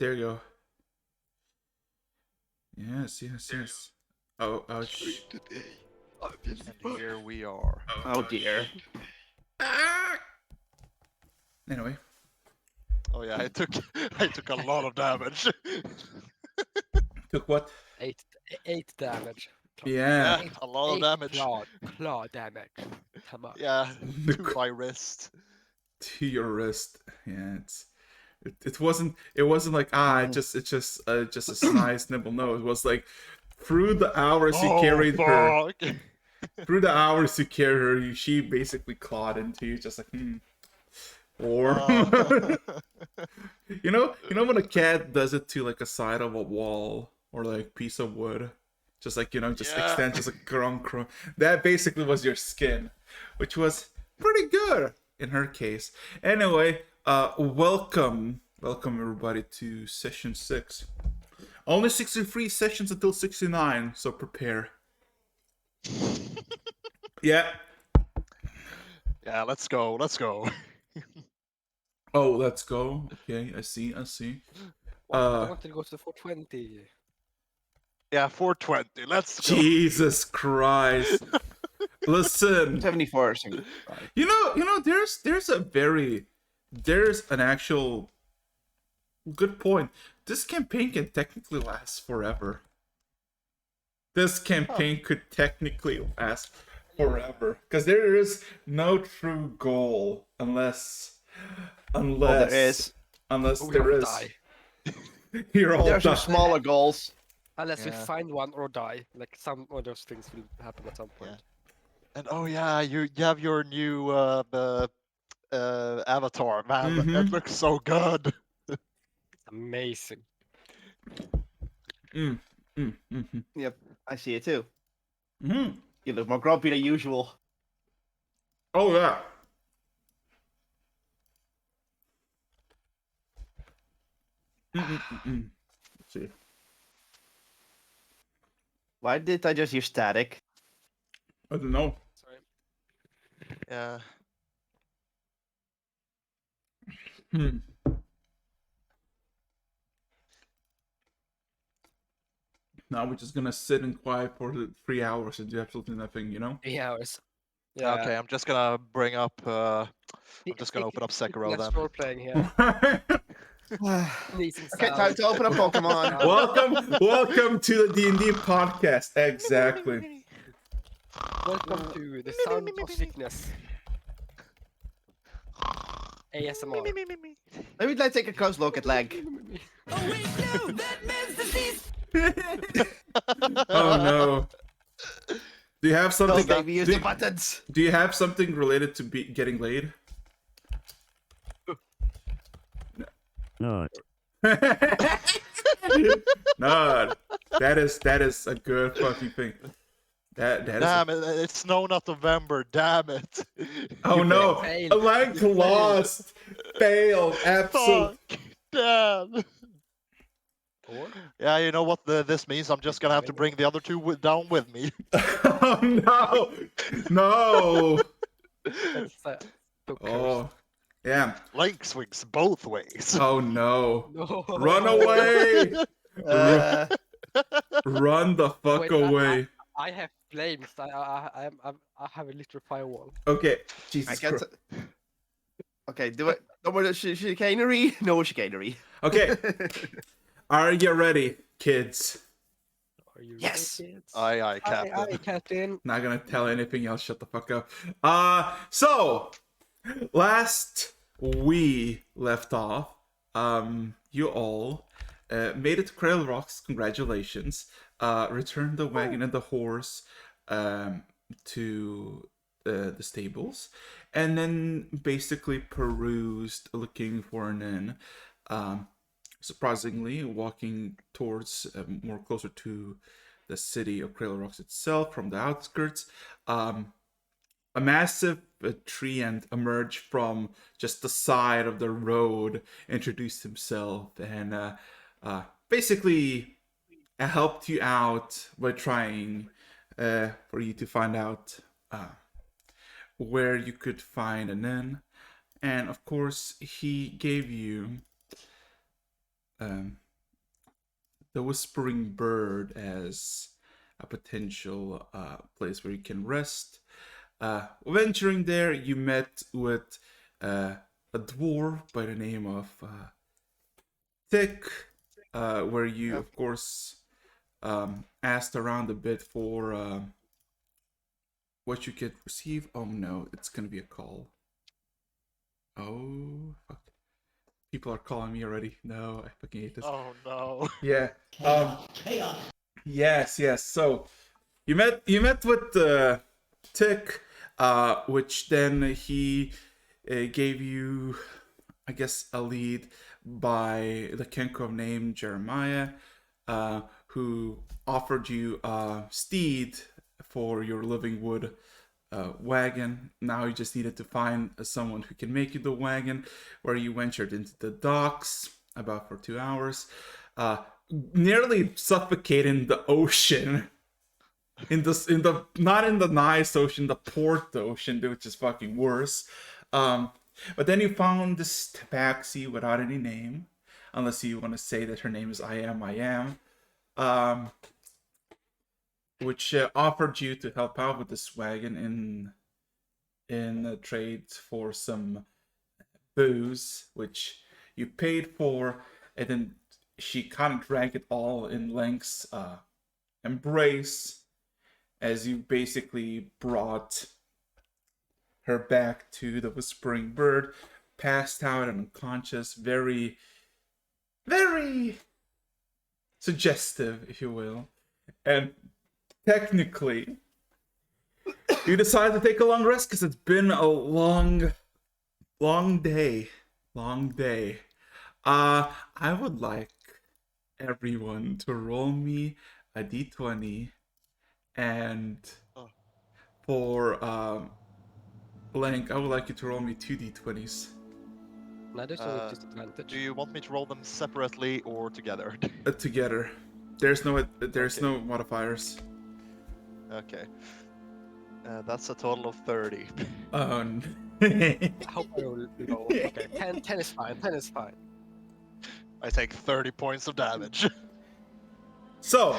There you go. Yes. Oh, ouch. And here we are. Oh dear. Anyway. Oh yeah, I took a lot of damage. Took what? 8 damage. Yeah. Yeah, a lot of damage. Claw damage. Come on. Yeah, to my wrist. To your wrist. Yeah, it wasn't like it's just a nice nibble. No, it was like through the hours you carried her. Through the hours you carried her, she basically clawed into you, just like Or you know when a cat does it to like a side of a wall or like piece of wood, just like extend just like crumb. That basically was your skin, which was pretty good in her case. Anyway, welcome everybody to session 6. Only 63 sessions until 69, so prepare. Yeah. Yeah, let's go. Oh, let's go. Okay, I see. I want to go to 420. Yeah, 420. Let's go. Jesus Christ. Listen. 74. You know, there's an actual good point. This campaign can technically last forever. This campaign could technically last forever. Because there is no true goal unless there is. There is. Die. You're all There's some die. smaller goals. Unless we find one or die. Like some of those things will happen at some point. Yeah. And oh yeah, you have your new avatar, man. Mhm. That looks so good. Amazing. Yep, I see it too. Mm. You look more grumpy than usual. Oh yeah. Let's see. Why did I just hear static? I don't know. Sorry. Yeah. Now we're just gonna sit and quiet for the 3 hours and do absolutely nothing, 3 hours. Yeah. Okay, I'm just gonna bring up. I'm just gonna open up Sekiro Let's then. role playing here. Okay, time to open up Pokemon. welcome to the D&D podcast. Exactly. Welcome to the sound of sickness. ASMR. Maybe let's take a close look at leg. Oh no. Do you have something? Go, baby, use the buttons. Do you have something related to getting laid? No. No. That is a good fucking thing. That is. Damn it! It's no, not November. Damn it! Oh no! failed. Like lost, failed, absolute. Fuck! Damn. Or? Yeah, you know what this means? I'm just gonna have to bring the other two down with me. Oh no! No! That's so Oh, yeah. Link swings both ways. Oh no! No. Run away! Run the fuck Wait, away! I have flames. I have a little firewall. Okay, I Jesus can't. Christ. Okay, do it. No more chicanery. No chicanery. Okay, are you ready, kids? Are you Yes. ready, kids? Aye, Captain. Aye, Captain. Not gonna tell anything else. Shut the fuck up. So last we left off, you all made it to Crail Rocks. Congratulations. Returned the wagon and the horse to the stables, and then basically perused looking for an inn. Surprisingly, walking towards more closer to the city of Crail Rocks itself from the outskirts, a massive tree ant emerged from just the side of the road, introduced himself, and basically helped you out by trying for you to find out where you could find an inn. And of course, he gave you the Whispering Bird as a potential place where you can rest. Venturing there, you met with a dwarf by the name of Thick, where you, of course, asked around a bit for what you could receive. Oh no, it's gonna be a call. Oh, fuck. People are calling me already. No, I fucking hate this. Oh no. Yeah. Chaos. Yes. So you met with Tick, which then he gave you, I guess, a lead by the Kenko named Jeremiah, who offered you a steed for your living wood wagon. Now you just needed to find someone who can make you the wagon, where you ventured into the docks about for 2 hours, nearly suffocating the ocean. In the not in the nice ocean, the port ocean, which is fucking worse. But then you found this tabaxi without any name, unless you want to say that her name is I am, which offered you to help out with this wagon in trade for some booze, which you paid for, and then she kind of dragged it all in Link's embrace, as you basically brought her back to the Whispering Bird, passed out and unconscious, very, very suggestive, if you will. And technically, you decided to take a long rest because it's been a long day. I would like everyone to roll me a d20, and for Blank, I would like you to roll me 2 d20s. No, there's no disadvantage. Do you want me to roll them separately or together? Together. There's no modifiers. Okay. That's a total of 30. I hope I roll low. Okay, 10 is fine. 10 is fine. I take 30 points of damage. So,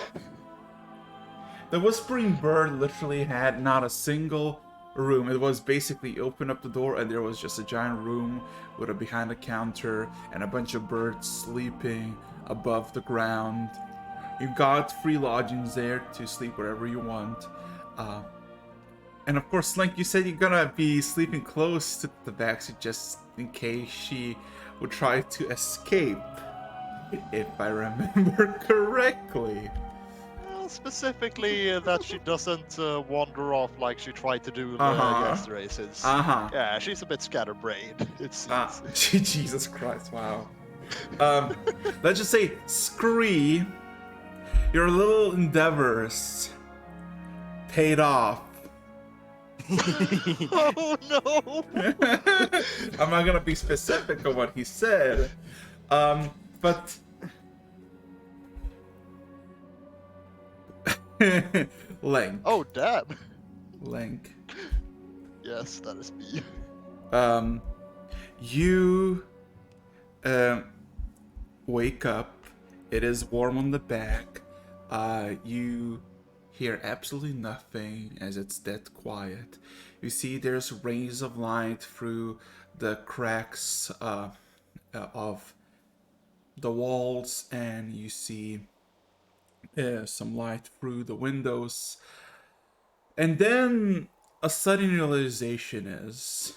the Whispering Bird literally had not a single room. It was basically open up the door and there was just a giant room with a behind the counter and a bunch of birds sleeping above the ground. You got free lodgings there to sleep wherever you want. And of course, like you said, you're gonna be sleeping close to the backseat just in case she would try to escape, if I remember correctly. Well, specifically that she doesn't wander off like she tried to do in the guest races. Yeah, she's a bit scatterbrained. It's Jesus Christ, wow. Let's just say, Scree, your little endeavors paid off. Oh no! I'm not gonna be specific on what he said, but Link. Oh damn! Link. Yes, that is me. You wake up. It is warm on the back. You hear absolutely nothing as it's dead quiet. You see there's rays of light through the cracks of the walls, and you see some light through the windows. And then a sudden realization is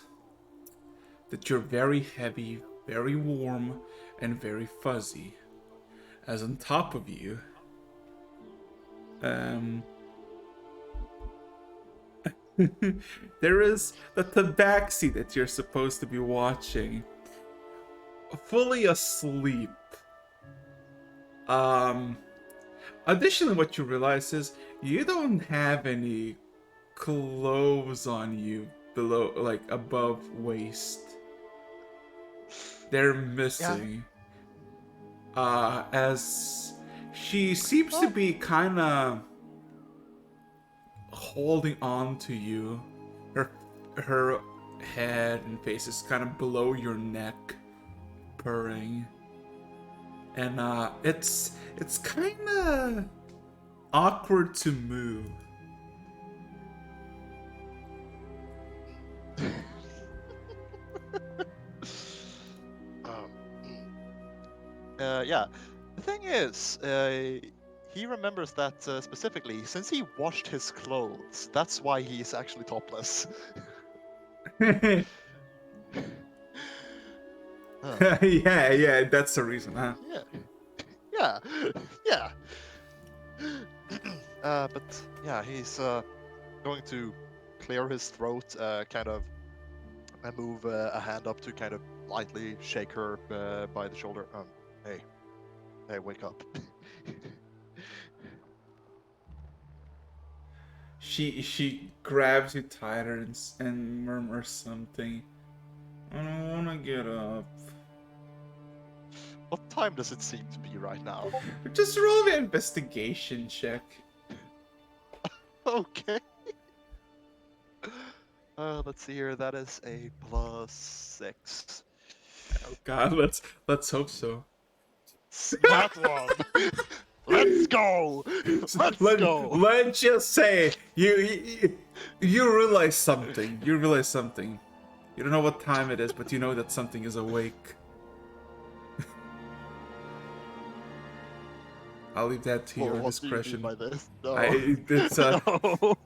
that you're very heavy, very warm, and very fuzzy. As on top of you, there is the tabaxi that you're supposed to be watching, fully asleep. Additionally, what you realize is you don't have any clothes on you below, like above waist. They're missing. As she seems to be kind of holding on to you. Her head and face is kind of below your neck, purring. and it's kind of awkward to move. Yeah. The thing is, he remembers that specifically since he washed his clothes. That's why he's actually topless. Yeah, that's the reason, huh? Yeah. But yeah, he's going to clear his throat, kind of, and move a hand up to kind of lightly shake her by the shoulder. Hey, wake up. She grabs you tighter and murmurs something. I don't wanna get up. What time does it seem to be right now? Just roll the investigation check. Okay. Let's see here. That is a +6. Oh God, let's hope so. That one. Let's go. Let's go. Let's just say you realize something. You realize something. You don't know what time it is, but you know that something is awake. I'll leave that to your discretion. What do you mean by this? No. It's No.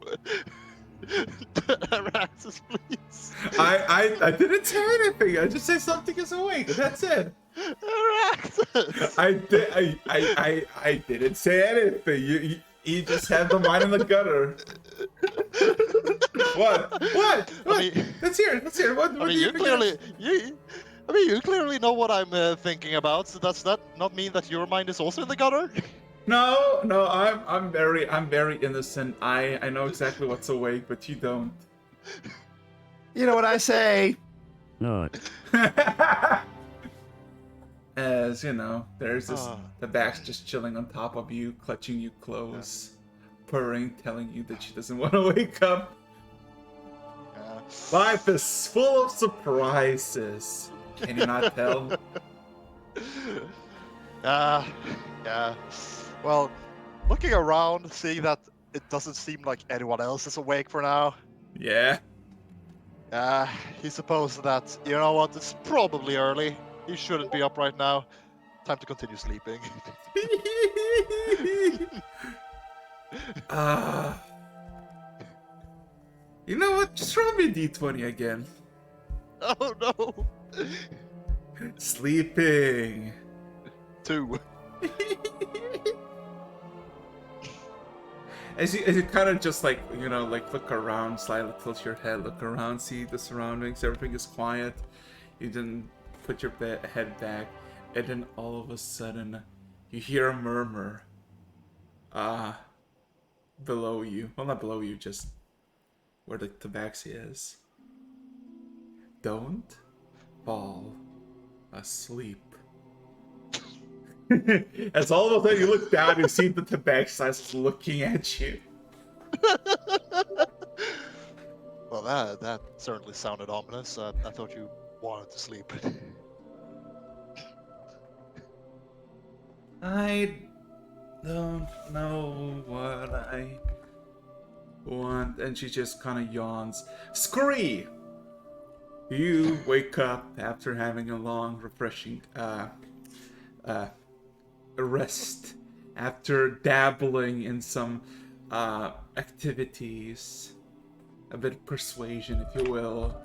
Araxis, please. I didn't say anything. I just say something is awake. That's it. Araxis. I didn't say anything. You just had the mind in the gutter. What? I mean, Let's hear it. What do you clearly you clearly know what I'm thinking about. So does that not mean that your mind is also in the gutter? No, I'm very innocent. I know exactly what's awake, but you don't. You know what I say? No. As you know, there's this the back's just chilling on top of you, clutching you close, purring, telling you that she doesn't want to wake up. Life is full of surprises. Can you not tell? Yeah. Well, looking around, seeing that it doesn't seem like anyone else is awake for now. Yeah. He supposed that, you know what, it's probably early. He shouldn't be up right now. Time to continue sleeping. You know what? Just roll me a d20 again. Oh no! Sleeping. 2. As you kind of just like, you know, like look around, slightly tilt your head, look around, see the surroundings, everything is quiet. You then put your head back, and then all of a sudden, you hear a murmur. Below you. Well, not below you, just where the tabaxi is. Don't fall asleep. As all of a sudden you look down, you see the tabaxi looking at you. Well, that certainly sounded ominous. I thought you wanted to sleep. I don't know what I want. And she just kind of yawns. Scree! You wake up after having a long, refreshing rest. After dabbling in some activities. A bit of persuasion, if you will.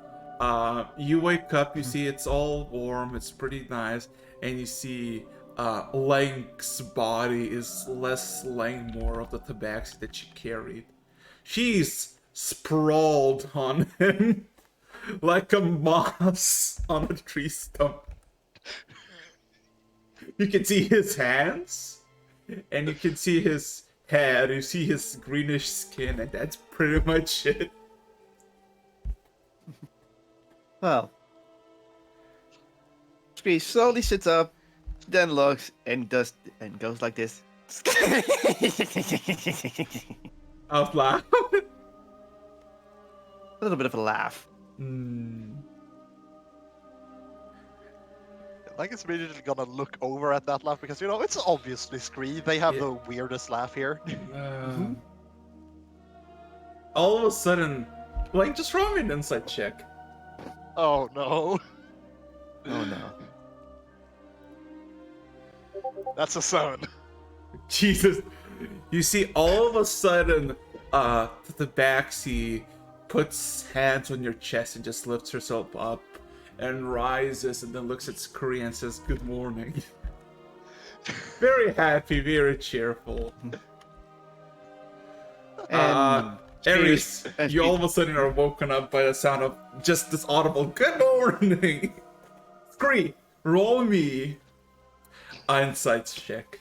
You wake up, you see it's all warm, it's pretty nice, and you see Lank's body is less laying more of the tabaxi that she carried. She's sprawled on him like a moss on a tree stump. You can see his hands, and you can see his head, you see his greenish skin, and that's pretty much it. Well, Scree slowly sits up, then looks and goes like this. Out loud. A little bit of a laugh. Like it's immediately gonna look over at that laugh because it's obviously Scree. They have Yeah. the weirdest laugh here. All of a sudden, like, just roll me an insight check. Oh no. Oh no. That's a 7. Jesus. You see, all of a sudden, the Baxi puts hands on your chest and just lifts herself up and rises and then looks at Scree and says, "Good morning." Very happy, very cheerful. And Aries, and you she- all of a sudden are woken up by the sound of just this audible "Good morning." Scree, roll me an insight check.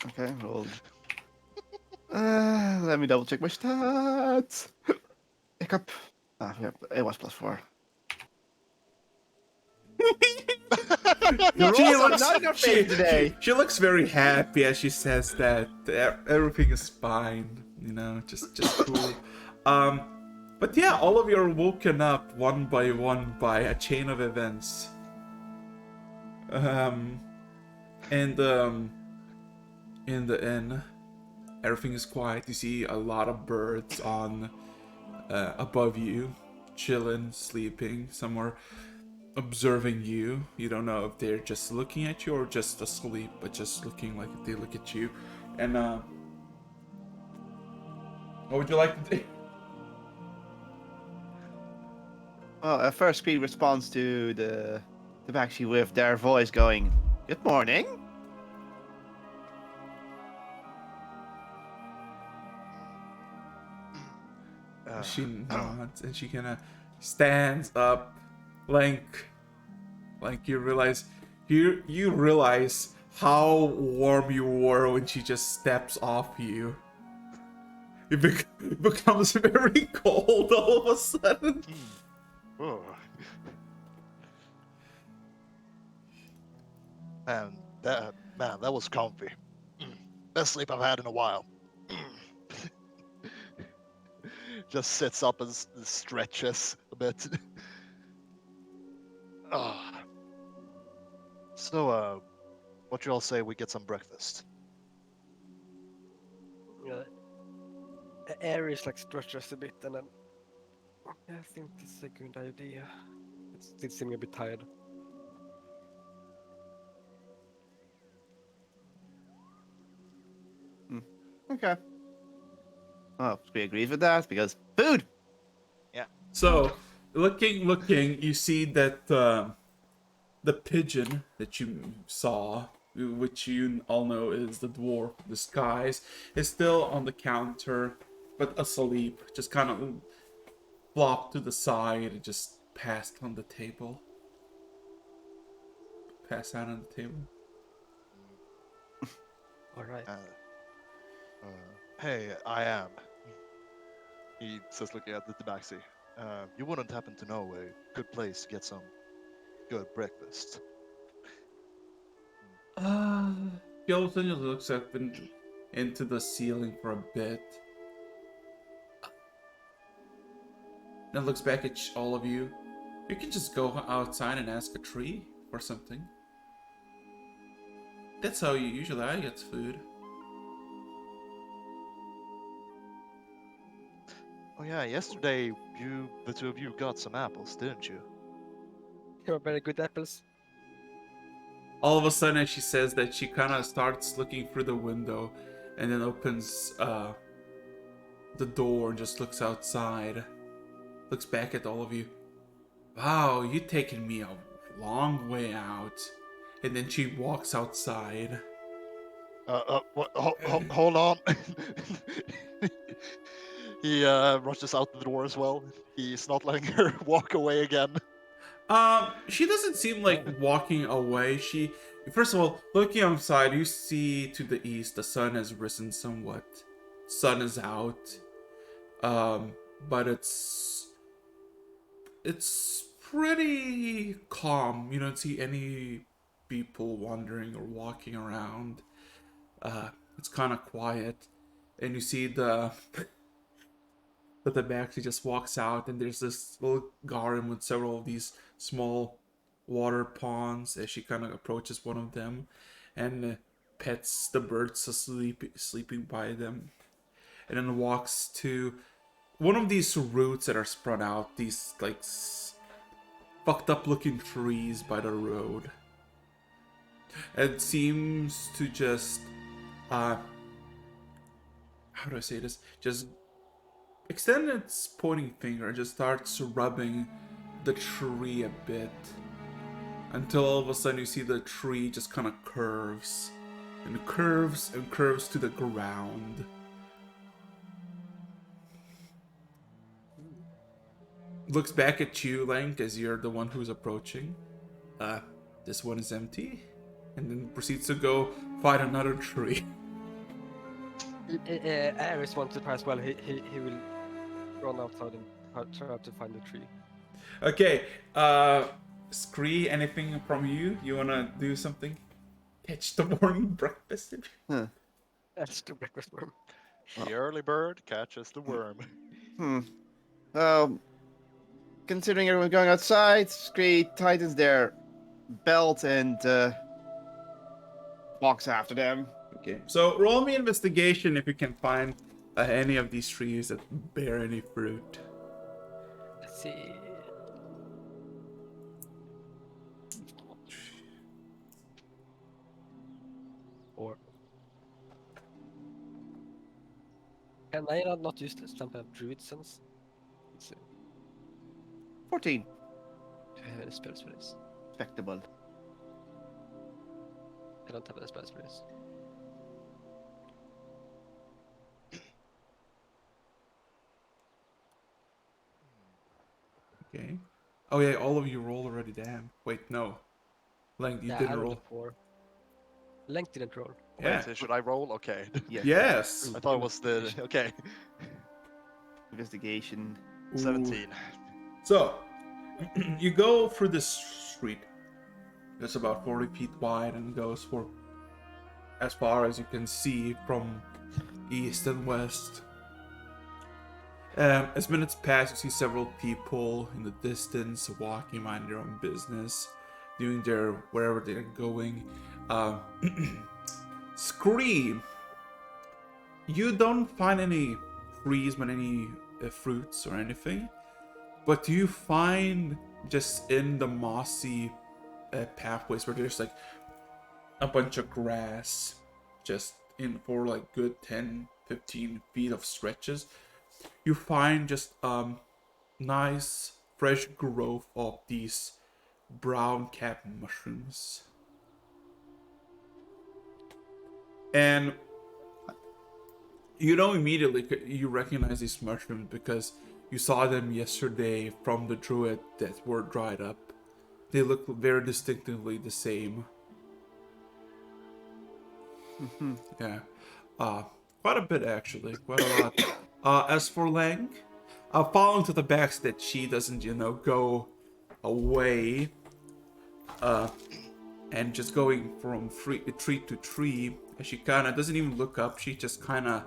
Okay, roll. Let me double check my stats. Hiccup. Ah, yeah, it was +4. She rolls are not in her favor today. She looks very happy as she says that everything is fine, just cool. But yeah, all of you are woken up one by a chain of events. And in the inn, everything is quiet. You see a lot of birds on above you, chilling, sleeping. Some are observing you. You don't know if they're just looking at you or just asleep, but just looking like they look at you. And what would you like to do? Well, at first, Scree responds to the Baxi with their voice going, "Good morning." She nods and she kind of stands up, like you realize you realize how warm you were when she just steps off you. It becomes very cold all of a sudden. Oh. Man, that was comfy. Best sleep I've had in a while. Just sits up and stretches a bit. Ah. So, what you all say we get some breakfast? Aries like stretches a bit and then I think this is a good idea. It's still seeming a bit tired. Okay. Oh, Scree agrees with that because food. So, looking, you see that the pigeon that you saw, which you all know is the dwarf disguise, is still on the counter, but asleep, just kind of flopped to the side and just passed on the table. Passed out on the table. Alright. Hey, I am. He says, looking at the tabaxi. You wouldn't happen to know a good place to get some good breakfast? Skeleton just looks up into the ceiling for a bit. Then looks back at all of you. You can just go outside and ask a tree for something. That's how usually I get food. Oh yeah, yesterday the two of you got some apples, didn't you? You're very good apples. All of a sudden, as she says that, she kind of starts looking through the window and then opens the door and just looks outside. Looks back at all of you. Wow, you taken me a long way out. And then she walks outside. What, hold on. He rushes out the door as well. He's not letting her walk away again. She doesn't seem like walking away. First of all, looking outside, you see to the east the sun has risen somewhat. Sun is out. But it's pretty calm. You don't see any people wandering or walking around. It's kind of quiet, and you see that the Baxi just walks out, and there's this little garden with several of these small water ponds as she kind of approaches one of them and pets the birds sleeping by them, and then walks to one of these roots that are spread out, these like fucked up looking trees by the road. It seems to just how do I say this? Just extend its pointing finger and just starts rubbing the tree a bit until all of a sudden you see the tree just kind of curves and curves and curves to the ground. Looks back at you, Lank, as you're the one who's approaching. This one is empty, and then proceeds to go find another tree. Ares wants to try as well. He will run outside and try to find the tree. Okay, Scree, anything from you? You wanna do something? Catch the morning breakfast? That's the breakfast worm. The early bird catches the worm. Considering everyone going outside, Scree tightens their belt and walks after them. Okay, so roll me investigation if you can find any of these trees that bear any fruit. Let's see. Or can I not use some kind of druid sense? Let's see. 14. Do I have any spells for this? Respectable. I don't have any spells for this. Okay. Oh yeah, all of you roll already, damn. Wait, no. Lang, you Yeah, I didn't rolled roll. a 4. Length didn't roll. Yeah. Wait, should I roll? Okay. Yes. Yes. I thought it was the... Okay. Investigation. Ooh. 17. So, you go through this street. It's about 40 feet wide and goes for as far as you can see from east and west. As minutes pass, you see several people in the distance walking, minding their own business, doing their wherever they're going. Scream! You don't find any trees with any fruits or anything, but you find just in the mossy pathways where there's like a bunch of grass just in for like good 10-15 feet of stretches, you find just nice fresh growth of these brown cap mushrooms. And you know immediately you recognize these mushrooms because you saw them yesterday from the druid that were dried up. They look very distinctively the same. Yeah. Quite a bit actually. Quite a lot. As for Lang, following to the back so that she doesn't, go away. And just going from tree to tree. And she kind of doesn't even look up. She just kind of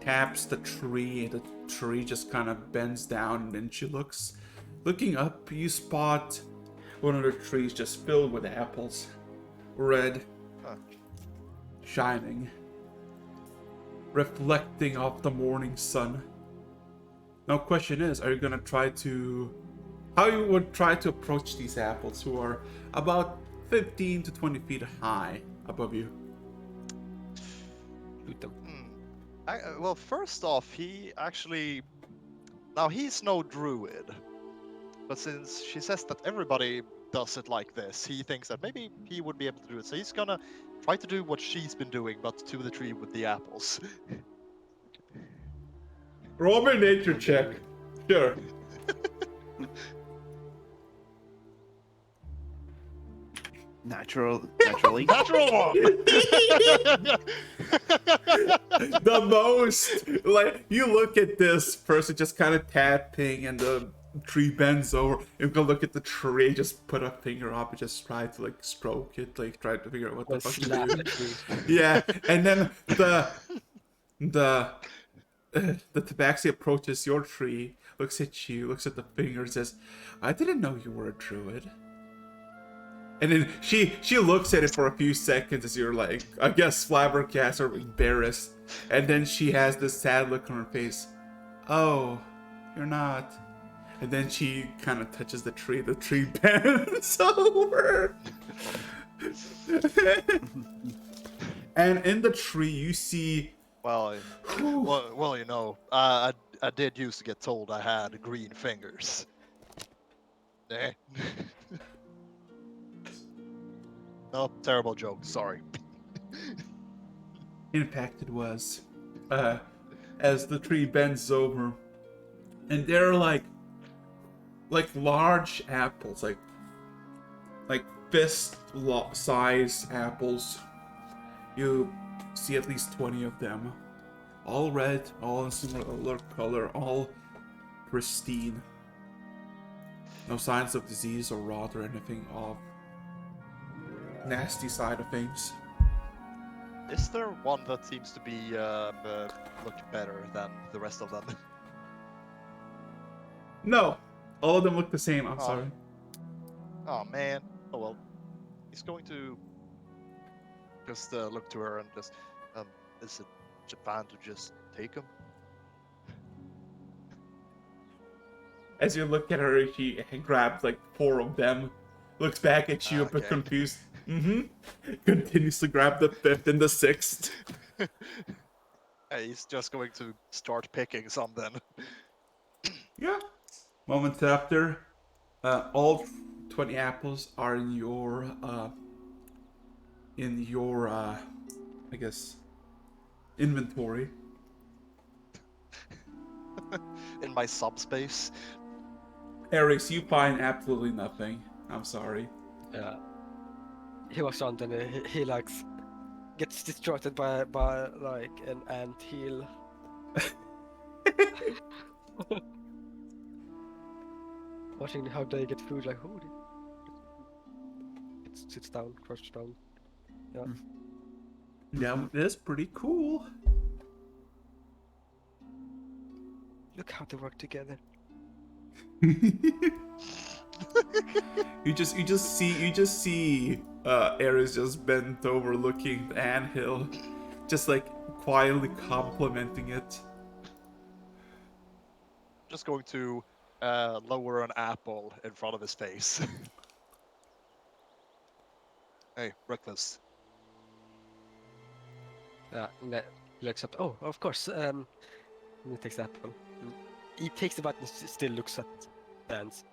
taps the tree. And the tree just kind of bends down. And then she looking up. You spot one of the trees just filled with apples. Red. Shining. Reflecting off the morning sun. Now question is, are you going to try to... How you would try to approach these apples who are about 15 to 20 feet high above you? Loot them. Well, first off, he actually... Now, he's no druid. But since she says that everybody does it like this, he thinks that maybe he would be able to do it. So he's gonna try to do what she's been doing, but to the tree with the apples. Roll me a nature check. Sure. Naturally. Natural one! The most, like, you look at this person just kind of tapping and the tree bends over. You can look at the tree, just put a finger up and just try to like stroke it, like try to figure out what the fuck to do. Yeah, and then the tabaxi approaches your tree, looks at you, looks at the finger, and says, "I didn't know you were a druid." And then she looks at it for a few seconds as you're like, I guess flabbergasted or embarrassed. And then she has this sad look on her face. "Oh, you're not." And then she kind of touches the tree. The tree bends over. And in the tree, you see. Well, you know, I did used to get told I had green fingers. Eh? No, terrible joke. Sorry. In fact, it was. As the tree bends over, and there are like large apples, like fist-size apples. You see at least 20 of them, all red, all in similar color, all pristine. No signs of disease or rot or anything of nasty side of things. Is there one that seems to be look better than the rest of them? No, all of them look the same. I'm Oh. sorry. Oh man. Oh well. He's going to just look to her and just, is it Japan to just take him? As you look at her, she grabs like 4 of them, looks back at you a bit Okay. confused. Continues to grab the 5th and the 6th. He's just going to start picking some then. Yeah. Moments after, all 20 apples are in your, I guess, inventory. In my subspace. Ares, you find absolutely nothing. I'm sorry. Yeah. He was on, and he like gets distracted by like an ant hill. Watching how they get food, like holy. It sits down, crouches down. Yeah. Yeah, it is pretty cool. Look how they work together. You just see Ares just bent over looking at the anthill, just like quietly complimenting it. Just going to lower an apple in front of his face. Hey, breakfast. Yeah, and then he looks up. Oh, of course. And he takes the apple. He takes the button and still looks at the ants.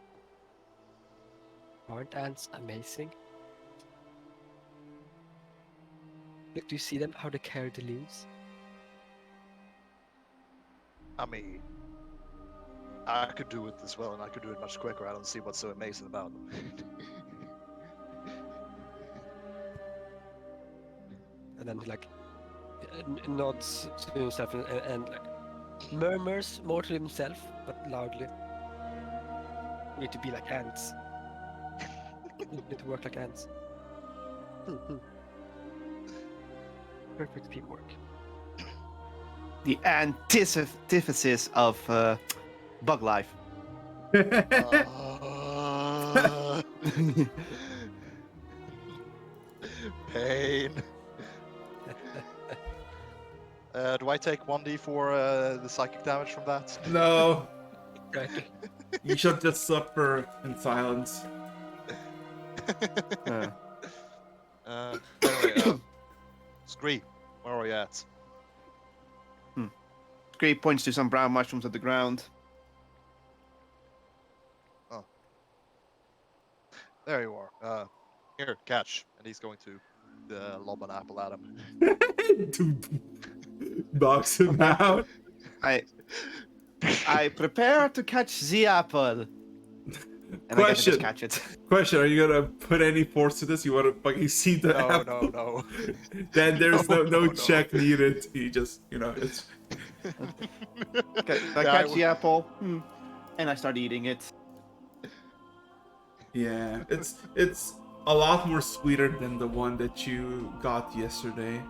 Aren't ants amazing? Look, do you see them? How they carry the leaves? I mean, I could do it as well, and I could do it much quicker. I don't see what's so amazing about them. And then he like nods to himself and like murmurs more to himself, but loudly. We need to be like ants. We need to work like ants. Perfect teamwork. The antithesis of bug life. Pain. Do I take 1d for the psychic damage from that? No, Right. you should just suffer in silence. Anyway, Scree, where are you at? Scree points to some brown mushrooms at the ground. There you are. Here, catch. And he's going to lob an apple at him. Box him out. I prepare to catch the apple. And I guess I Question. just catch it. Question: are you gonna put any force to this? You wanna fucking see the No, apple? no. Then there's no No. check needed. You just, it's. Okay, I Yeah, catch the apple, and I start eating it. Yeah, it's a lot more sweeter than the one that you got yesterday.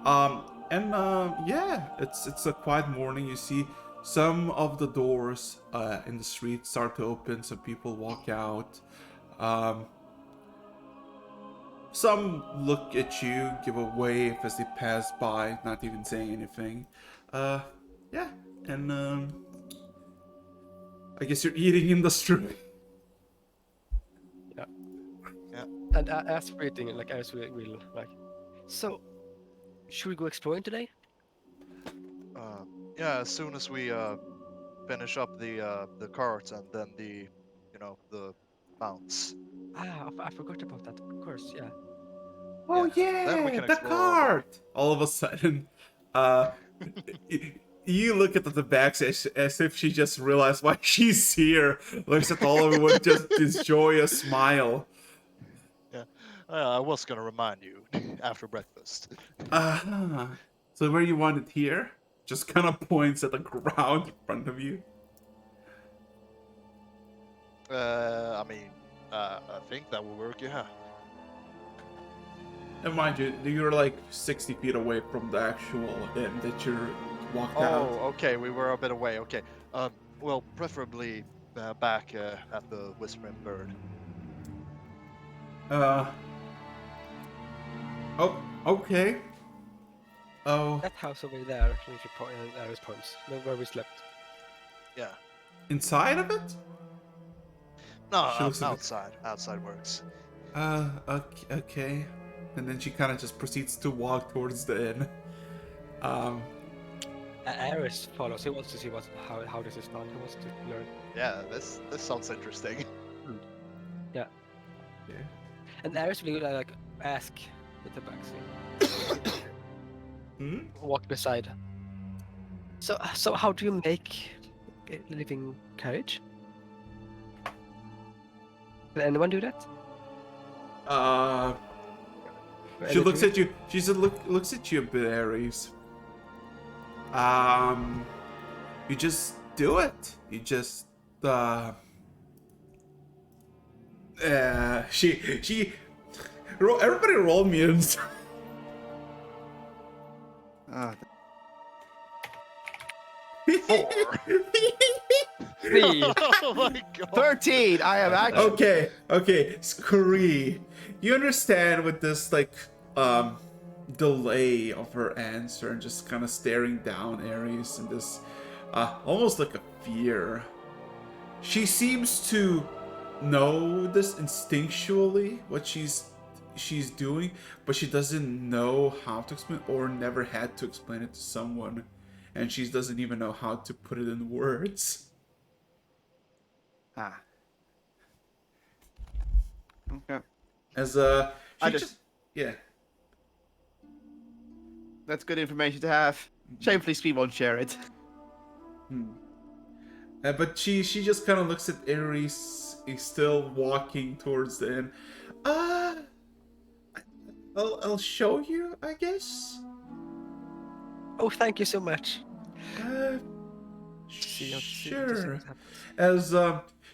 Yeah, it's a quiet morning. You see some of the doors in the street start to open. Some people walk out. Some look at you, give a wave as they pass by, not even saying anything. Yeah, and I guess you're eating in the street. Yeah. Yeah. And as we're eating, like as we will like, so should we go exploring today? Yeah, as soon as we finish up the cart and then the mounts. I forgot about that. Of course, yeah. Oh Then we yeah, can the explore all day. cart! All of a sudden, uh, you look at the backs as if she just realized why she's here. Looks at all of it with just this joyous smile. Yeah, I was gonna remind you after breakfast. Uh-huh. So where you want it here? Just kind of points at the ground in front of you. I mean, I think that will work. Yeah. And mind you, you're like 60 feet away from the actual inn that you're walked Oh, out. okay. We were a bit away. Okay. Well, preferably back at the Whispering Bird. Oh, okay. Oh, That house over there, Aris points, where we slept. Yeah. inside of it? No, She looks a bit- outside. Outside works. Okay. And then she kind of just proceeds to walk towards the inn. Aris follows. He wants to see how this is done. He wants to learn. Yeah, this sounds interesting. Yeah. Okay. And Aris will like ask the tabaxi. Walk beside. So how do you make a living carriage? Can anyone do that? She looks at you. She said, looks at you a bit, Aries. You just do it. You just, everybody roll mutants. Ah, 3. Oh my god. 13! I am actually. Okay, Scree. You understand with this, like, delay of her answer and just kind of staring down Aries and this, almost like a fear. She seems to know this instinctually, what she's doing, but she doesn't know how to explain or never had to explain it to someone, and she doesn't even know how to put it in words. Ah. Okay. As I she just- yeah. That's good information to have. Shamefully, Scream won't share it. But she just kind of looks at Aries. He's still walking towards the end. I'll show you, I guess. Oh, thank you so much. Sure. As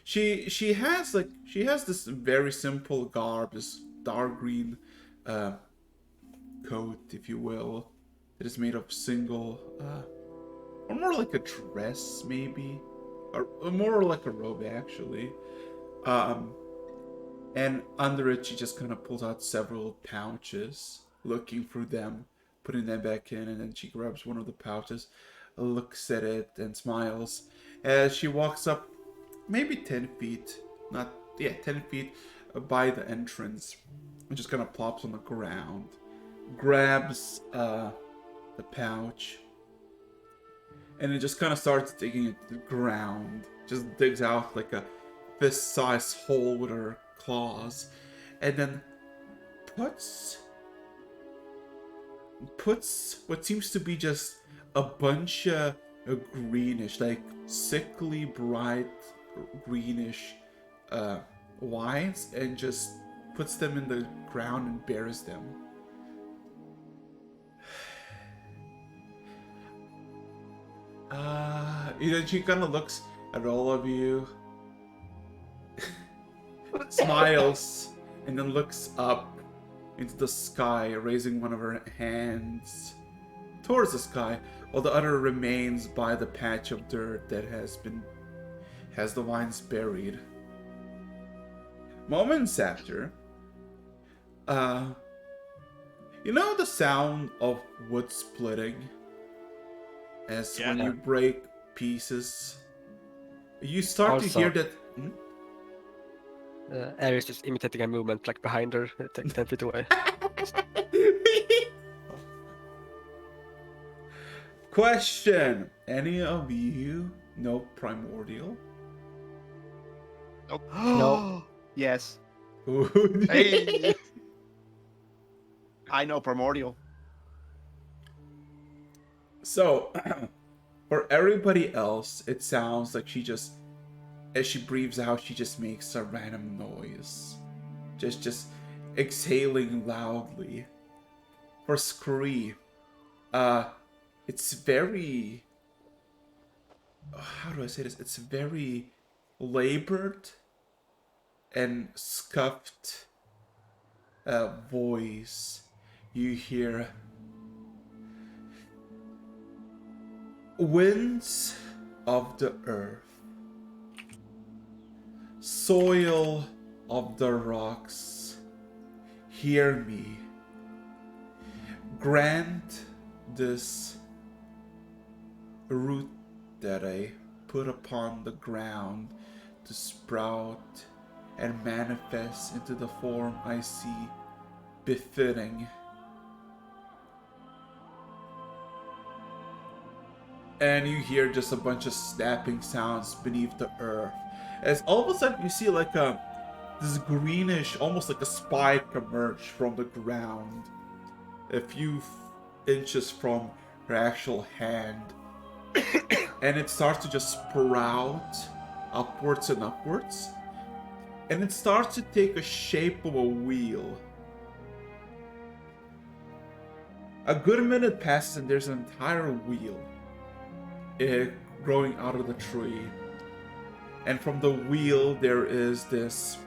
she has this very simple garb, this dark green coat, if you will. It is made of single, or more like a dress, maybe, or more like a robe, actually. And under it, she just kind of pulls out several pouches, looking through them, putting them back in, and then she grabs one of the pouches, looks at it, and smiles as she walks up, maybe 10 feet, 10 feet by the entrance, and just kind of plops on the ground, grabs the pouch, and it just kind of starts digging into the ground. Just digs out like a fist-sized hole with her claws, and then puts what seems to be just a bunch of greenish, like sickly bright greenish wines, and just puts them in the ground and buries them. She kind of looks at all of you, smiles, and then looks up into the sky, raising one of her hands, towards the sky, while the other remains by the patch of dirt that has the vines buried. Moments after, you know the sound of wood splitting as when Yeah. you break pieces? You start to Also- hear that. Ares just imitating a movement like behind her, 10 feet away. Question: any of you know Primordial? No. Yes, Hey! I know Primordial. So, for everybody else, it sounds like as she breathes out, she just makes a random noise. Just exhaling loudly. For Scree, it's very... how do I say this? It's very labored and scuffed voice. You hear... winds of the earth, soil of the rocks, hear me. Grant this root that I put upon the ground to sprout and manifest into the form I see befitting. And you hear just a bunch of snapping sounds beneath the earth. As all of a sudden you see like this greenish, almost like a spike emerge from the ground, a few inches from her actual hand. And it starts to just sprout upwards and upwards. And it starts to take a shape of a wheel. A good minute passes and there's an entire wheel growing out of the tree. And from the wheel there is this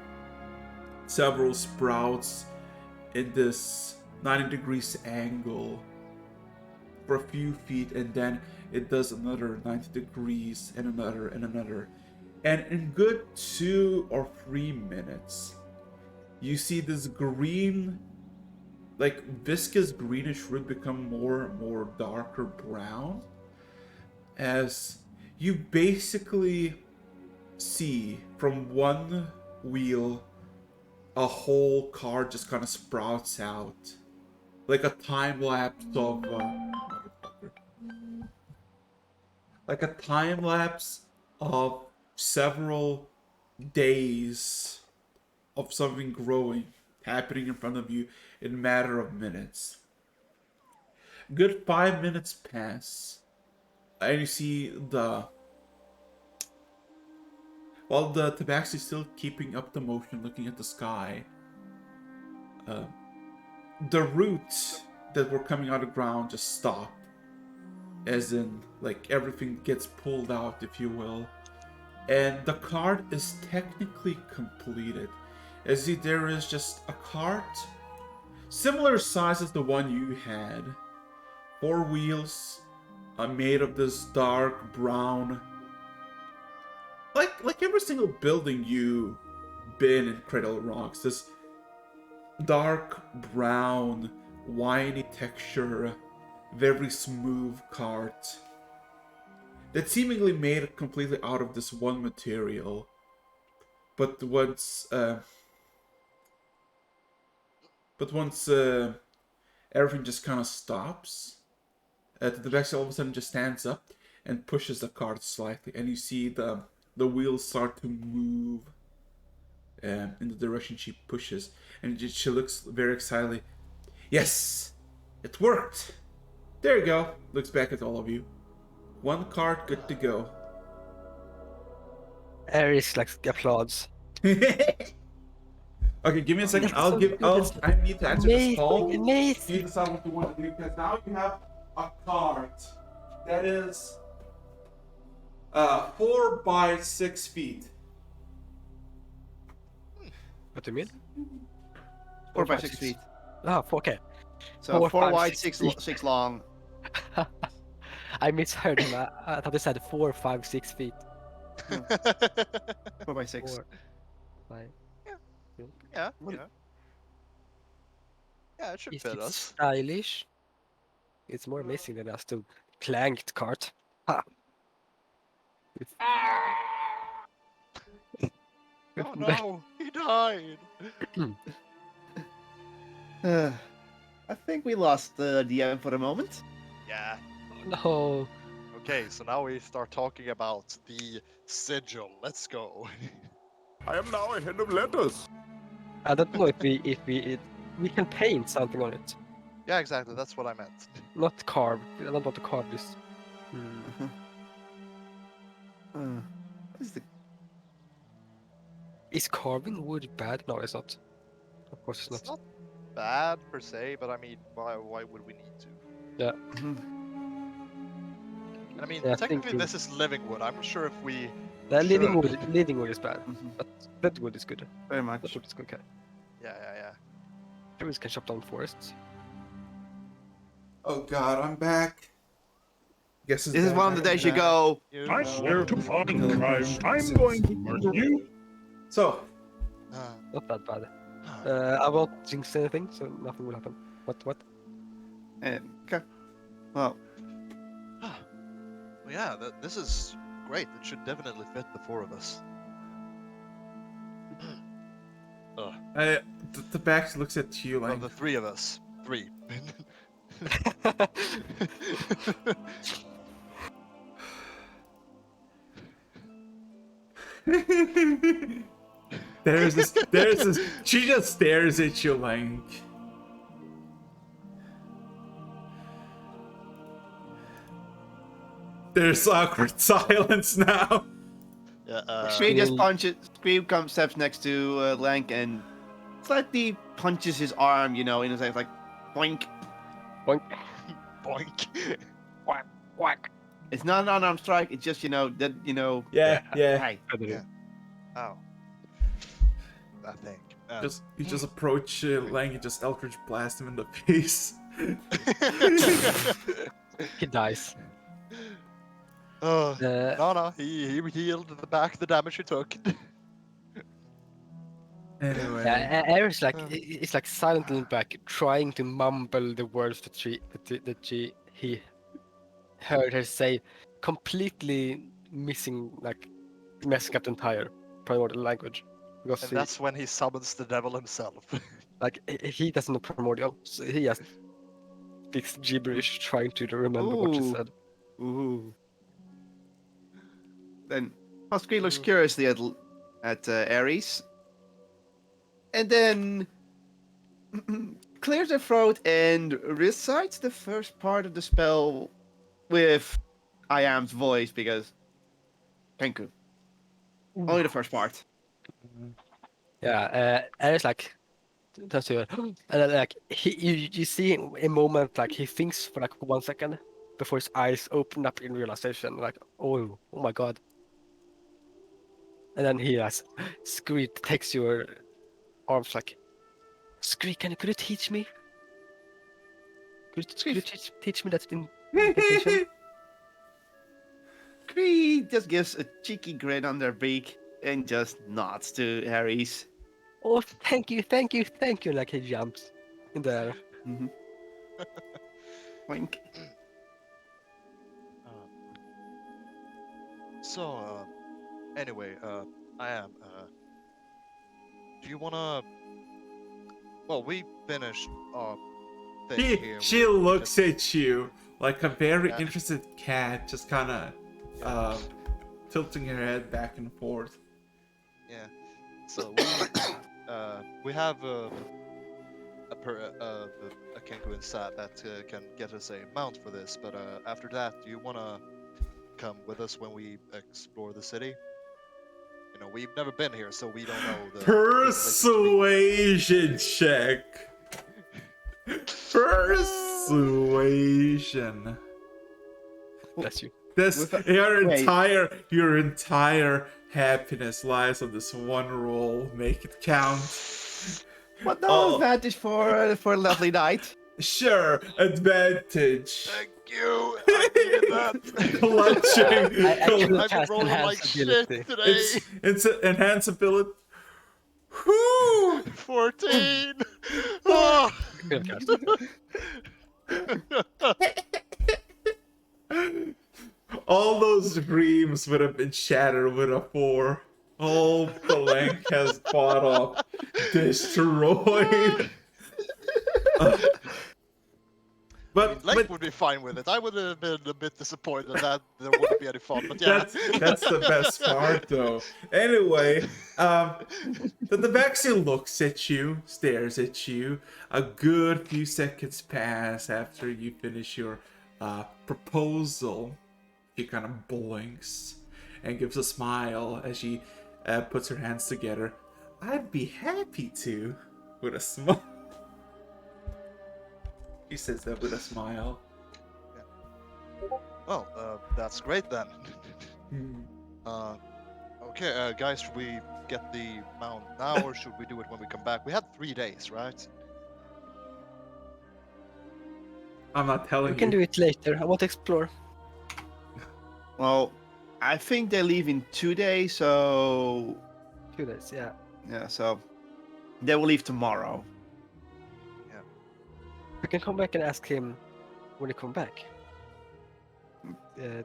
several sprouts in this 90 degrees angle for a few feet, and then it does another 90 degrees and another and another. And in good 2 or 3 minutes, you see this green, like viscous greenish root become more and more darker brown, as you basically see from one wheel a whole card just kind of sprouts out, like a time lapse of like a time lapse of several days of something growing, happening in front of you in a matter of minutes. Good 5 minutes pass, and you see while the tabaxi is still keeping up the motion, looking at the sky, the roots that were coming out of the ground just stop. As in, like, everything gets pulled out, if you will. And the cart is technically completed. As there is just a cart, similar size as the one you had. 4 wheels, made of this dark brown, like every single building you've been in Cradle Rocks, this dark brown, winey texture, very smooth cart that seemingly made completely out of this one material. But once everything just kind of stops, the Tabaxi all of a sudden just stands up and pushes the cart slightly, and you see the wheels start to move in the direction she pushes, and she looks very excitedly. Yes, it worked. There you go. Looks back at all of you. 1 cart good to go. Ares like applauds. Okay, give me a second. I need to answer this call. You decide what you want to do, because now you have a cart that is 4 by 6 feet. What do you mean? 4 by 6 feet. Ah, okay. So 4 5, wide, 6 6 long. I misheard him. I thought he said 4, 5, 6 feet. 4x6. 4, 5. Yeah, What- you know. Yeah, it should If fit it's us. stylish, it's more amazing than just a planked cart. Ha! Oh no, he died. I think we lost the DM for the moment. Yeah. No. Okay, so now we start talking about the sigil. Let's go. I am now a head of letters. I don't know if we can paint something on it, Yeah, exactly. That's what I meant. not carve. I don't want to carve this. What is the... Is carving wood bad? No, it's not. Of course, it's It's not. not bad per se, but I mean, why would we need to? Mhm. And I mean, Yeah, I technically think this is living wood. I'm not sure if we. The living should. wood is bad, Mhm. but dead wood is good. Very Dead much. wood is good. Okay. Yeah. Druids can chop down forests. Oh God, I'm back. Guess This is one of the days you go. You I know, swear to find crime. I'm going to murder you. So, Not that bad. uh, I won't jinx anything, so nothing will happen. What? Okay. Well, well, yeah, this is great. It should definitely fit the four of us. the back looks at you Well, like, the three of us. Three. there's this. She just stares at you like. There's awkward silence now. Yeah. Scream just Scream. punches. Scream comes steps next to Lank and slightly punches his arm. You know, in his like, boink. Boink. Boink. Whack. It's not an unarmed strike. It's just that Yeah. Hey, Yeah. Ow. I think. You just approach Lang and just Eldritch blast him in the face. He dies. Oh, Uh, no, he healed the back the damage he took. Anyway. Aer's like it's like silently back, trying to mumble the words that he heard her say, completely messing up the entire primordial language. Because And that's when he summons the devil himself. he doesn't know primordial, so he just speaks gibberish, trying to remember what she Ooh. said. ooh. Then Scream looks curiously at Ares, and then clears her throat and recites the first part of the spell with I am's voice because thank you. Only the first part. Yeah, Aer's like turns to her, and then you see a moment like he thinks for like 1 second before his eyes open up in realization, like oh my god. And then he Screed takes your arms like, Screed, could you teach me? Could you teach me that incantation? Scream just gives a cheeky grin on their beak and just nods to Ares. Oh, thank you. Like he jumps in the air. Mhm. Wink. So, anyway, I am. Do you wanna? Well, we finished our thing here. She We looks just- at you like a very Yeah. interested cat, just kind of tilting her head back and forth. Yeah. So we have a Kenku sat that can get us a mount for this. But after that, do you wanna come with us when we explore the city? You know, we've never been here, so we don't know the Persuasion check. Persuasion. Bless you. This With your entire happiness lies on this one roll. Make it count. What no Oh. advantage for a lovely night? Sure, advantage. Thank you. I needed that. Clutching. I actually I've been cast rolling like enhance shit ability. today. It's an enhance ability. Whoo! 14. Oh. Good cast. All those dreams would have been shattered with a 4. All Palenque has fought off, destroyed. But Link would be fine with it. I would have been a bit disappointed that there wouldn't be any fun, but yeah. that's the best part, though. Anyway, the vaccine looks at you, stares at you. A good few seconds pass after you finish your proposal. She kind of blinks and gives a smile as she puts her hands together. I'd be happy to, with a smile. He says that with a smile. Oh, that's great then. Okay, guys, should we get the mount now or should we do it when we come back? We had 3 days, right? I'm not telling We can you. do it later. I want to explore. Well, I think they leave in 2 days, so 2 days, yeah. yeah, so they will leave tomorrow. We can come back and ask him when he come back.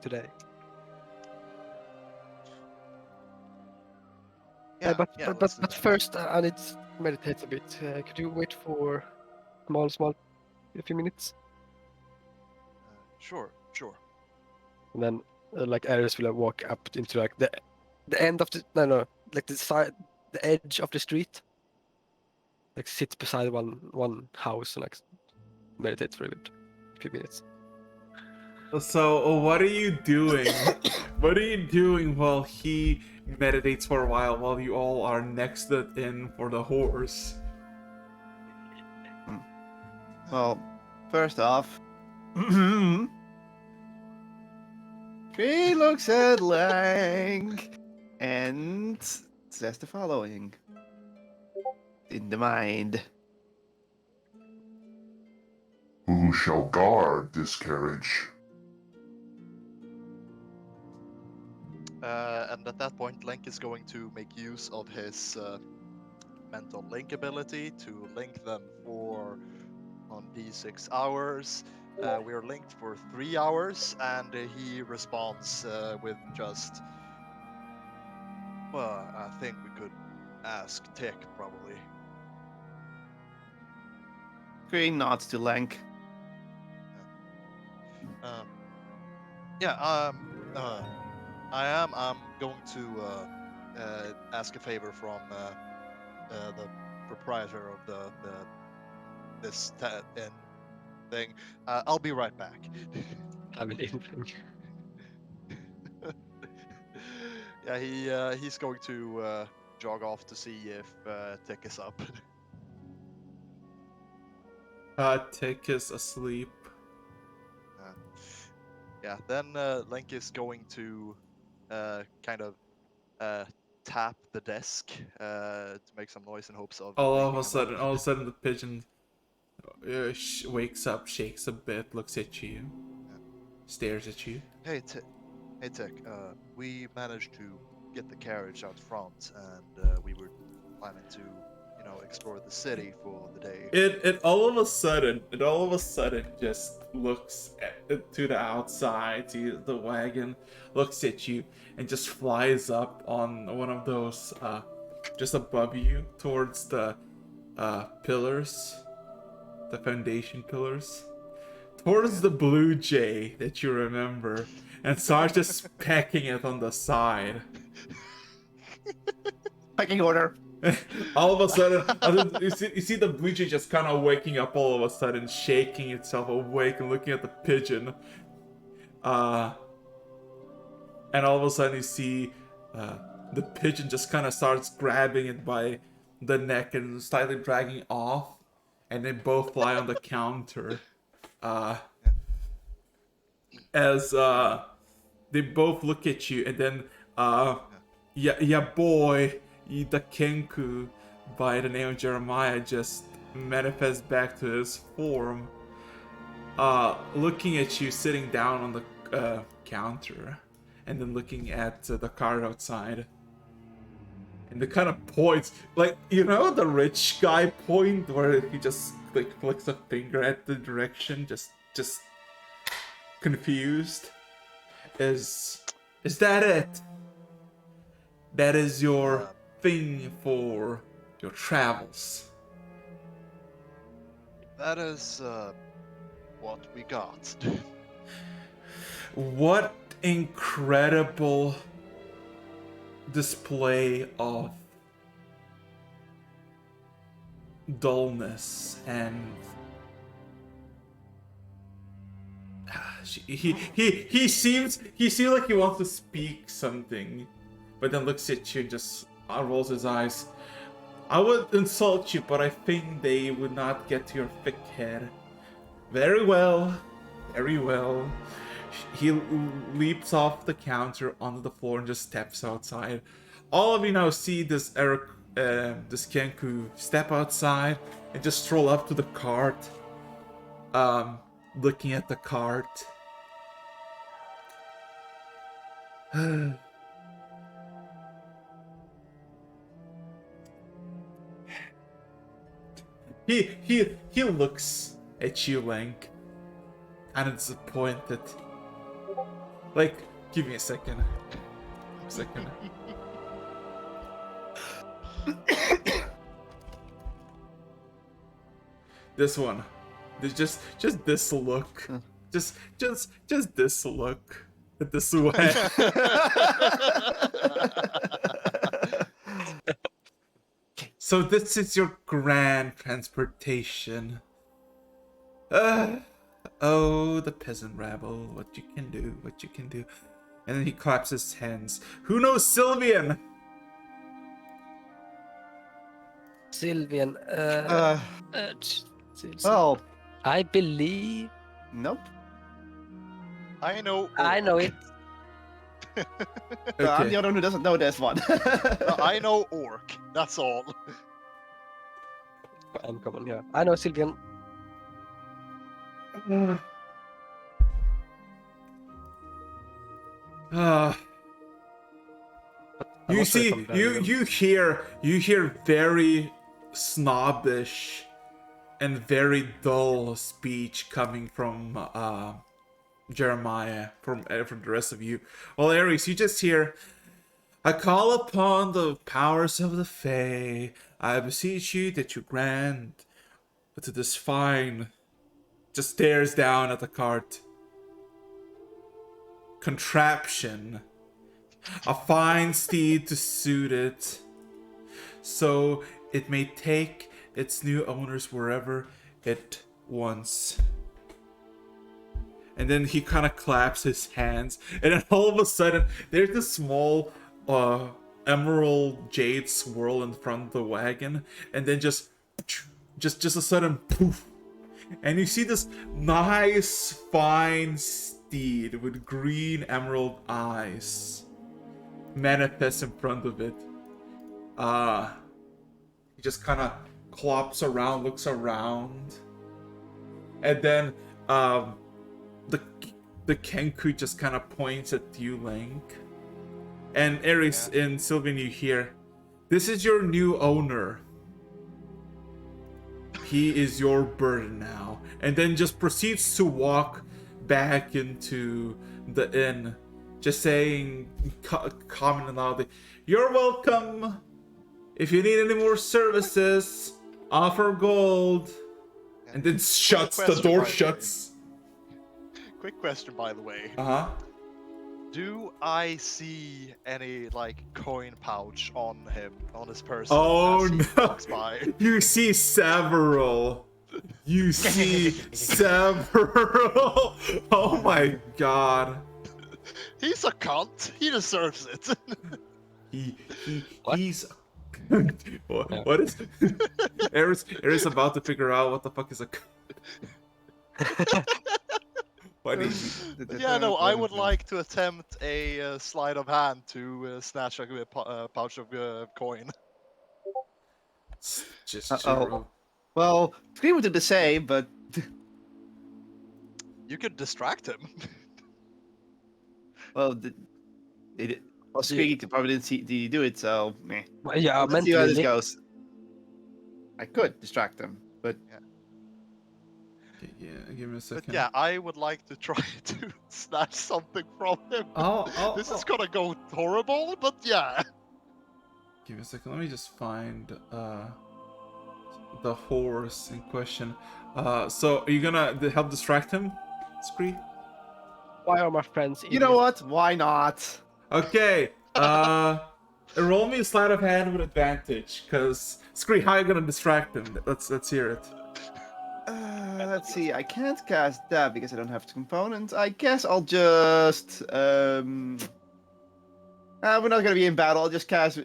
Today. But first, I need to meditate a bit. Could you wait for a few minutes? Sure. And then, like, Ares will walk up into like the end of the like the edge of the street. Like, sit beside one house and like meditate for a few minutes. So, what are you doing? What are you doing while he meditates for a while you all are next to the inn for the horse? Well, first off, he looks at Lang and says the following. In the mind. Who shall guard this carriage? And at that point, Link is going to make use of his mental link ability to link them for on D6 hours. We are linked for 3 hours, and he responds with just, well, I think we could ask Tick, probably. Green nods to Lank. I'm going to ask a favor from the proprietor of this inn thing. I'll be right back. I mean, Yeah, he's going to jog off to see if Tick is up. Tick is asleep. Yeah, then Link is going to kind of tap the desk to make some noise in hopes of. All waking of him a up. sudden, the pigeon wakes up, shakes a bit, looks at you, stares at you. Hey, Tick. We managed to get the carriage out front, and we were planning to, explore the city for the day. It all of a sudden just looks to the outside, to the wagon, looks at you, and just flies up on one of those just above you towards the pillars, the foundation pillars, towards the blue jay that you remember, and starts just pecking it on the side. Pecking order. All of a sudden, you see the blue jay just kind of waking up all of a sudden, shaking itself awake and looking at the pigeon. And all of a sudden you see the pigeon just kind of starts grabbing it by the neck and slightly dragging off, and they both fly on the counter. As they both look at you, and then yeah boy, the Kenku by the name of Jeremiah just manifests back to his form looking at you sitting down on the counter, and then looking at the cart outside. And the kind of points, like, you know, the rich guy point where he just like flicks a finger at the direction, just confused. Is that it? That is your thing for your travels. That is what we got. What incredible display of dullness and he seems like he wants to speak something, but then looks at you and just rolls his eyes. I would insult you, but I think they would not get to your thick head. Very well, very well. He leaps off the counter onto the floor and just steps outside. All of you now see this this Kenku step outside and just stroll up to the cart, looking at the cart. He looks at you, Link, kind of disappointed. Like, give me a second. This one. There's just this look. Just this look. This way. So this is your grand transportation. Oh, the peasant rabble. What you can do. And then he claps his hands. Who knows Sylvian? Sylvian. Well, I believe. nope. I know. I know it. I'm Okay. the other one who doesn't know this one. I know orc. That's all. I'm coming here. I know Sylvian. I'm I'm you not sure see, if I'm very you hear very snobbish and very dull speech coming from Jeremiah, from the rest of you. Well, Ares, you just hear, I call upon the powers of the Fae. I beseech you that you grant to this fine. Just stares down at the cart. Contraption. A fine steed to suit it, so it may take its new owners wherever it wants. And then he kind of claps his hands, and then all of a sudden, there's this small emerald jade swirl in front of the wagon, and then just a sudden poof, and you see this nice fine steed with green emerald eyes manifest in front of it. He just kind of clops around, looks around, and then the Kenku just kind of points at you, Link. And Ares and Sylvian, you hear, this is your new owner. He is your burden now. And then just proceeds to walk back into the inn, just saying, commenting loudly, "You're welcome. If you need any more services, offer gold." And then shuts, the question, door by the way. shuts. Quick question, by the way. Uh-huh. Do I see any like coin pouch on him, on his person? Oh as he no! walks by? You see several. You see several. Oh my god. He's a cunt. He deserves it. He's. What is? Ares about to figure out what the fuck is a. What is? Yeah, no, I would like to attempt a sleight of hand to snatch a pouch of coin. Just Uh-oh. Well, Scream would do the same, but You could distract him. Well, well, Squeaky probably didn't see the do it, so meh. Well, yeah, Well, let's see how mentally. this goes. I could distract him, but Okay, yeah, give me a But second. yeah, I would like to try to snatch something from him. This is gonna go horrible, but yeah. Give me a second. Let me just find the horse in question. So are you gonna help distract him, Scree? Why are my friends? you know what? Why not? Okay. Roll me a sleight of hand with advantage, cause Scree, how are you gonna distract him? Let's hear it. Let's see. I can't cast that because I don't have the component. I guess I'll just we're not gonna be in battle. I'll just cast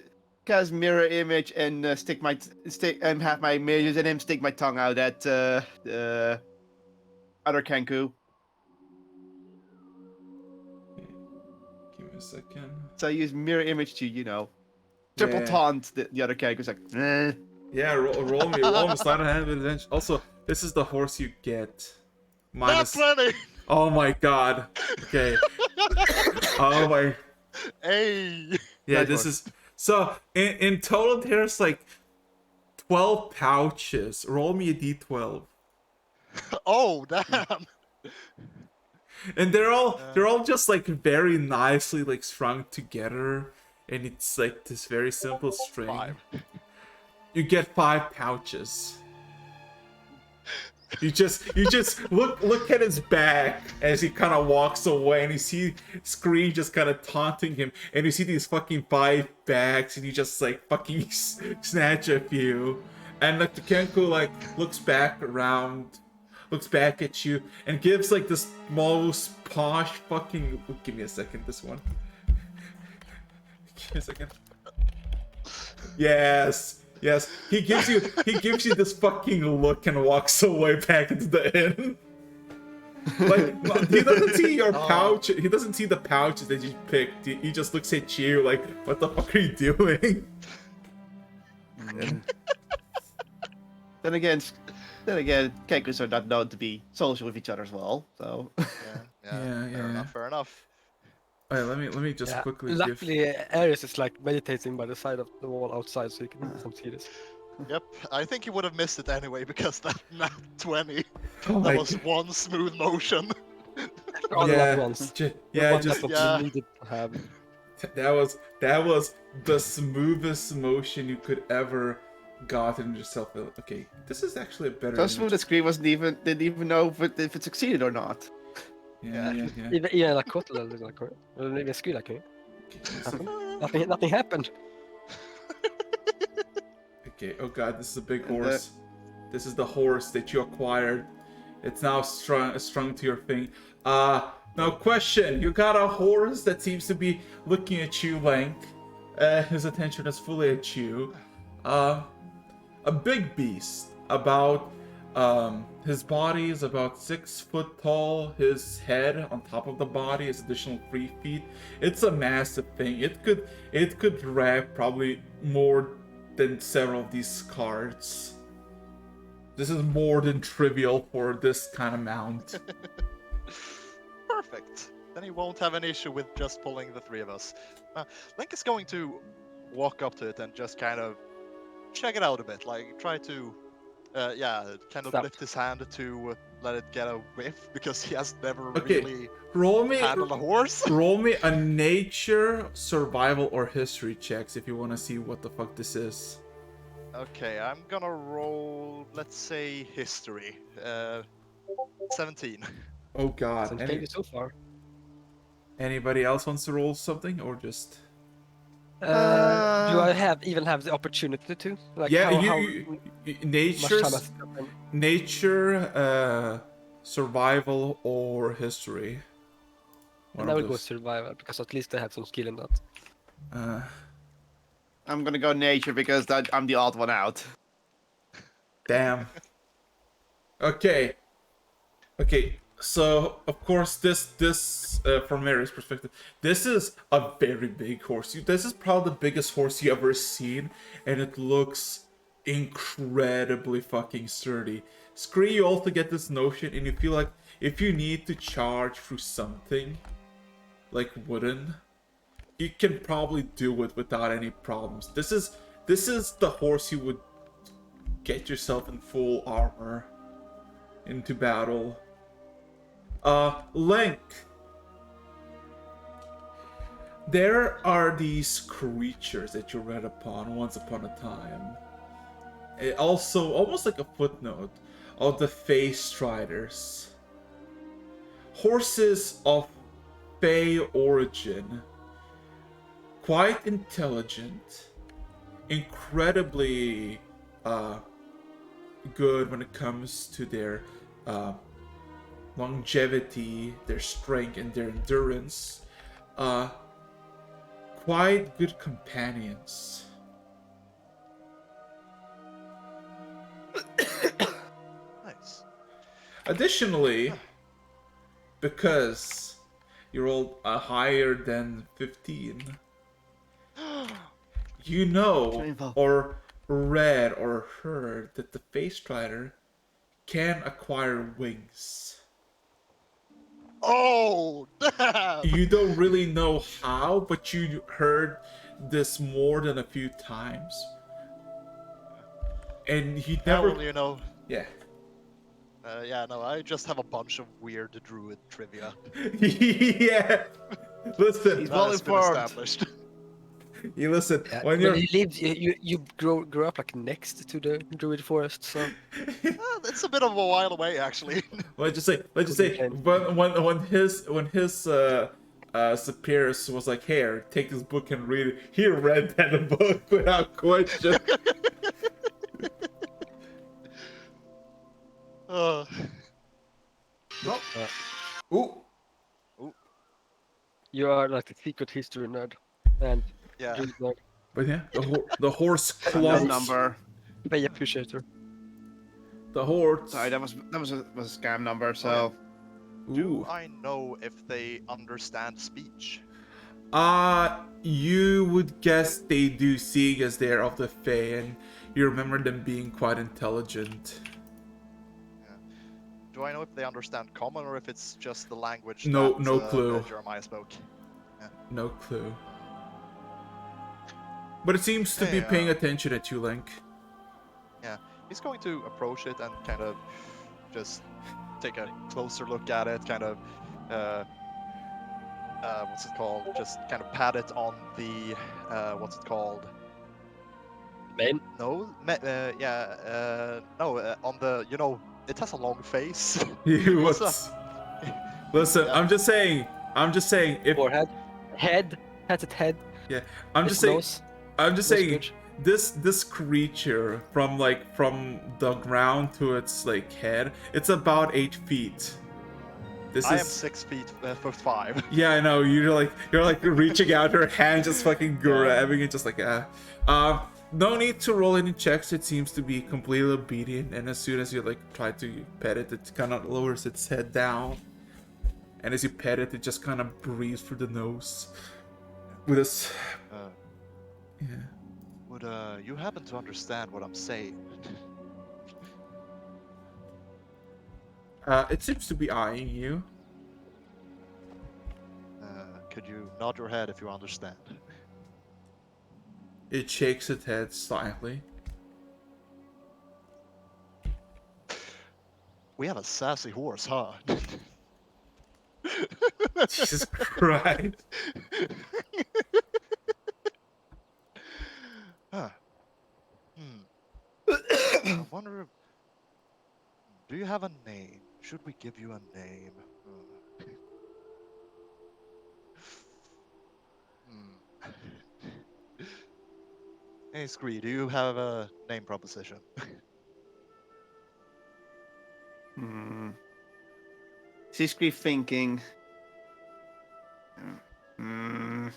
mirror image and stick and have my mages and him stick my tongue out at the other Kenku. Give me a second. So I use mirror image to triple Yeah. taunt the other Kenku's like. Yeah, roll me sleight of hand with advantage. Also, this is the horse you get. Not 20! Oh my god. Okay. Oh my. Hey! Yeah, Nice this one. is so in total there's like 12 pouches. Roll me a d12. Oh, damn! And they're all just like very nicely like strung together, and it's like this very simple string. 5. You get 5 pouches. You just look at his back as he kind of walks away, and you see Scree just kind of taunting him, and you see these fucking 5 bags, and you just like fucking snatch a few, and like the Kenku like looks back at you, and gives like this most posh fucking. Give me a second. This one. Give me a second. Yes. Yes, he gives you this fucking look and walks away back into the inn. Like he doesn't see your pouch. He doesn't see the pouches that you picked. He just looks at you like, "What the fuck are you doing?" Then again, Kenkus are not known to be social with each other as well. So Yeah. Fair enough. Alright, let me just Yeah. quickly give. Luckily, Ares is like meditating by the side of the wall outside, so you can see this. Yep, I think he would have missed it anyway because that nat 20. Oh my That was God. one smooth motion. All Yeah, at once. yeah, One just that yeah. you needed to have. that was the smoothest motion you could ever gotten yourself. Okay, this is actually a better. so image. smooth that Scree didn't even know if it succeeded or not. Yeah. Even like Kotal, eller even Skylla kan ju. Nothing happened. Okay, oh god, this is a big horse. This is the horse that you acquired. It's now strung to your thing. Now question, you got a horse that seems to be looking at you, Lank. His attention is fully at you. A big beast, about his body is about 6 foot tall. His head on top of the body is additional 3 feet. It's a massive thing. It could wrap probably more than several of these cards. This is more than trivial for this kind of mount. Perfect. Then he won't have an issue with just pulling the 3 of us. Link is going to walk up to it and just kind of check it out a bit. Like, try to, kind of Stop. lift his hand to let it get a whiff because he has never Okay. really Roll me handled a horse. roll me a nature, survival, or history checks if you want to see what the fuck this is. Okay, I'm gonna roll, let's say, history. 17. Oh god. Sounds crazy so far. Anybody else wants to roll something, or just? Do I even have the opportunity to? Like, Yeah, how you much nature, time has it happened? nature, survival, or history. And I will go survival because at least I have some skill in that. I'm gonna go nature because I'm the odd one out. Damn. Okay. So of course this from Mary's perspective, this is a very big horse. This is probably the biggest horse you ever seen, and it looks incredibly fucking sturdy. Scree, you also get this notion, and you feel like if you need to charge through something like wooden, you can probably do it without any problems. This is the horse you would get yourself in full armor into battle. Link. There are these creatures that you read upon once upon a time. Also, almost like a footnote of the Fey Striders. Horses of Fey origin. Quite intelligent. Incredibly good when it comes to their longevity, their strength, and their endurance. Quite good companions. Nice. Additionally, because you rolled higher than 15, you know or read or heard that the Face Strider can acquire wings. Oh, damn! You don't really know how, but you heard this more than a few times. And he Yeah, never... well, you know, Yeah. yeah, no, I just have a bunch of weird druid trivia. Yeah. Listen, He's That well has been informed. established. you listen. Yeah, When when you're... you lived, you grew up like next to the druid forest, so It's a bit of a while away, actually. Let's just say, Couldn't when his superiors was like, "Here, take this book and read it," he read that book without question. Uh, Ooh, you are like a secret history nerd and yeah. druid nerd. but yeah, the horse Random clumps. number. Bay appreciator. The horse. Sorry, that was a scam number. So Do Ooh. I know if they understand speech? You would guess they do, seeing as they're of the Fae, and you remember them being quite intelligent. Do I know if they understand common or if it's just the language No- that, no clue. that Jeremiah spoke? No clue. But it seems to be Hey, paying attention at you, Link. He's going to approach it and kind of just take a closer look at it, kind of, what's it called? Just kind of pat it on the, what's it called? Main. No, no, on the, you know, it has a long face. You What's what's... Listen, Yeah. I'm just saying, if Forehead. Head. Has it head? I'm His just saying, nose. I'm just Nose saying, bridge. this creature from the ground to its like head, it's about 8 feet. This I is... am 6 feet, foot 5. Yeah, I know. You're like reaching out your hand, just fucking grabbing it, just like no need to roll any checks. It seems to be completely obedient, and as soon as you like try to pet it, it kind of lowers its head down, and as you pet it, it just kind of breathes through the nose with this. Yeah. Would you happen to understand what I'm saying? It seems to be eyeing you. Could you nod your head if you understand? It shakes its head slightly. We have a sassy horse, huh? Jesus Christ. Huh. I wonder if... Do you have a name? Should we give you a name? Hey, Scree, do you have a name proposition? Siskri thinking. Hmm.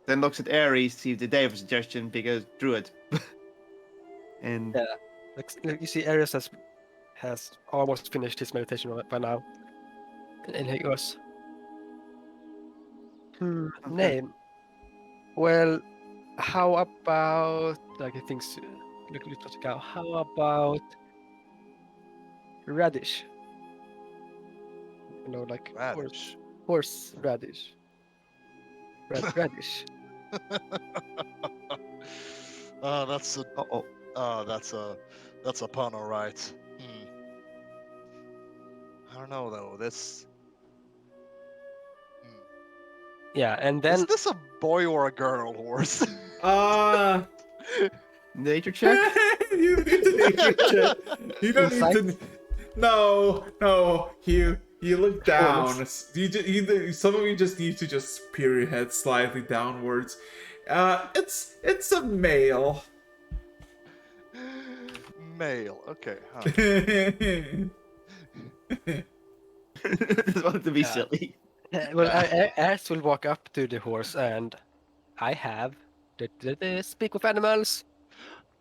Then looks at Ares, see if they have a suggestion because Druid. And Yeah. Like you see, Arius has almost finished his meditation by now, and he goes, Okay. name. Well, how about like I think look at the cow. How about radish? You know, like Radish. horse radish. Radish. That's a Oh. that's a pun, all right. I don't know though. This Yeah, and is then this a boy or a girl horse? Nature check. You need to nature check. You don't need to. Insight? No, you look down. Performance. Some of you just need to just peer your head slightly downwards. It's a male. Male. Okay. Huh. Just wanted to be Yeah. silly. Well, Ares will walk up to the horse and I have the speak with animals,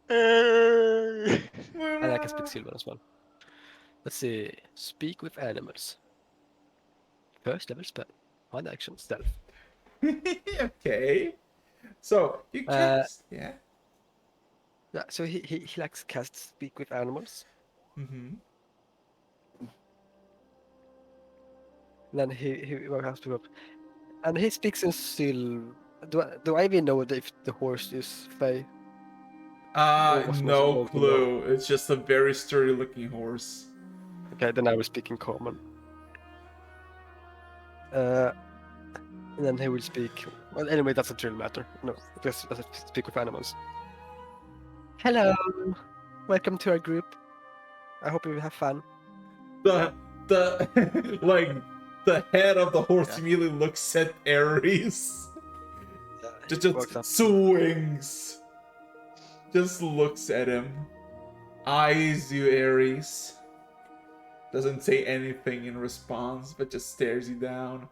Hey! and I can speak Sylvan as well. Let's see, speak with animals. First level spell, one action stealth. Okay. So you cast, yeah. Yeah, so he likes cast speak with animals. Mm-hmm. Then he walks up, and he speaks in Syl. Do I even know if the horse is Fey? Or was No supposed to know? clue. It's just a very sturdy looking horse. Okay, then I will speak in common. And then he will speak. Well, anyway, that doesn't really matter. No, just speak with animals. Hello, welcome to our group. I hope you have fun. The like the head of the horse Yeah. immediately looks at Ares. He walks Just up. swings. Just looks at him. Eyes you, Ares. Doesn't say anything in response, but just stares you down.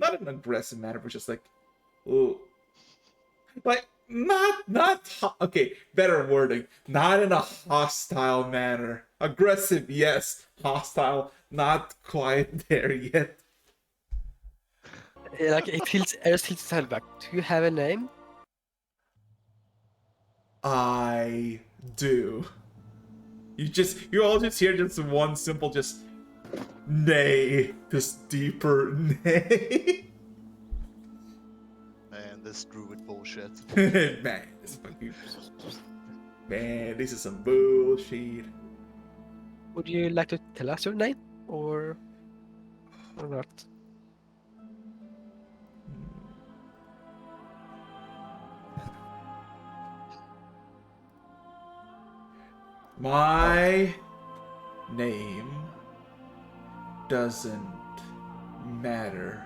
Not in an aggressive manner, but just like, ooh. Like, okay, better wording. Not in a hostile manner. Aggressive, yes. Hostile, not quite there yet. Like it tilts, Ares tilts his head back. Do you have a name? I do. You all just hear just one simple nay. Just deeper nay. Man, this druid bullshit. Man, this is some bullshit. Would you like to tell us your name, or not? My name doesn't matter.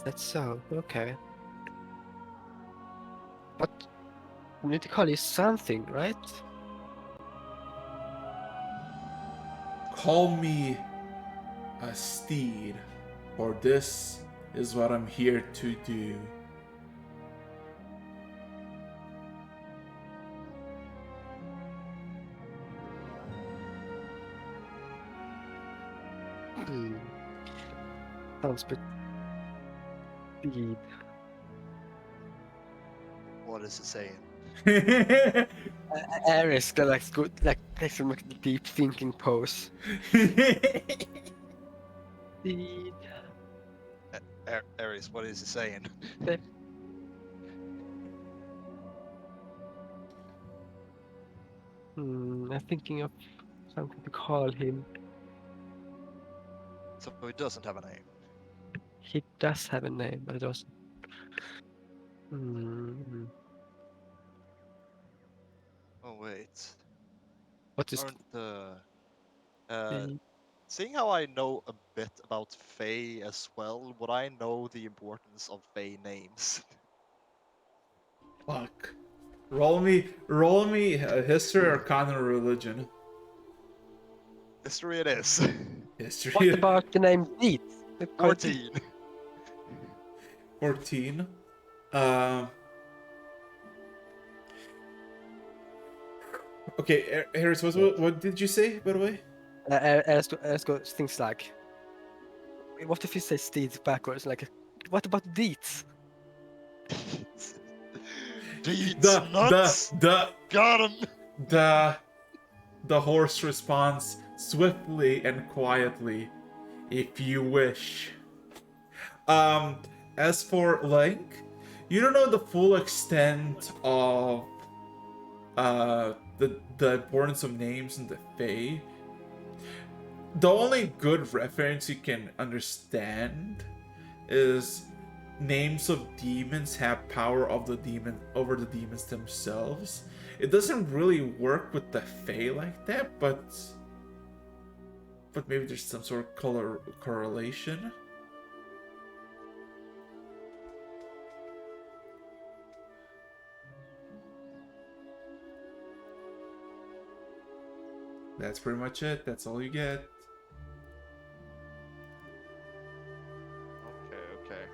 That's so okay. But we need to call you something, right? Call me a steed, for this is what I'm here to do. Sounds bit speed. What is it saying? Ares like good, like takes some like, deep thinking pose. Speed. Ares, what is it saying? I'm thinking of something to call him. So he doesn't have a name. He does have a name, but it doesn't. Oh wait. What is Aren't seeing how I know a bit about Fae as well, would I know the importance of Fae names? Fuck. Roll me a history or common religion. History it is. History. What about the name Deet? 14. 14. Okay, Harris, what did you say, by the way? Ares goes things like, What if you say steeds backwards? Like, what about deets? Deeds nuts. Got him. The horse responds swiftly and quietly, if you wish. As for Link, you don't know the full extent of the importance of names in the Fae. The only good reference you can understand is names of demons have power of the demon over the demons themselves. It doesn't really work with the Fae like that, but maybe there's some sort of correlation. That's pretty much it. That's all you get. Okay.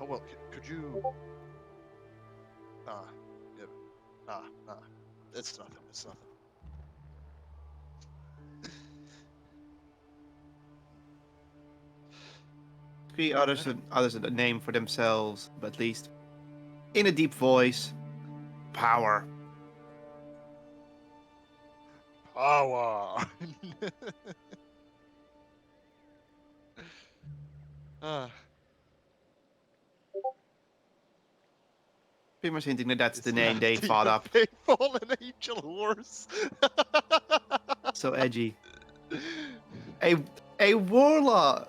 Oh well, could you? Yeah, nah. It's nothing. It's nothing. Three others a name for themselves, but at least in a deep voice. Power. Power. Pretty much hinting that that's the name they thought up. They fallen angel horse. So edgy. A warlock.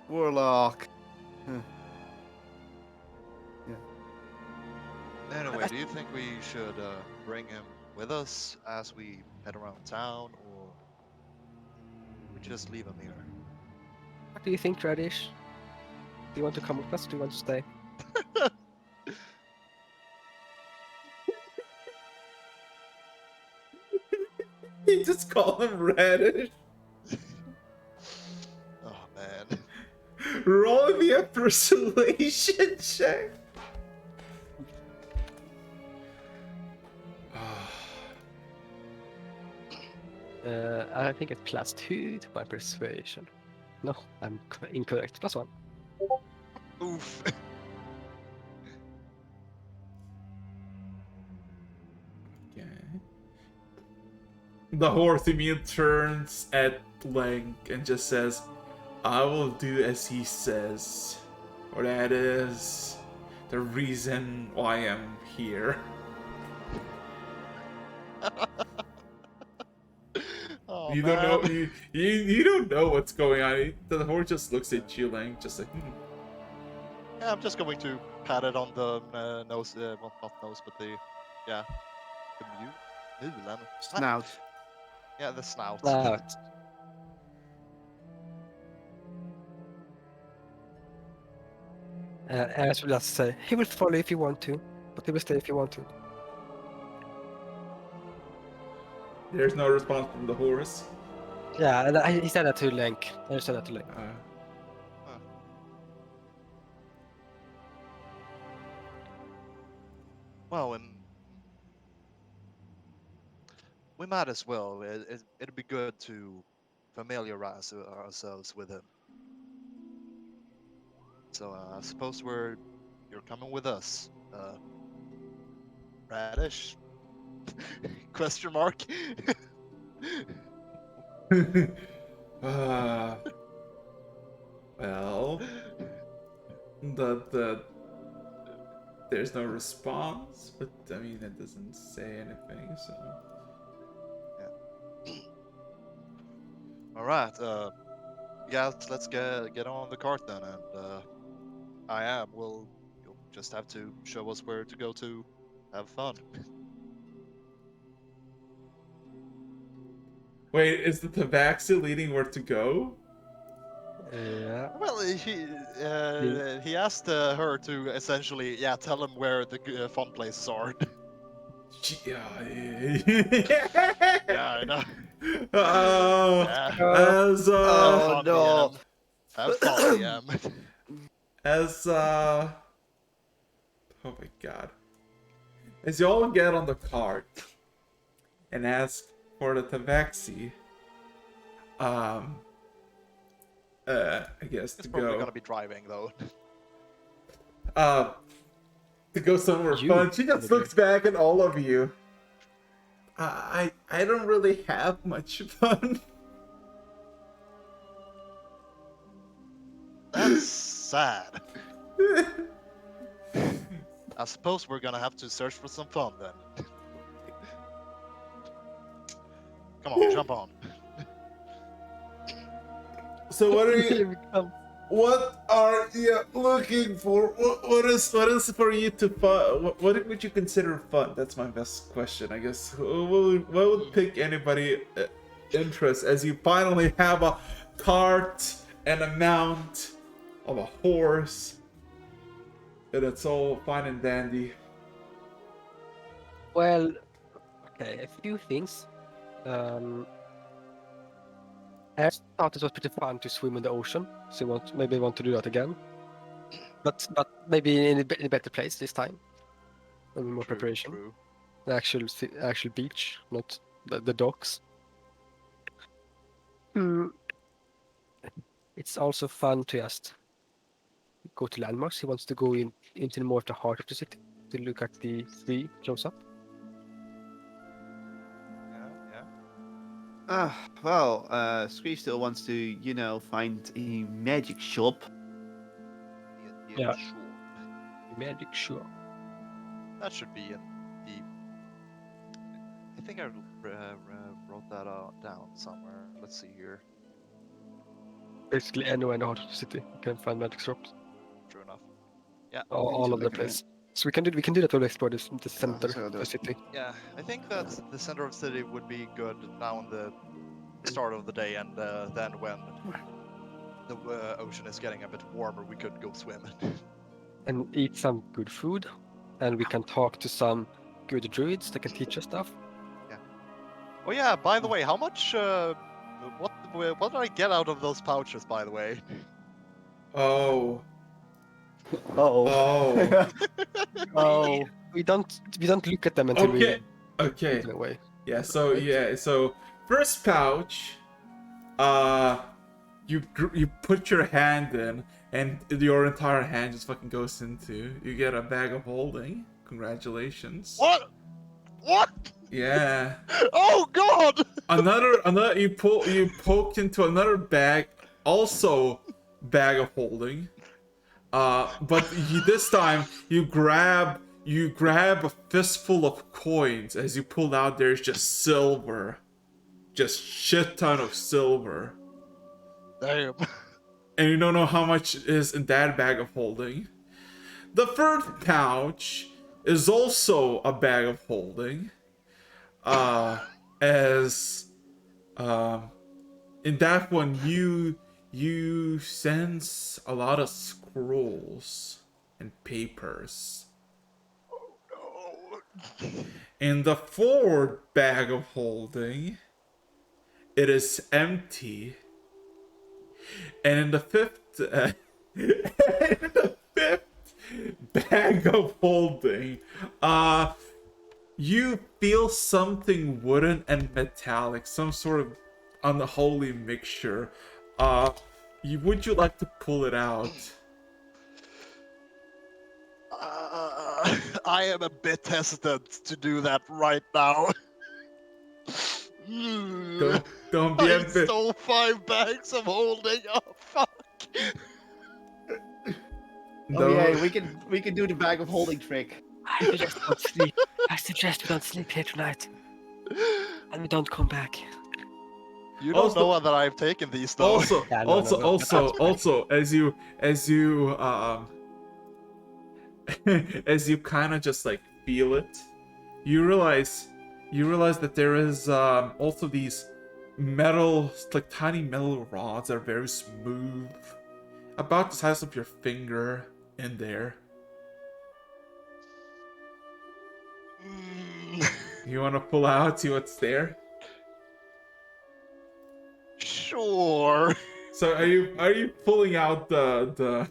Huh. Anyway, do you think we should bring him with us as we head around town, or we just leave him here? What do you think, Radish? Do you want to come with us? Or do you want to stay? You just call him Radish. Oh man. Roll me a persuasion check. I think it's +2 to my persuasion. No, I'm incorrect. +1. Oof. Okay. The horse immediately turns at Link and just says, I will do as he says. Or that is the reason why I'm here. Oh, You man. don't know you don't know what's going on. The horse just looks at you, Link, just like, Yeah, I'm just going to pat it on the nose, well, not nose, but the lemon. Snout. Yeah, the snout. As will just say, he will follow if you want to, but he will stay if you want to. There's no response from the horse. Yeah, and he said that to Link. I said that to Link. Well, we might as well. It'd be good to familiarize ourselves with him. So I suppose you're coming with us, Radish? Question mark. Well, there's no response, but I mean it doesn't say anything, so. Yeah. All right, guys, let's get on the cart then, and you'll just have to show us where to go to have fun. Wait, is the tabaxi leading where to go? Yeah. Well, he asked her to essentially, tell him where the fun places are. Yeah. Yeah, I know. Oh, Oh no. Have fun, yeah. Oh my god. As you all get on the cart and ask for the tabaxi, I guess It's to probably go gonna be driving though. uh to go somewhere You, fun. She just probably. looks back at all of you. I don't really have much fun. That's sad. I suppose we're gonna have to search for some fun then. Come on, jump on. So what are you? Here we come. What are you looking for? What is for you to fun? What would you consider fun? That's my best question, I guess. What would pick anybody interest as you finally have a cart and a mount of a horse, and it's all fine and dandy. Well, okay, a few things. I thought it was pretty fun to swim in the ocean, so maybe want to do that again. But maybe in a better place this time. Maybe more preparation. True. The actual beach, not the docks. It's also fun to just go to landmarks. He wants to go into more of the heart of the city to look at the tree close up. Yeah. Well, Scree still wants to, you know, find a magic shop. Yeah. Sure. Magic, sure. That should be in the. I think I wrote that down somewhere. Let's see here. Basically anywhere in the heart of the city you can find magic shops. True enough. Yeah. All of the look at place. So we can do that to explore the center so of the city. Yeah. I think that the center of the city would be good now in the start of the day, and then when the ocean is getting a bit warmer, we could go swim. And eat some good food, and we can talk to some good druids that can teach us stuff. Oh yeah. By the way, how much? What did I get out of those pouches? By the way. Oh, Oh. oh. We don't look at them until Okay, we okay. give them away. Yeah. So first pouch, you put your hand in, and your entire hand just fucking goes into. You get a bag of holding. Congratulations. What? What? Yeah. Oh God! Another you poke into another bag, also bag of holding. But this time you grab a fistful of coins. As you pull out, there's just silver, just shit ton of silver, Damn. and you don't know how much is in that bag of holding. The third pouch is also a bag of holding. In that one you sense a lot of scrolls and papers. In the fourth bag of holding, it is empty. And in the fifth bag of holding, you feel something wooden and metallic, some sort of unholy mixture. Would you like to pull it out? I am a bit hesitant to do that right now. Don't be a I bit. stole 5 bags of holding. Oh fuck! Oh yeah, we can do the bag of holding trick. I suggest we don't sleep. I suggest we don't sleep here tonight, and we don't come back. You don't Also- know that I've taken these though. Also, Yeah, no, no, no, that's fine. also, as you as you kind of just like feel it, you realize that there is also these metal, like tiny metal rods that are very smooth, about the size of your finger in there. You want to pull out, see what's there? Sure. So are you pulling out the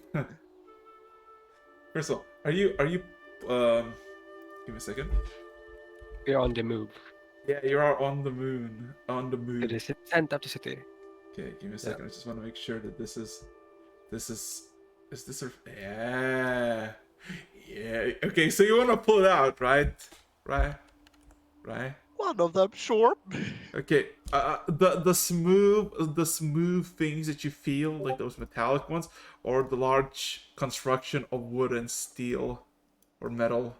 First of all, are you give me a second. We're on the move. Yeah, you are on the moon. On the moon. It is sent up to city. Okay, give me a second. I just want to make sure that this is this a yeah. Yeah. Okay, so you want to pull it out, right? Right. One of them, sure. Okay. The smooth things that you feel, like those metallic ones, or the large construction of wood and steel or metal.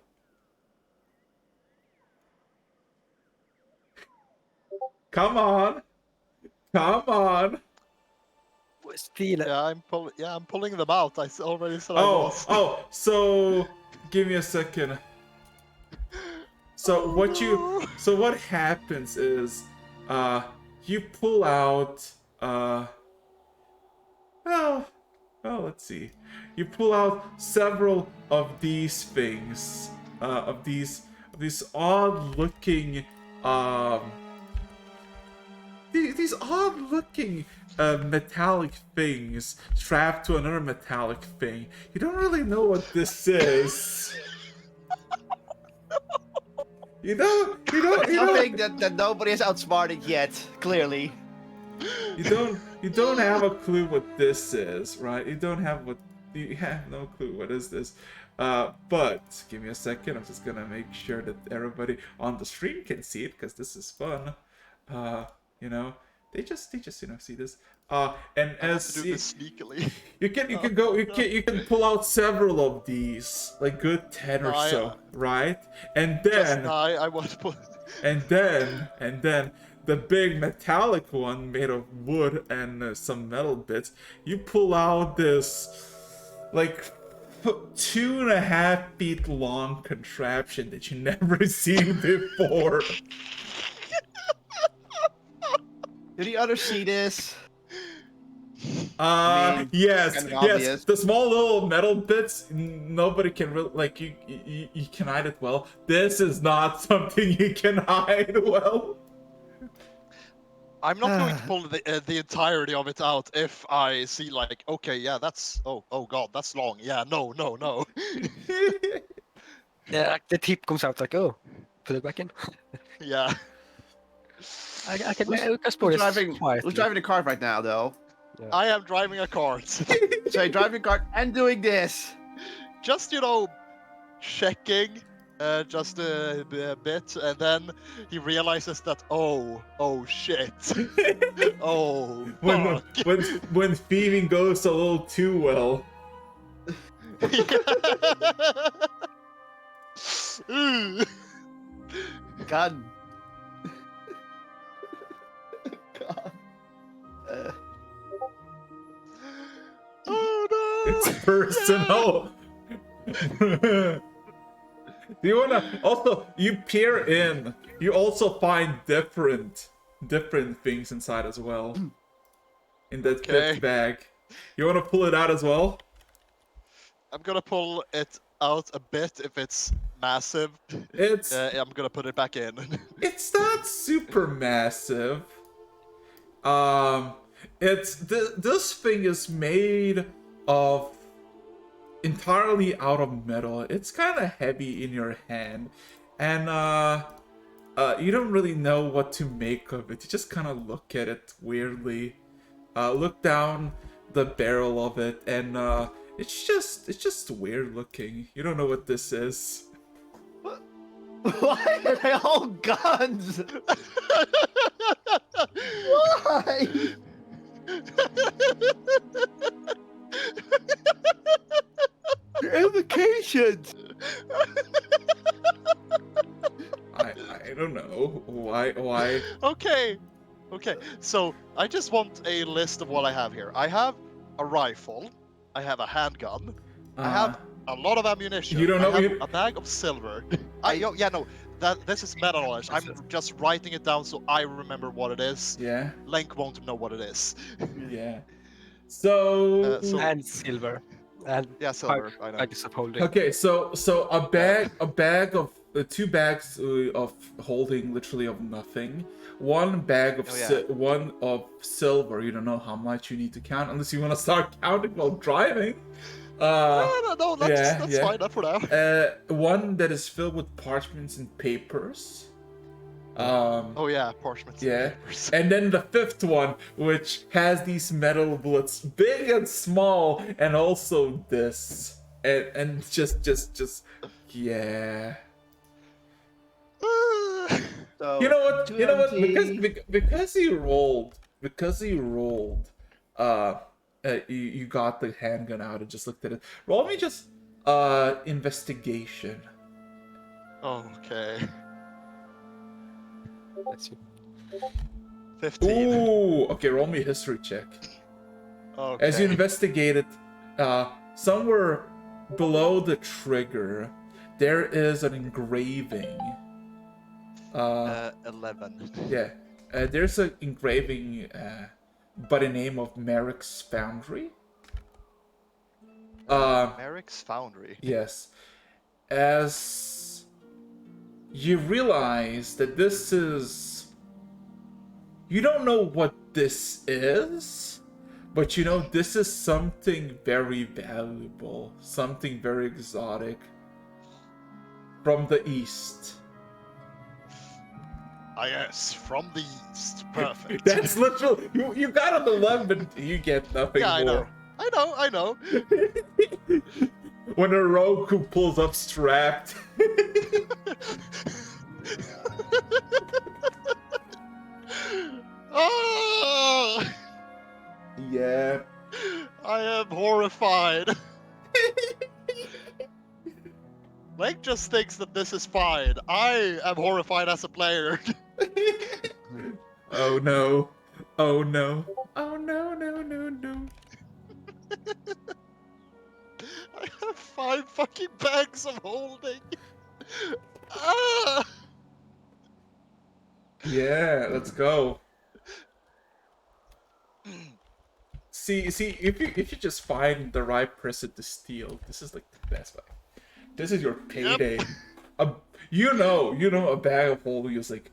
Come on. Steal it. Yeah, I'm pulling them out. Already said I was. So give me a second. So what happens is you pull out let's see. You pull out several of these things, of these odd looking these odd looking metallic things strapped to another metallic thing. You don't really know what this is. You don't Something that nobody has outsmarted yet, clearly. you don't have a clue what this is, right? You have no clue what is this. But give me a second. I'm just gonna make sure that everybody on the stream can see it, because this is fun. You know, they just see this. And as do this sneakily. you can pull out several of these, like good 10 or so, right? And then I want to put. and then the big metallic one made of wood and some metal bits. You pull out this like 2.5 feet long contraption that you never seen before. Did the others see this? Yes, kind of yes. obvious. The small little metal bits, nobody can really, like, you can hide it well. This is not something you can hide well. I'm not going to pull the entirety of it out if I see like, okay, yeah, that's oh god, that's long. Yeah, no. Yeah, like the tip comes out like, oh, put it back in. Yeah. I can Who's driving the cart right now, though? Yeah. I am driving a cart. So you're driving a cart and doing this. Just, checking just a bit, and then he realizes that, oh shit. Oh, fuck. when thieving goes a little too well. God. God. Oh no! It's personal. Do you wanna also you peer in? You also find different things inside as well. In that fifth bag. You wanna pull it out as well? I'm gonna pull it out a bit if it's massive. I'm gonna put it back in. It's not super massive. This thing is made of entirely out of metal. It's kind of heavy in your hand, and you don't really know what to make of it. You just kind of look at it weirdly, look down the barrel of it, and it's just weird looking. You don't know what this is. Why are they all guns? Why? Your implications. I don't know why. Okay. So I just want a list of what I have here. I have a rifle. I have a handgun. I have a lot of ammunition. You don't know. I have a bag of silver. This is meta knowledge. I'm just writing it down so I remember what it is. Yeah. Lenk won't know what it is. Yeah. So and silver. And yeah, silver. I know. I guess of holding. okay, so a bag of 2 bags of holding literally of nothing. 1 bag of one of silver. You don't know how much you need to count unless you want to start counting while driving. No, that's fine for now. 1 that is filled with parchments and papers. Oh yeah, parchments and Yeah. papers. And then the fifth one, which has these metal bullets, big and small, and also this. And just yeah. So You know what? You know what? 20. Because he rolled, you got the handgun out and just looked at it. Roll me just investigation. Okay. That's you. 15. Ooh, okay. Roll me a history check. Okay. As you investigate it, somewhere below the trigger, there is an engraving. 11. Yeah, there's an engraving by the name of Merrick's Foundry. Merrick's Foundry. Yes, as you realize that this is, you don't know what this is, but you know this is something very valuable, something very exotic from the east. Ah yes, from the east. Perfect. That's literally you got on the 11, you get nothing Yeah, I more. know. I know. When a rogue who pulls up strapped. Ah! Yeah. I am horrified. Lake just thinks that this is fine. I am horrified as a player. Oh no. Oh no. Oh no, no, no, no. I have 5 fucking bags of holding. Ah! Yeah, let's go. See, if you just find the right person to steal, this is like the best way. This is your payday. You know, a bag of holding is like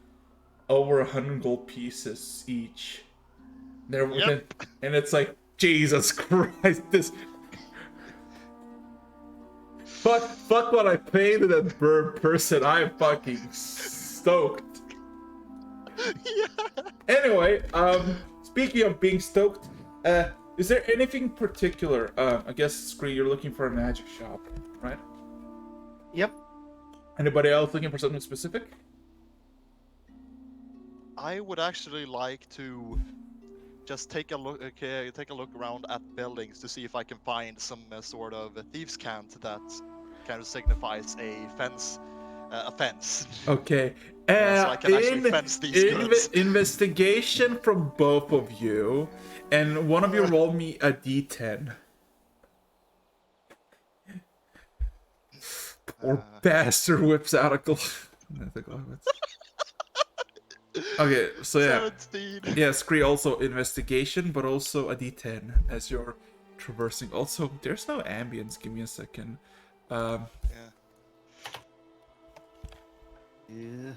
over 100 gold pieces each. They're within, and it's like, Jesus Christ, this. Fuck what I paid to that bird person. I'm fucking stoked. Yeah. Anyway, speaking of being stoked, is there anything particular? I guess Scree, you're looking for a magic shop, right? Yep. Anybody else looking for something specific? I would actually like to just take a look around at buildings to see if I can find some sort of a thieves' cant that kind of signifies a fence. A fence. Okay. So I can actually fence these goods. Investigation from both of you, and one of you roll me a d10. Poor bastard whips out a Okay, so yeah. 17. Yeah, Scree also investigation, but also a d10 as you're traversing. Also, there's no ambience. Give me a second. Yeah. Yeah.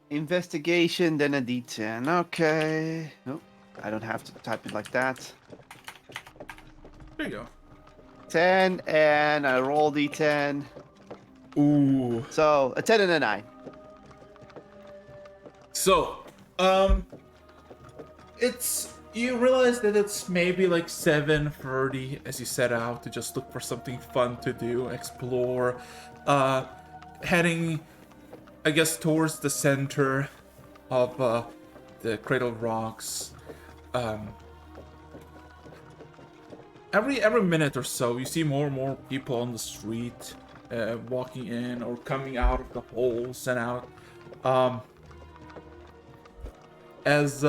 Investigation, then a D10. Okay. No, I don't have to type it like that. There you go. 10, and I roll D10. Ooh. So, a 10 and a 9. So, it's, you realize that it's maybe like 7:30 as you set out to just look for something fun to do, explore, heading, I guess, towards the center of the Cradle Rocks. Every minute or so, you see more and more people on the street, walking in or coming out of the holes and out. As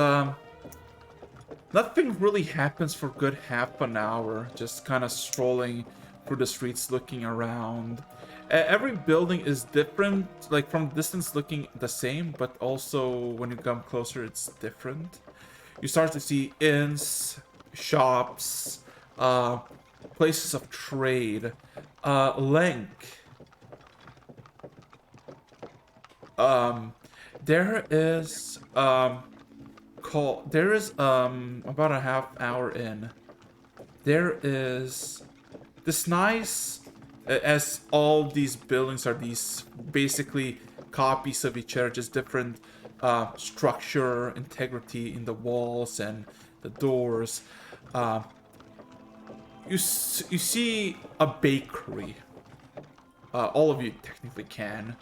nothing really happens for a good half an hour, just kind of strolling through the streets, looking around. Every building is different, like from distance looking the same, but also when you come closer, it's different. You start to see inns, shops, places of trade, Lenk. There is about a half hour in. There is this nice, as all these buildings are these basically copies of each other, just different structure, integrity in the walls and the doors. You see a bakery. All of you technically can.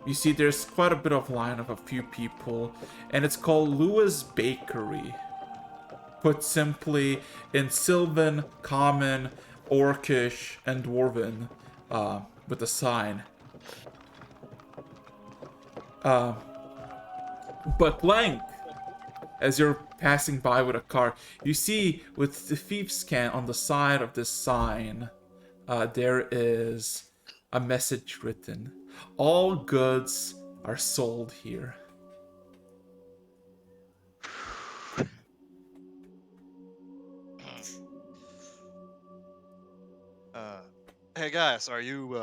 You see there's quite a bit of line of a few people, and it's called Lewis Bakery. Put simply in Sylvan, Common, Orcish, and Dwarven, with a sign. But Blank, as you're passing by with a car, you see with the thief's scan on the side of this sign, there is a message written. All goods are sold here. Hey guys, are you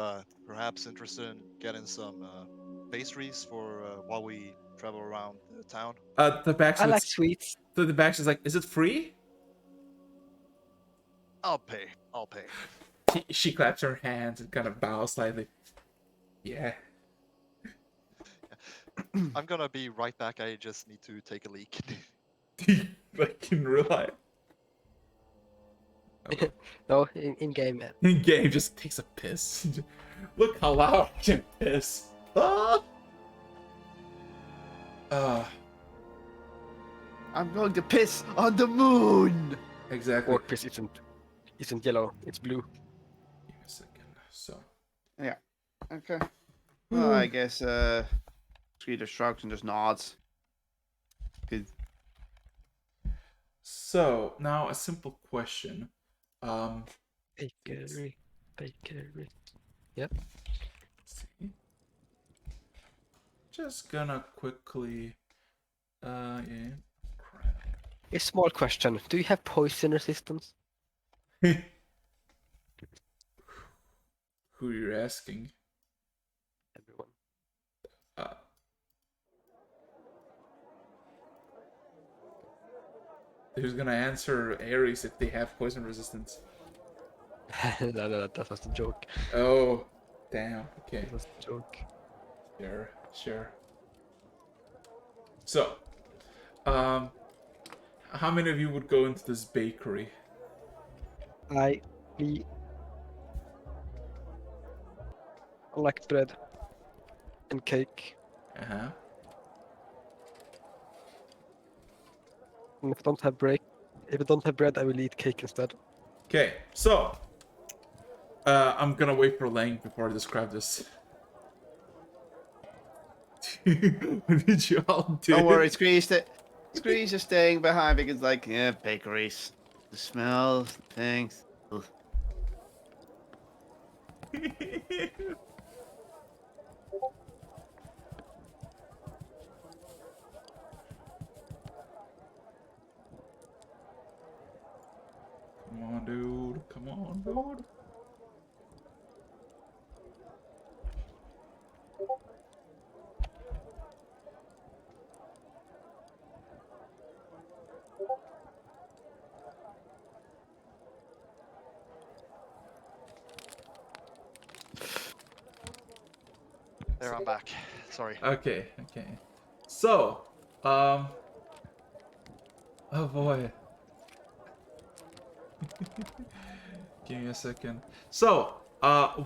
perhaps interested in getting some pastries for while we travel around the town? The I backsmith, like sweets. the backsmith's like, is it free? I'll pay. I'll pay. She claps her hands and kind of bows slightly. Yeah. I'm gonna be right back. I just need to take a leak. Like in real life. No, in game, man. In game, just takes a piss. Look how loud I can piss. Ah! I'm going to piss on the moon. Exactly. Orc piss isn't yellow, it's blue. Give me a second. So. Yeah. Okay. Well, I guess Scree just shrugs and just nods. Good. So now a simple question. Bakery. Yep. Let's see. Just gonna quickly. Yeah. Crap. A small question. Do you have poison resistance? Who you're asking? Everyone. Who's gonna answer Ares if they have poison resistance? No, that was the joke. Oh, damn. Okay. That was the joke. Sure. So, how many of you would go into this bakery? I like bread and cake. Uh-huh. And if I don't have bread, I will eat cake instead. Okay, so I'm gonna wait for Lang before I describe this. What did you all do? Don't worry, Scree's just staying behind because, like, yeah, bakeries, the smells, the things. Ugh. Come on, dude. Come on, dude. There, I'm back. Sorry. Okay. So, oh boy. Give me a second. So,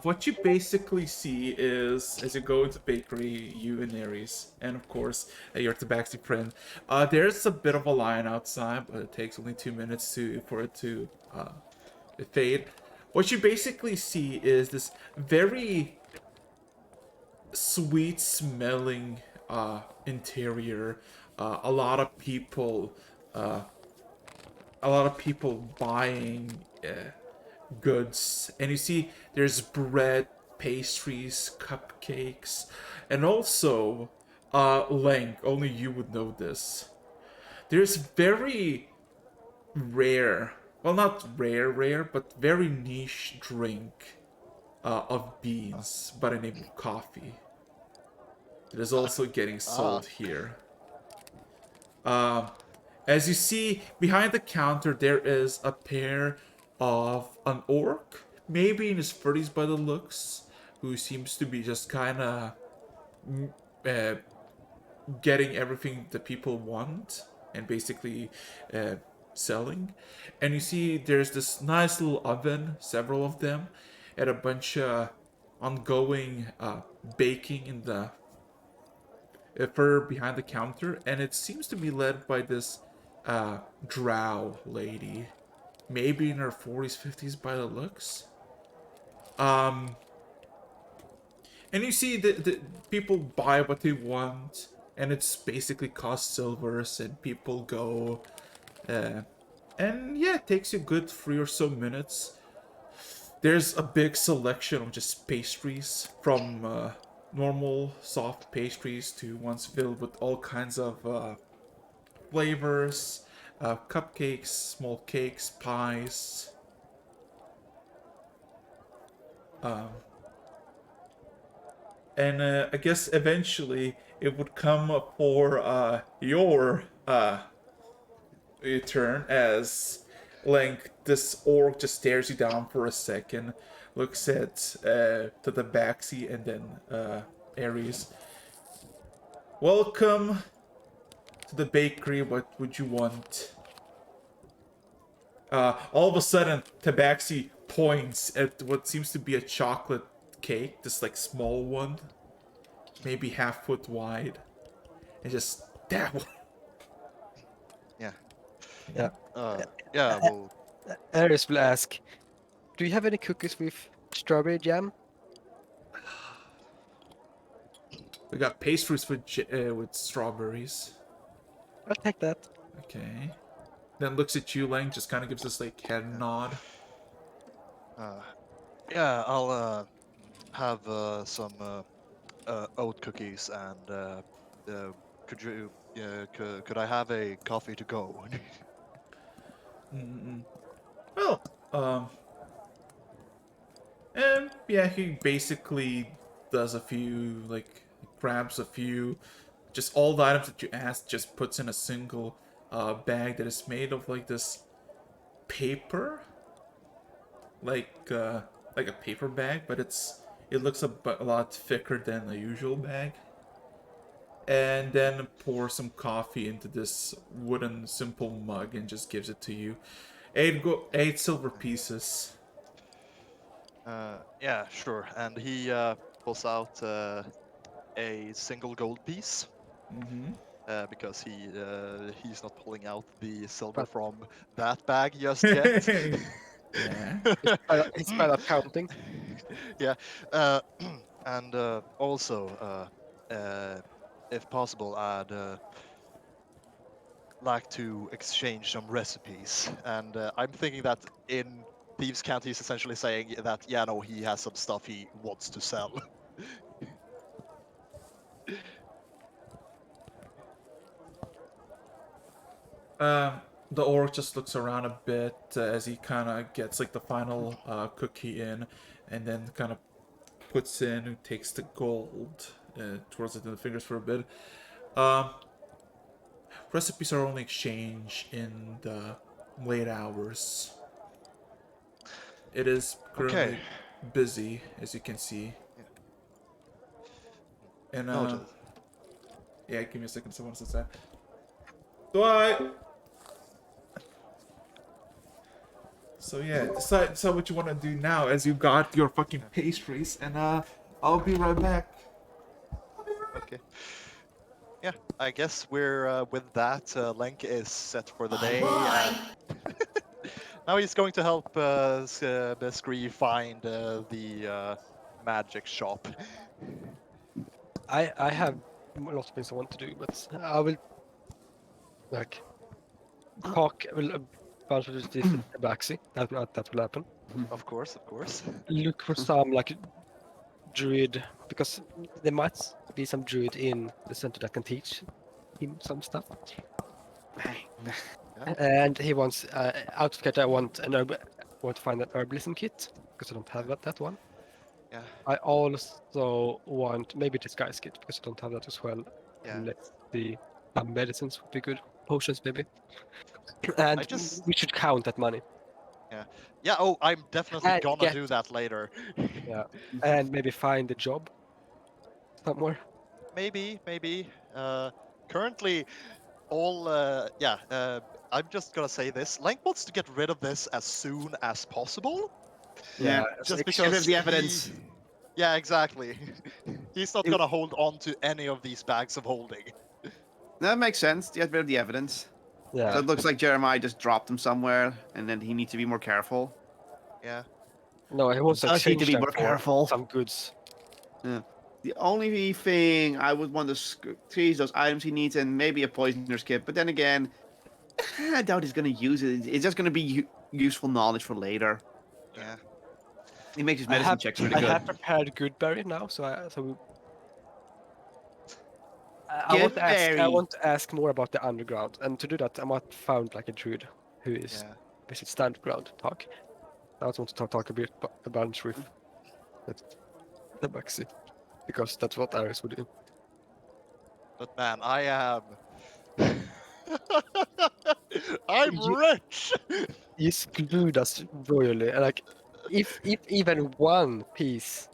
what you basically see is, as you go into bakery, you and Ares, and of course, your tabaxi friend, there's a bit of a line outside, but it takes only 2 minutes for it to fade. What you basically see is this very sweet smelling interior. A lot of people buying goods, and you see there's bread, pastries, cupcakes, and also Lang, only you would know this, there's very rare, well, not rare, but very niche drink of beans by the name of coffee. It is also getting sold here. As you see, behind the counter, there is a pair of an orc, maybe in his 30s by the looks, who seems to be just kind of getting everything that people want and basically selling. And you see there's this nice little oven, several of them, and a bunch of ongoing baking in the further behind the counter, and it seems to be led by this drow lady, maybe in her 40s, 50s by the looks. Um, and you see the people buy what they want, and it's basically cost silvers, and people go, and yeah, it takes you a good 3 or so minutes. There's a big selection of just pastries, from normal soft pastries to ones filled with all kinds of flavors, cupcakes, small cakes, pies. Um, and I guess eventually it would come for your turn as Link, this orc just stares you down for a second, looks at to the backseat, and then Ares. Welcome to the bakery. What would you want? All of a sudden, Tabaxi points at what seems to be a chocolate cake, this like small one, maybe half-foot wide, and just that one. Yeah. Yeah. Yeah. Well. Ares will ask, do you have any cookies with strawberry jam? We got pastries with strawberries. I'll take that. Okay. Then looks at you, Lang, just kind of gives this like head nod. Yeah. I'll have some oat cookies and could you could I have a coffee to go? Mm-mm. Well, and yeah, he basically does a few, like, grabs a few, just all the items that you asked, just puts in a single bag that is made of like this paper, like a paper bag, but it looks a lot thicker than the usual bag. And then pour some coffee into this wooden simple mug and just gives it to you. 8 silver pieces. Yeah, sure. And he pulls out a single gold piece Mm-hmm. because he's not pulling out the silver from that bag just yet. Yeah. It's bad at counting. Yeah. And also, if possible, I'd like to exchange some recipes. And I'm thinking that in Thieves' Cant, he's essentially saying that, yeah, no, he has some stuff he wants to sell. The orc just looks around a bit as he kind of gets like the final cookie in, and then kind of puts in, takes the gold, twirls it in the fingers for a bit. Um, Recipes are only exchanged in the late hours. It is currently Okay. busy, as you can see. Yeah. And Noted. yeah, give me a second. Someone says that. Dwight. So yeah, decide what you want to do now, as you got your fucking pastries, and I'll be right back. Okay. Yeah, I guess we're with that. Link is set for the day, and now he's going to help Beskri find the magic shop. I have lots of things I want to do, but I will like talk a bunch of this tabaxi. That will happen. Of course, of course. Look for some like druid, because there might be some druid in the center that can teach him some stuff. And he wants out of cat. I want to find an herbalism kit because I don't have that one. Yeah, I also want maybe disguise kit because I don't have that as well. yeah. And let's see, some medicines would be good. Potions maybe. And we should count that money. Yeah. Oh, I'm definitely And gonna do that later. Yeah, and maybe find a job somewhere. Maybe, maybe. Currently, I'm just gonna say this. Link wants to get rid of this as soon as possible. Yeah, Just give him because the evidence. Yeah, exactly. He's not If- gonna hold on to any of these bags of holding. That makes sense. Get rid of the evidence. Yeah. So it looks like Jeremiah just dropped them somewhere, and then he needs to be more careful. Yeah. No, he wants to Does need to exchange be them more for careful. some goods. The only thing I would want to squeeze those items he needs, and maybe a poisoner's kit. But then again, I doubt he's going to use it. It's just going to be useful knowledge for later. Yeah. He makes his I medicine have checks really I good. have prepared Goodberry now, so I want to ask. I Goodberry. want to ask more about the underground, and to do that, I might found like a druid who is Yeah. basically underground talk. I also want to talk a bit about with the Maxi, because that's what Ares would do. But man, I am. I'm You- rich. You screwed us royally. And like, if even one piece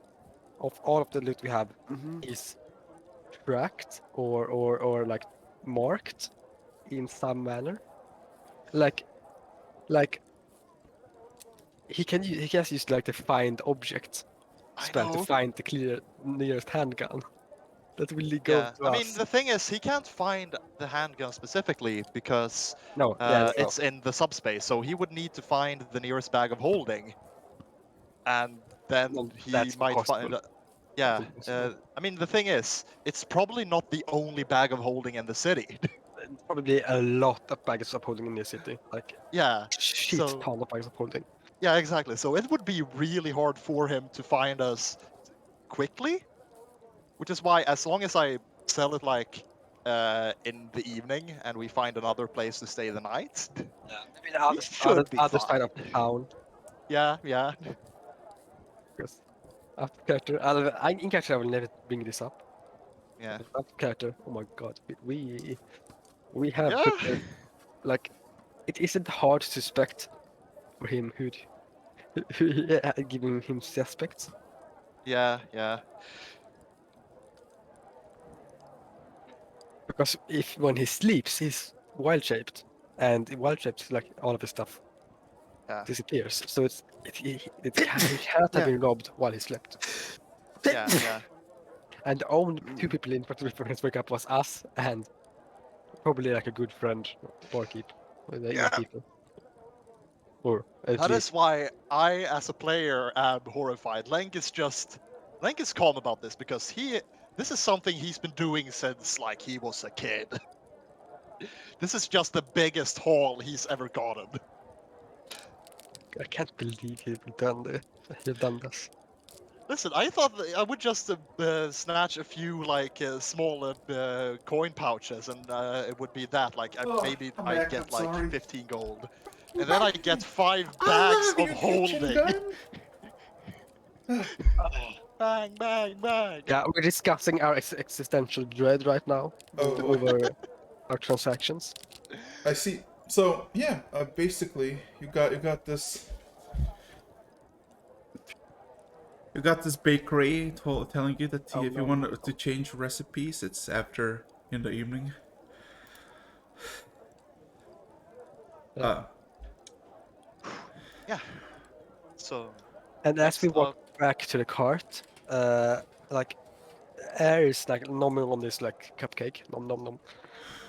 of all of the loot we have Hmm. is tracked or like marked in some manner, like he can use like the find object I spell to know. find the nearest handgun. That will go Yeah. to I mean, us. the thing is, he can't find the handgun specifically because No, yeah, no. it's in the subspace. So he would need to find the nearest bag of holding, and then No, he that's might impossible. find. Yeah. Impossible. I mean, the thing is, it's probably not the only bag of holding in the city. Probably a lot of bags of holding in the city, like Yeah. shit So ton of bags of holding. yeah, exactly. So it would be really hard for him to find us quickly, which is why as long as I sell it like in the evening and we find another place to stay the night, Maybe the other, should be other side of fine. town. yeah, yeah, Because after character, in character I will never bring this up. yeah, But after character, oh my god, we have yeah, prepared, like it isn't hard to suspect for him who giving him suspects. yeah, yeah, Because if when he sleeps, he's wild shaped, and wild shaped like all of his stuff yeah, disappears. So he cannot have Yeah. been robbed while he slept. yeah, yeah. And the only two people in particular who wake up was us and probably like a good friend, barkeep, with the Yeah. innkeeper. Or at That least is why I, as a player, am horrified. Lenk is calm about this because this is something he's been doing since like he was a kid. This is just the biggest haul he's ever gotten. I can't believe you've done this. Listen, I thought that I would just snatch a few like small coin pouches, and it would be that. Like maybe I'm I back, get I'm like sorry. 15 gold, and then I get 5 bags of holding. Bang, bang, bang. Yeah, we're discussing our existential dread right now Oh. over our transactions. I see. So yeah, basically, you got this. You got this bakery telling you that if you want to change recipes, it's after in the evening. Yeah. Yeah. So. And as we Next walk up- back to the cart, like Air is like nomming on this like cupcake, nom nom nom.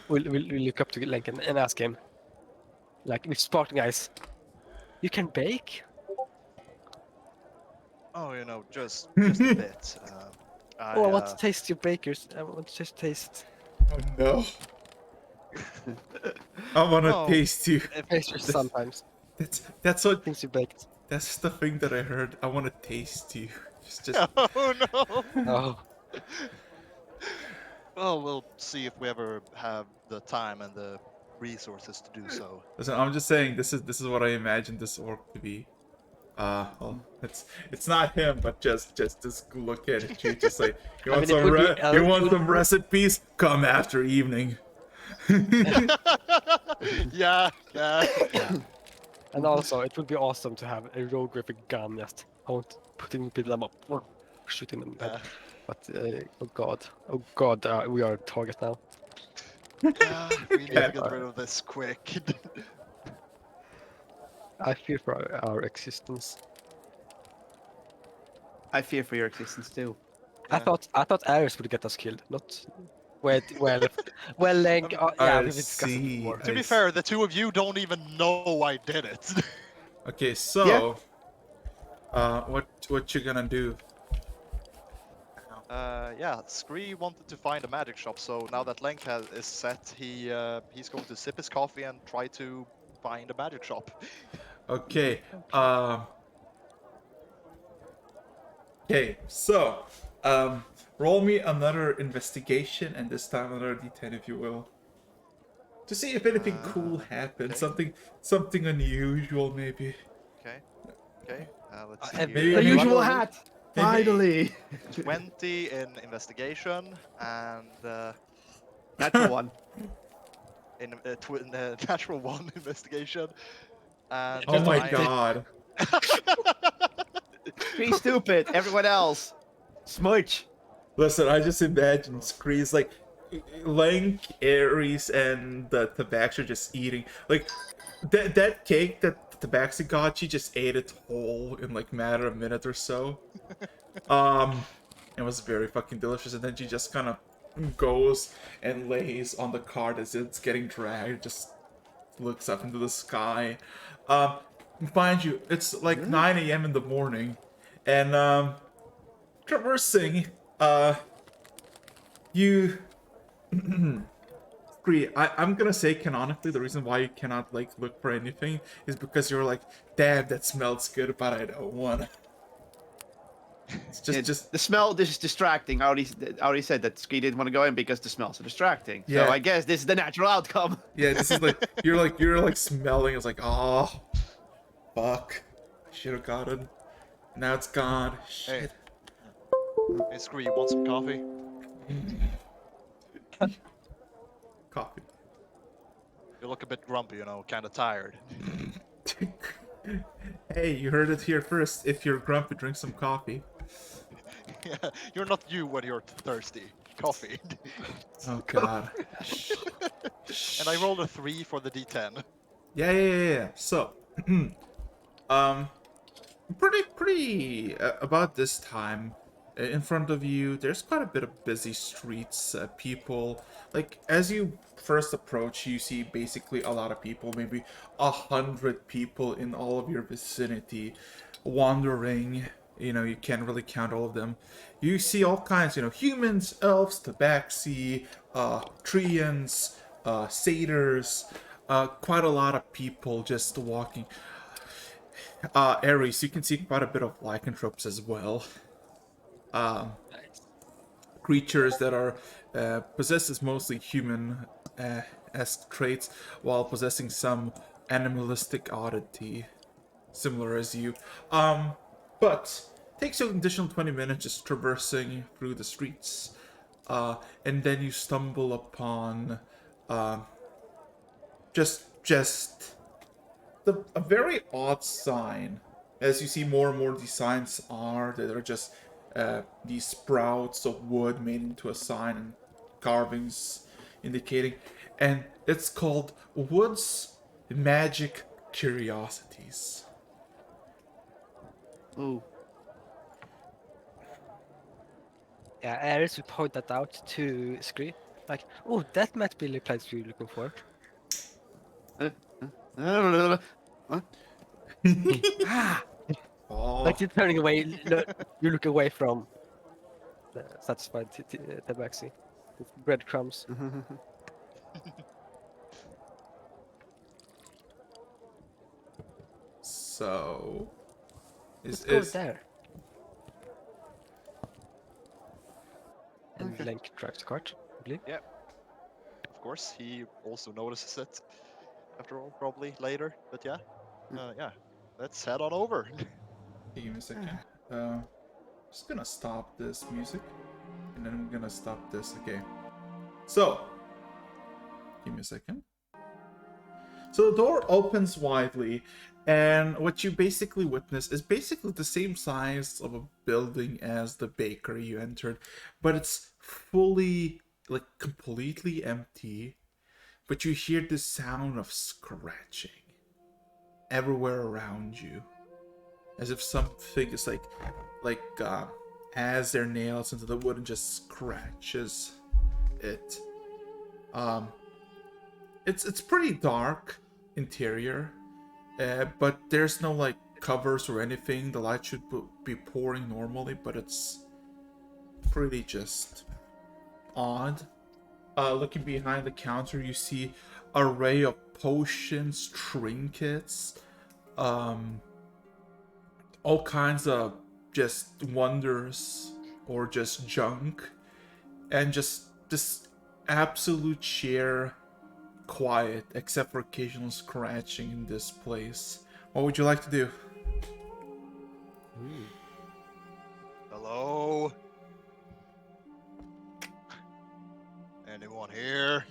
We'll look up to Lincoln and ask him, like with sparkling eyes, you can bake? Oh, just a bit. I want to taste your bakers. I want to taste Oh no! I want to Oh, taste you. pastries sometimes. That's what. Things you baked. That's the thing that I heard. I want to taste you. Just. Oh no! Oh, Well, we'll see if we ever have the time and the resources to do so. Listen, I'm just saying. This is what I imagined this orc to be. Well, it's not him, but just look at it. You just like you want it would be you want some recipes? Come after evening. Yeah. and also it would be awesome to have a rogue with a gun. Just I want putting them up, shooting them. Yeah. But oh god, we are a target now. We need to Yeah. get rid of this quick. I fear for our existence. I fear for your existence too. I thought Ares would get us killed, not Lang. Yeah, I we've discussed it see. before. To be fair, the two of you don't even know I did it. Okay, so what you gonna do? Yeah, Scree wanted to find a magic shop, so now that Lenk is set, he's going to sip his coffee and try to find a magic shop. Okay. Okay, so roll me another investigation, and this time another D10, if you will, to see if anything cool happened, okay. something unusual, maybe. Okay. Let's see Maybe here. The Maybe- usual hat. maybe- Finally. 20 in investigation and Natural one. natural 1 investigation. And Oh my I- god. Be stupid. Everyone else. Smudge. Listen, I just imagine Scree's like Link, Ares, and the Tabaxi are just eating. Like that cake that the Tabaxi got, she just ate it whole in like matter of a minute or so. It was very fucking delicious, and then she just kind of goes and lays on the cart as it's getting dragged, just looks up into the sky. Mind you, it's like 9 a.m. in the morning, and traversing, you Scree, I'm gonna say canonically the reason why you cannot like look for anything is because you're like, damn, that smells good, but I don't wanna. It's just the smell. This is distracting. I already said that Ski didn't want to go in because the smells are distracting. Yeah. So I guess this is the natural outcome. yeah, this is like you're smelling. It's like, oh, fuck, should have got it. Now it's gone. Shit. Hey, Scree, you want some coffee? Coffee. You look a bit grumpy, kind of tired. Hey, you heard it here first. If you're grumpy, drink some coffee. Yeah, you're not you when you're thirsty. Coffee. Oh god. And I rolled a 3 for the D10. Yeah. So, pretty about this time, in front of you, there's quite a bit of busy streets. People, like as you first approach, you see basically a lot of people, maybe 100 people in all of your vicinity, wandering. You can't really count all of them. You see all kinds, humans, elves, tabaxi, treants, satyrs, quite a lot of people just walking. Ares, you can see quite a bit of lycanthropes as well. Creatures that are possessed as mostly human-esque traits, while possessing some animalistic oddity, similar as you. But takes you an additional 20 minutes just traversing through the streets, and then you stumble upon just a very odd sign. As you see, more and more these signs that are just these sprouts of wood made into a sign and carvings indicating, and it's called Woods Magic Curiosities. Ooh. Yeah, Ares will point that out to Scree. Like, oh, that might be the place you're looking for. Oh, Like you're turning away, you look away from the satisfied Tabaxi with breadcrumbs. so Let's go there. And Lenk drives the cart, I believe. Of course, he also notices it. After all, probably later. But yeah, let's head on over. Give me a second. Just gonna stop this music, and then I'm gonna stop this. Okay. So, give me a second. So the door opens widely, and what you basically witness is basically the same size of a building as the bakery you entered, but it's fully, like, completely empty. But you hear the sound of scratching everywhere around you, as if something is has their nails into the wood and just scratches it. It's pretty dark interior, but there's no like covers or anything. The light should be pouring normally, but it's pretty just odd. Looking behind the counter, you see an array of potions, trinkets, all kinds of just wonders or just junk, and just this absolute sheer quiet, except for occasional scratching in this place. What would you like to do? Hello? Anyone here?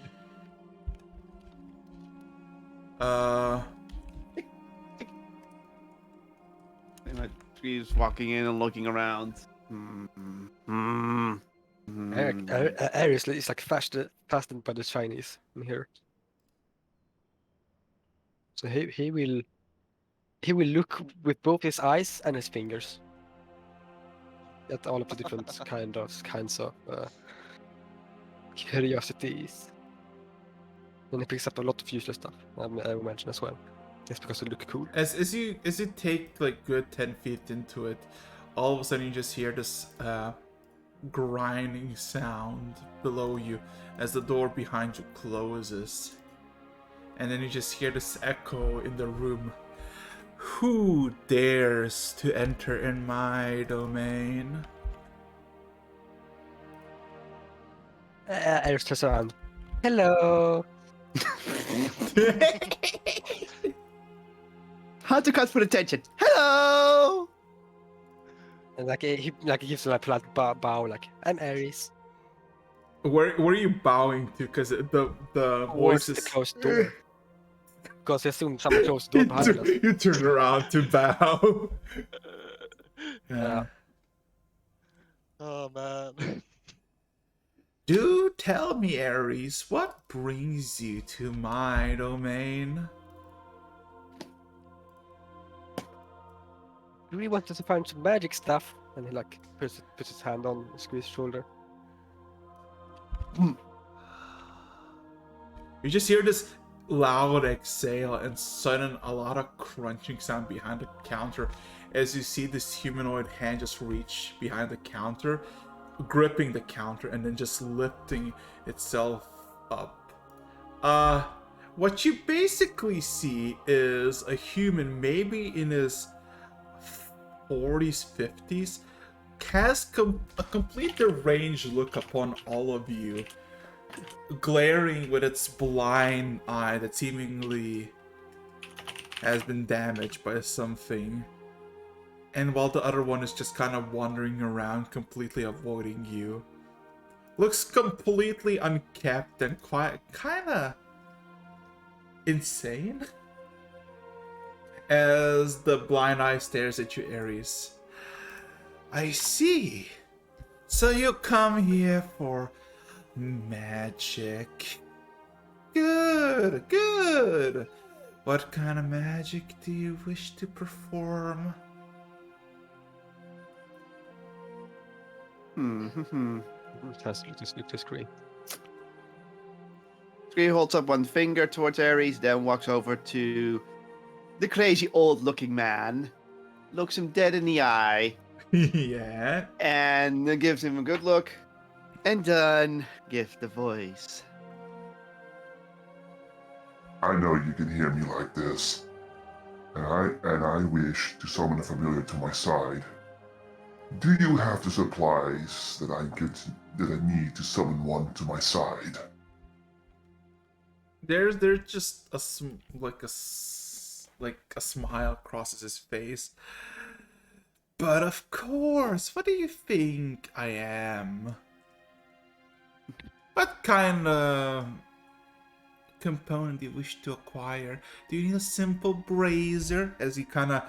He's walking in and looking around. Ares is like fastened by the Chinese in here. So he will look with both his eyes and his fingers at all of the different kinds of curiosities. And he picks up a lot of useless stuff, I will mention as well. Just because they look cool. As you take like good 10 feet into it, all of a sudden you just hear this grinding sound below you as the door behind you closes. And then you just hear this echo in the room. Who dares to enter in my domain? Ares turns around. Hello. Hard to cut for attention. Hello. And he gives him a polite bow, like, I'm Ares. Where are you bowing to? Because the voice Towards is... the closed door. Because he assumed someone closed the door behind us. You turn around to bow. Yeah. Oh man. Do tell me, Ares, what brings you to my domain? We wanted to find some magic stuff, and he like puts his hand on Squeeze's shoulder. You just hear this loud exhale and sudden a lot of crunching sound behind the counter as you see this humanoid hand just reach behind the counter, gripping the counter and then just lifting itself up. What you basically see is a human, maybe in his 40s, 50s, has a complete deranged look upon all of you, glaring with its blind eye that seemingly has been damaged by something. And while the other one is just kind of wandering around, completely avoiding you. Looks completely unkept and kind of insane. As the blind eye stares at you, Ares. I see. So you come here for magic. Good, good. What kind of magic do you wish to perform? Just look to screen. Screen holds up one finger towards Ares, then walks over to the crazy old-looking man, looks him dead in the eye, Yeah. and then gives him a good look, and done. Gift the voice. I know you can hear me like this, and I wish to summon a familiar to my side. Do you have the supplies that I need to summon one to my side? There's just a smile crosses his face. But of course, what do you think I am? What kind of component you wish to acquire? Do you need a simple brazier? As he kind of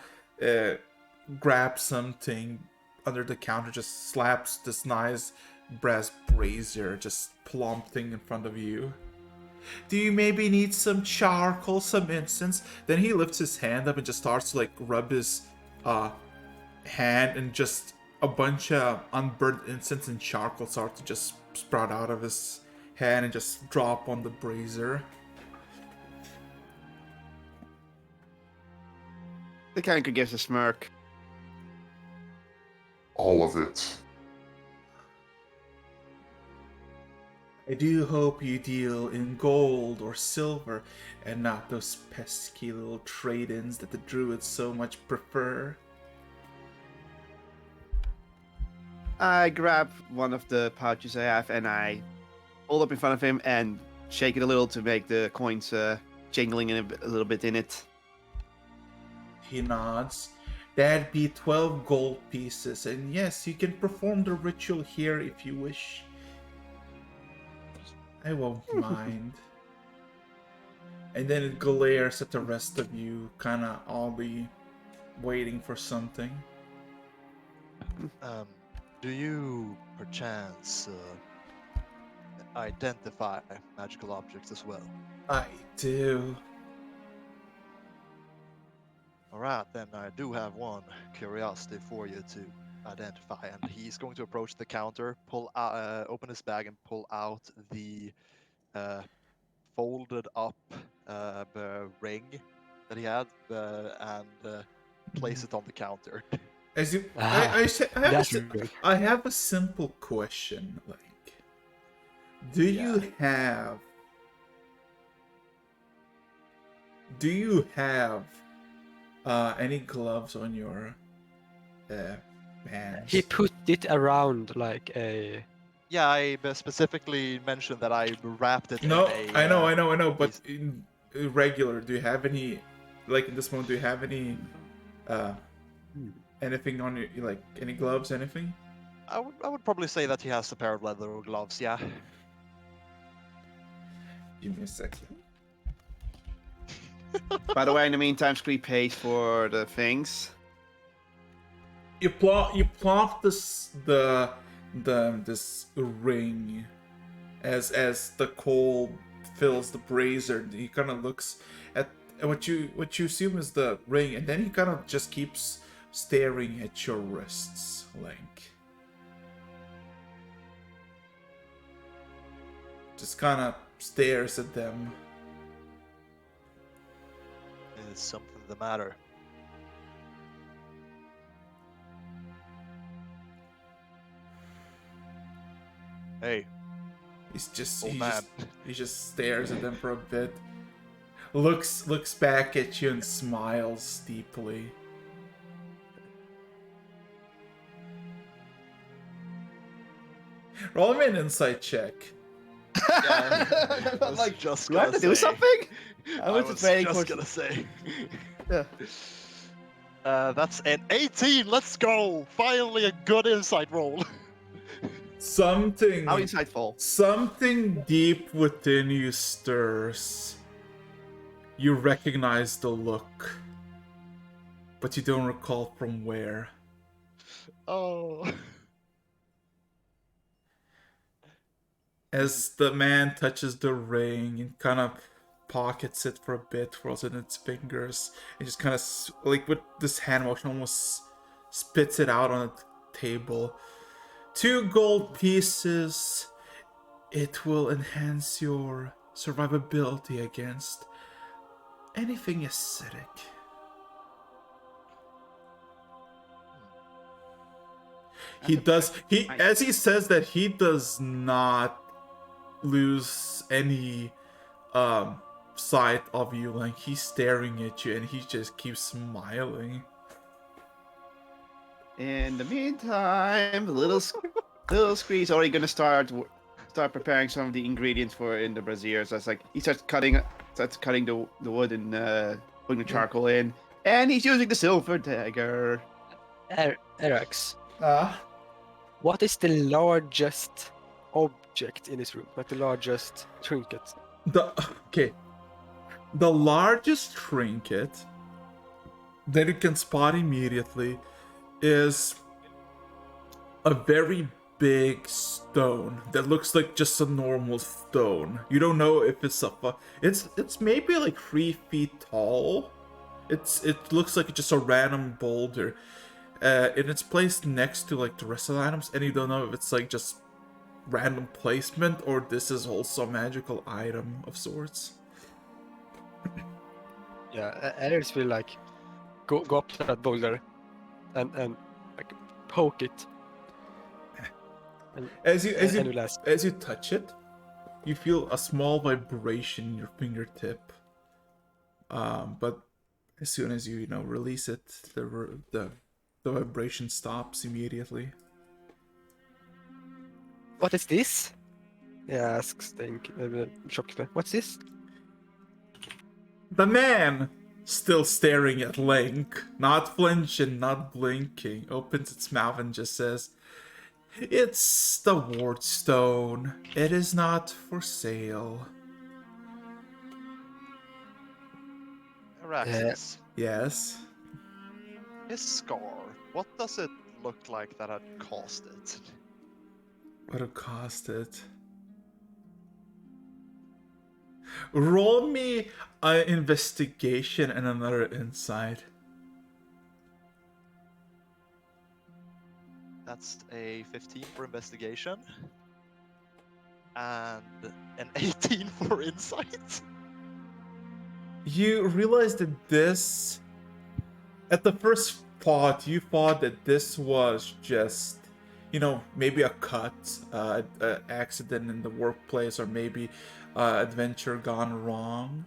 grabs something under the counter, just slaps this nice brass brazier, just plump thing in front of you. Do you maybe need some charcoal, some incense? Then he lifts his hand up and just starts to like rub his hand, and just a bunch of unburned incense and charcoal start to just sprout out of his hand and just drop on the brazier. The Kanker gives a smirk. All of it. I do hope you deal in gold or silver and not those pesky little trade-ins that the druids so much prefer. I grab one of the pouches I have and I hold up in front of him and shake it a little to make the coins jingling a little bit in it. He nods. That'd be 12 gold pieces, and yes, you can perform the ritual here if you wish. I won't mind. And then it glares at the rest of you, kinda oddly waiting for something. Do you, perchance, identify magical objects as well? I do. Alright, then I do have one curiosity for you to identify, and he's going to approach the counter, pull out, open his bag, and pull out the folded up ring that he had, and place it on the counter. As you, That's good. I have a simple question. Like, do you have any gloves on your hands? He put it around like a. Yeah, I specifically mentioned that I wrapped it No, in a... I know. But piece. in regular, do you have any? Like in this moment, do you have any? Anything on your, like any gloves, anything? I would probably say that he has a pair of leather gloves, yeah. Give me a second. By the way, in the meantime, Scree pays for the things. You plop this ring as the coal fills the brazier. He kind of looks at what you assume is the ring, and then he kind of just keeps staring at your wrists, Link. Just kind of stares at them. Is something the matter? Hey, old man. He just stares at them for a bit. Looks back at you and smiles deeply. Roll me an insight check. Yeah, I was Like, just do I have gonna to do say. something? I was was waiting just for- gonna say. Yeah. That's an 18. Let's go! Finally, a good insight roll. Something How insightful. Something deep within you stirs. You recognize the look, but you don't recall from where. Oh. As the man touches the ring and kind of pockets it for a bit, twirls it in its fingers, and just kind of, like with this hand motion, almost spits it out on the table. 2 gold pieces. It will enhance your survivability against anything acidic. As he says that, he does not lose any sight of you. Like, he's staring at you and he just keeps smiling. In the meantime, little Scree's already gonna start preparing some of the ingredients for in the brazier. So it's like he starts cutting the wood and putting the charcoal in, and he's using the silver dagger. Erax, Ah. what is the largest object in this room? Like the largest trinket? Okay, The largest trinket that you can spot immediately is a very big stone that looks like just a normal stone. You don't know if it's maybe like 3 feet tall. It looks like just a random boulder, and it's placed next to like the rest of the items, and you don't know if it's like just random placement or this is also a magical item of sorts. Yeah, Ares will like go up to that boulder and like poke it. And, As you and will ask, as you touch it, you feel a small vibration in your fingertip. But as soon as you release it, the vibration stops immediately. "What is this?" He asks the shopkeeper. "What's this?" The man, still staring at Link, not flinching, not blinking, opens its mouth and just says, "It's the ward stone. It is not for sale." Araxis, Yes. his scar, what does it look like that had caused it? What it cost it? Roll me an investigation and another insight. That's a 15 for investigation. And an 18 for insight. You realize that this, at the first thought, you thought that this was just, maybe a cut, accident in the workplace, or maybe adventure gone wrong.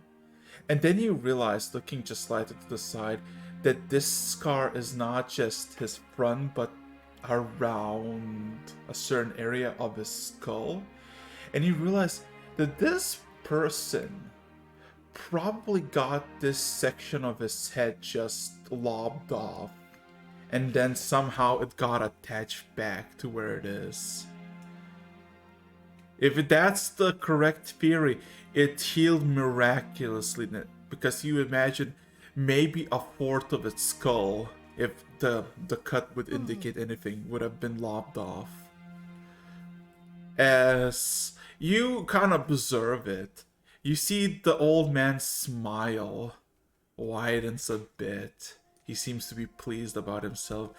And then you realize, looking just slightly to the side, that this scar is not just his front, but around a certain area of his skull. And you realize that this person probably got this section of his head just lobbed off, and then somehow it got attached back to where it is. If that's the correct theory, it healed miraculously, because you imagine maybe a fourth of its skull, if the cut would indicate anything, would have been lobbed off. As you kind of observe it, you see the old man's smile widens a bit. He seems to be pleased about himself.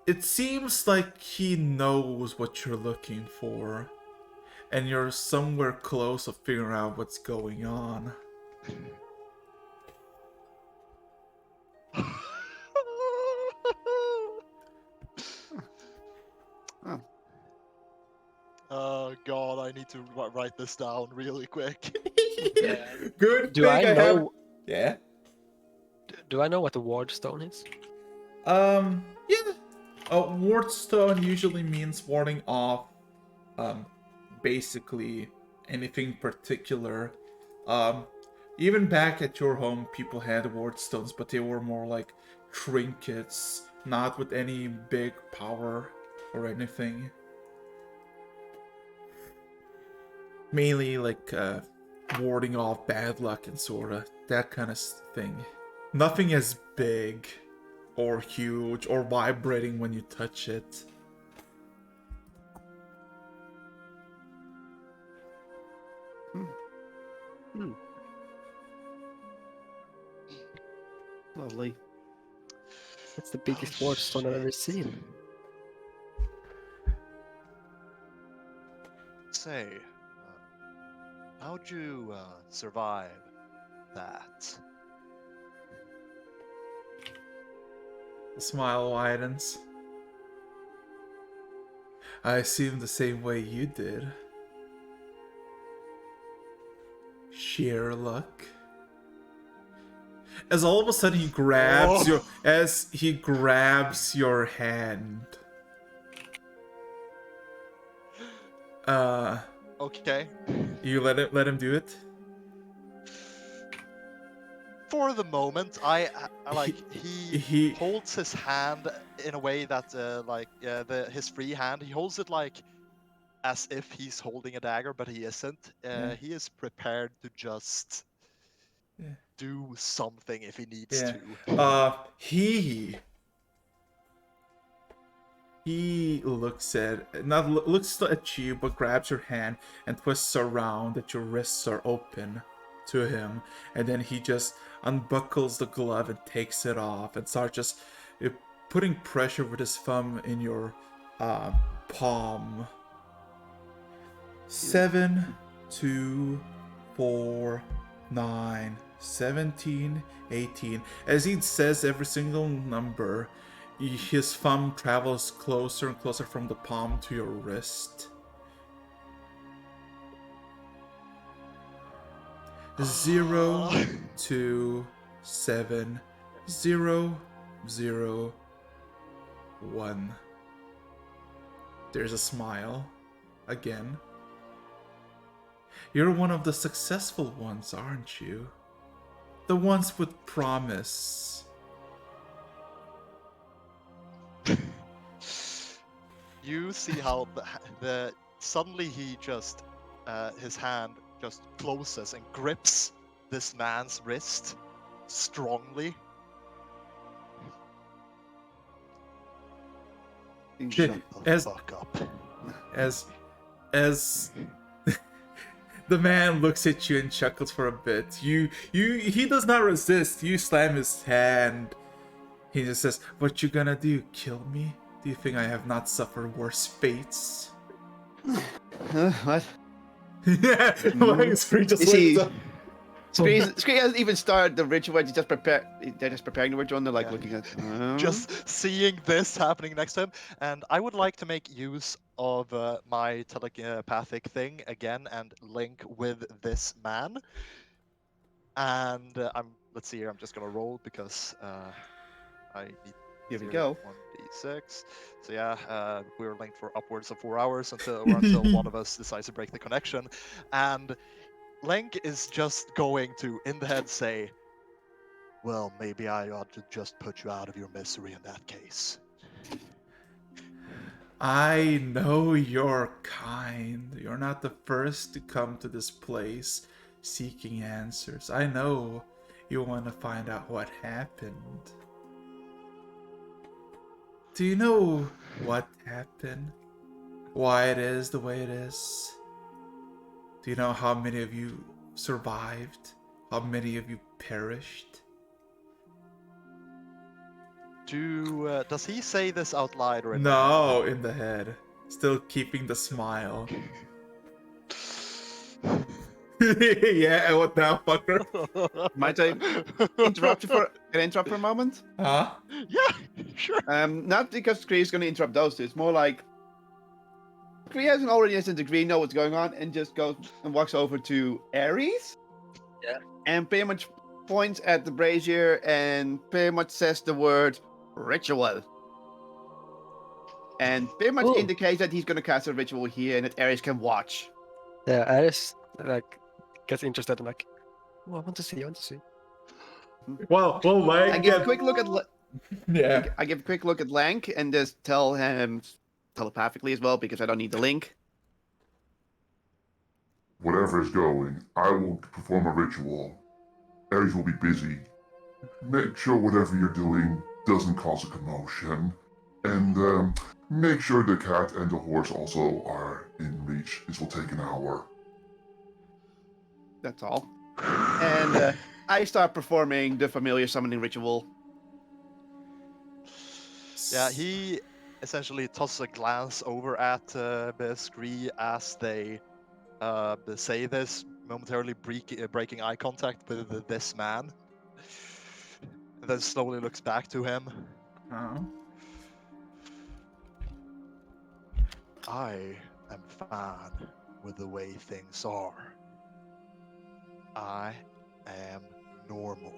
It seems like he knows what you're looking for, and you're somewhere close to figuring out what's going on. Oh. Oh god, I need to write this down really quick. Good Do thing I have... know? Yeah. Do I know what the ward stone is? Yeah. Ward stone usually means warding off, basically anything particular. Even back at your home, people had ward stones, but they were more like trinkets, not with any big power or anything. Mainly like warding off bad luck and sorta that kind of thing. Nothing as big or huge or vibrating when you touch it. Lovely. That's the biggest ward stone I've ever seen. Say, how'd you survive that? The smile widens. I assume the same way you did. Sheer luck. As all of a sudden he grabs your hand. Okay. You let him do it? For the moment, I like he- holds his hand in a way that his free hand, he holds it like as if he's holding a dagger, but he isn't. Yeah. He is prepared to just do something if he needs Yeah. to. He looks looks at you, but grabs your hand and twists around that your wrists are open to him, and then he just unbuckles the glove and takes it off and starts just putting pressure with his thumb in your palm. 7, 2, 4, 9, 17, 18. As he says every single number, his thumb travels closer and closer from the palm to your wrist. 0, 2, 7, 0, 0, 1. There's a smile. Again. You're one of the successful ones, aren't you? The ones with promise. You see how the suddenly he just his hand just closes and grips this man's wrist strongly. Shut the As- fuck up. As the man looks at you and chuckles for a bit. He does not resist. You slam his hand. He just says, "What you gonna do? Kill me? Do you think I have not suffered worse fates?" What? Yeah, like Scree just Is he- wakes up. Scree hasn't even started the ritual. They're just preparing the ritual, and they're like Yeah. looking at. Just seeing this happening next to him, and I would like to make use of my telepathic thing again and link with this man. And let's see here. I'm just gonna roll because I need. Here we go. 1d6. So yeah, we're linked for upwards of 4 hours until one of us decides to break the connection, and Link is just going to in the head say, "Well, maybe I ought to just put you out of your misery in that case." I know you're kind. You're not the first to come to this place seeking answers. I know you want to find out what happened. Do you know what happened? Why it is the way it is? Do you know how many of you survived? How many of you perished? Does he say this out loud or in No, in the head. Still keeping the smile. Yeah, what now, fucker? Might I interrupt you for a moment? Huh? Yeah, sure. Not because Scree is going to interrupt those two. It's more like Scree hasn't already as a degree know what's going on and just goes and walks over to Ares. Yeah. And pretty much points at the brazier and pretty much says the word ritual. And pretty much Oh. indicates that he's going to cast a ritual here and that Ares can watch. Yeah, Aris like gets interested and like, oh, I want to see. Well, I like, give a quick look at yeah. I give a quick look at Lank and just tell him telepathically as well because I don't need the link. Whatever is going, I will perform a ritual. Ares will be busy. Make sure whatever you're doing doesn't cause a commotion. And make sure the cat and the horse also are in reach. This will take an hour. That's all. And I start performing the familiar summoning ritual. Yeah, he essentially tosses a glance over at Beskri as they say this, momentarily breaking eye contact with this man. And then slowly looks back to him. Huh? I am fine with the way things are. I am normal.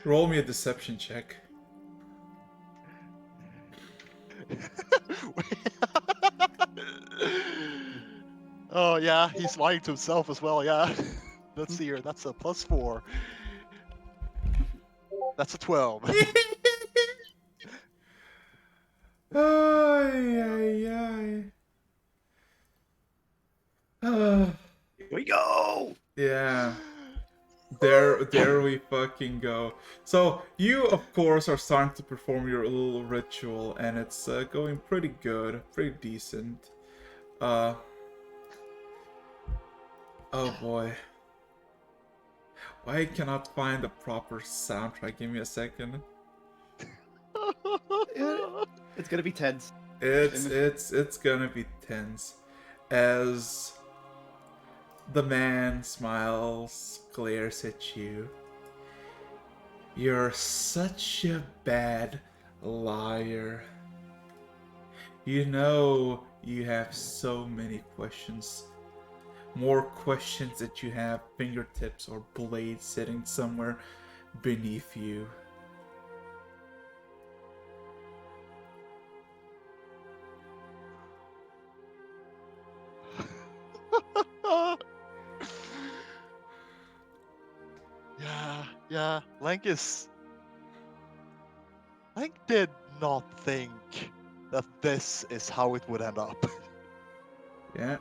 Roll me a deception check. Oh yeah, he's lying to himself as well, yeah. Let's see here, that's a +4. That's a 12. Ay, ay, ay. Here we go. There we fucking go. So you, of course, are starting to perform your little ritual, and it's going pretty good, pretty decent. Oh boy. Why cannot find the proper soundtrack? Give me a second. It's gonna be tense. It's gonna be tense as the man smiles, glares at you. You're such a bad liar. You know you have so many questions. More questions that you have fingertips or blades sitting somewhere beneath you. Yeah, Link did not think that this is how it would end up. Yeah.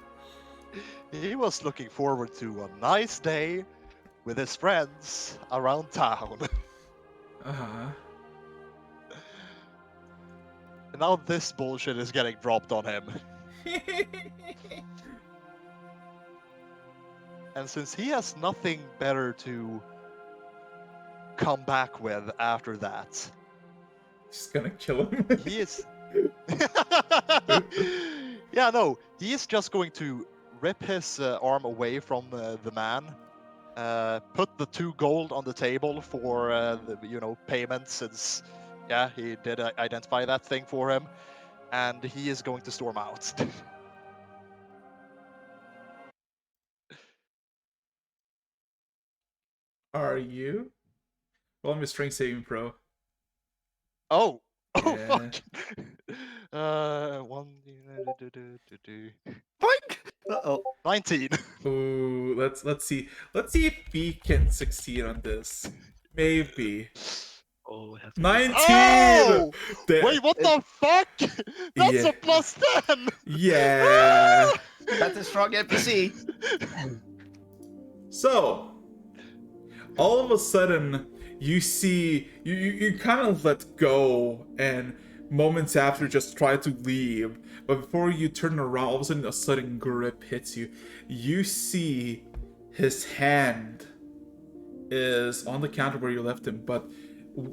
He was looking forward to a nice day with his friends around town. Uh-huh. And now this bullshit is getting dropped on him. And since he has nothing better to come back with after that, Just gonna kill him. he is... Yeah, no, he is just going to rip his arm away from the man, put the 2 gold on the table for the payment, since he did identify that thing for him, and he is going to storm out. Are you? Roll me a strength saving throw. Oh Yeah. fuck. 19. Ooh, let's see. Let's see if he can succeed on this. Maybe. Oh, that's 19! Oh! There- Wait, what the fuck? That's Yeah. a plus 10! Yeah. That's a strong NPC. So, all of a sudden, you see, you kind of let go, and moments after just try to leave, but before you turn around, all of a sudden a sudden grip hits you. You see his hand is on the counter where you left him, but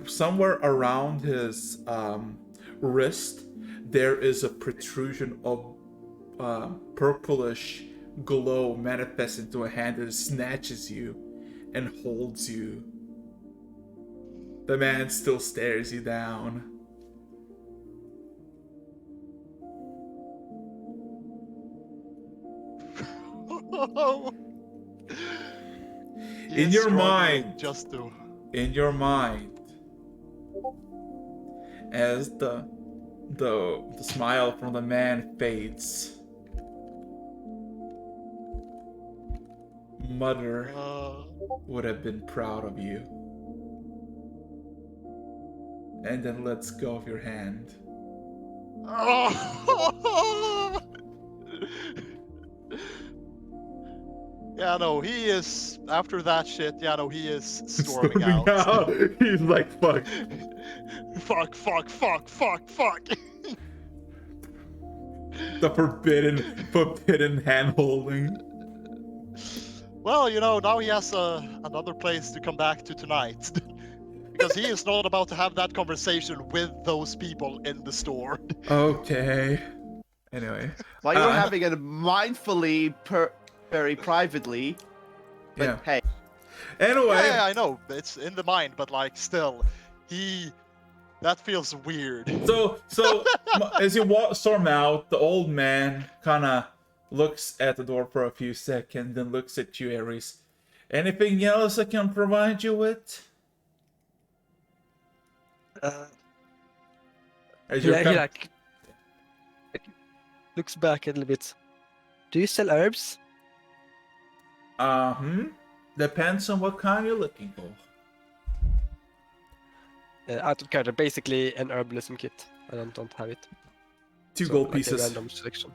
somewhere around his wrist, there is a protrusion of purplish glow manifests into a hand that snatches you and holds you. The man still stares you down. He In is your struggling mind. just to... In your mind, as the smile from the man fades, Mother would have been proud of you. And then lets go of your hand. Yeah, no, he is... After that shit, he is storming out. He's like, fuck. Fuck. The forbidden hand holding. Well, now he has another place to come back to tonight. Because he is not about to have that conversation with those people in the store. Okay. Anyway. While you were having it mindfully, very privately. But Yeah. hey, Anyway. Yeah, I know. It's in the mind, but still, that feels weird. So as you storm out, the old man kind of looks at the door for a few seconds, then looks at you, Ares. Anything else I can provide you with? As you're he kind- like looks back a little bit. Do you sell herbs? Depends on what kind you're looking for. Out of character, basically an herbalism kit. I don't have it. 2 So, gold like a pieces. random selection.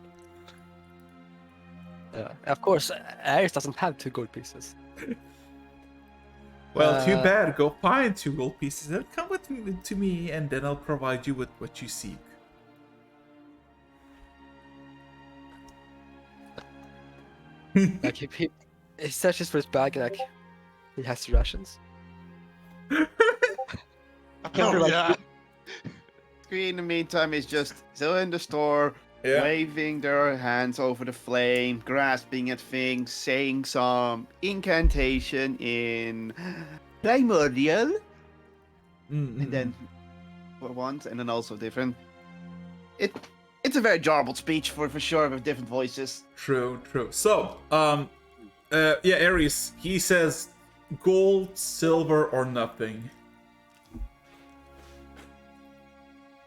Of course, Ares doesn't have 2 gold pieces. Well, too bad. Go find 2 gold pieces and come with me to me, and then I'll provide you with what you seek. Like he searches for his bag and like he has rations. Oh like, yeah. Screen in the meantime is just still in the store, Yeah. waving their hands over the flame, grasping at things, saying some incantation in primordial, and then for once, and then also different. It's a very jarbled speech for sure with different voices. True. So, yeah, Ares, he says gold, silver, or nothing.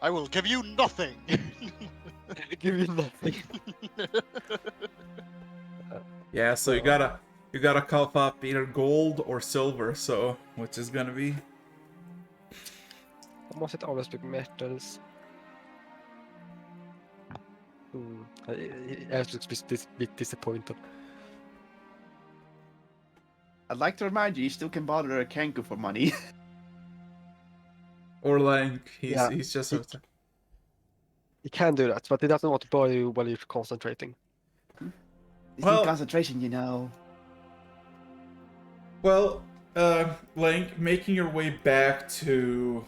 I will give you nothing. give you nothing. Yeah, so you gotta cough up either gold or silver. So, which is gonna be? Must it always be metals? I have to be a bit disappointed. I'd like to remind you, you still can bother a Kenku for money. Or like Yeah, he's just. He can do that, but he doesn't want to bother you while you're concentrating. It's Well- in concentration, you know. Well, Link, making your way back to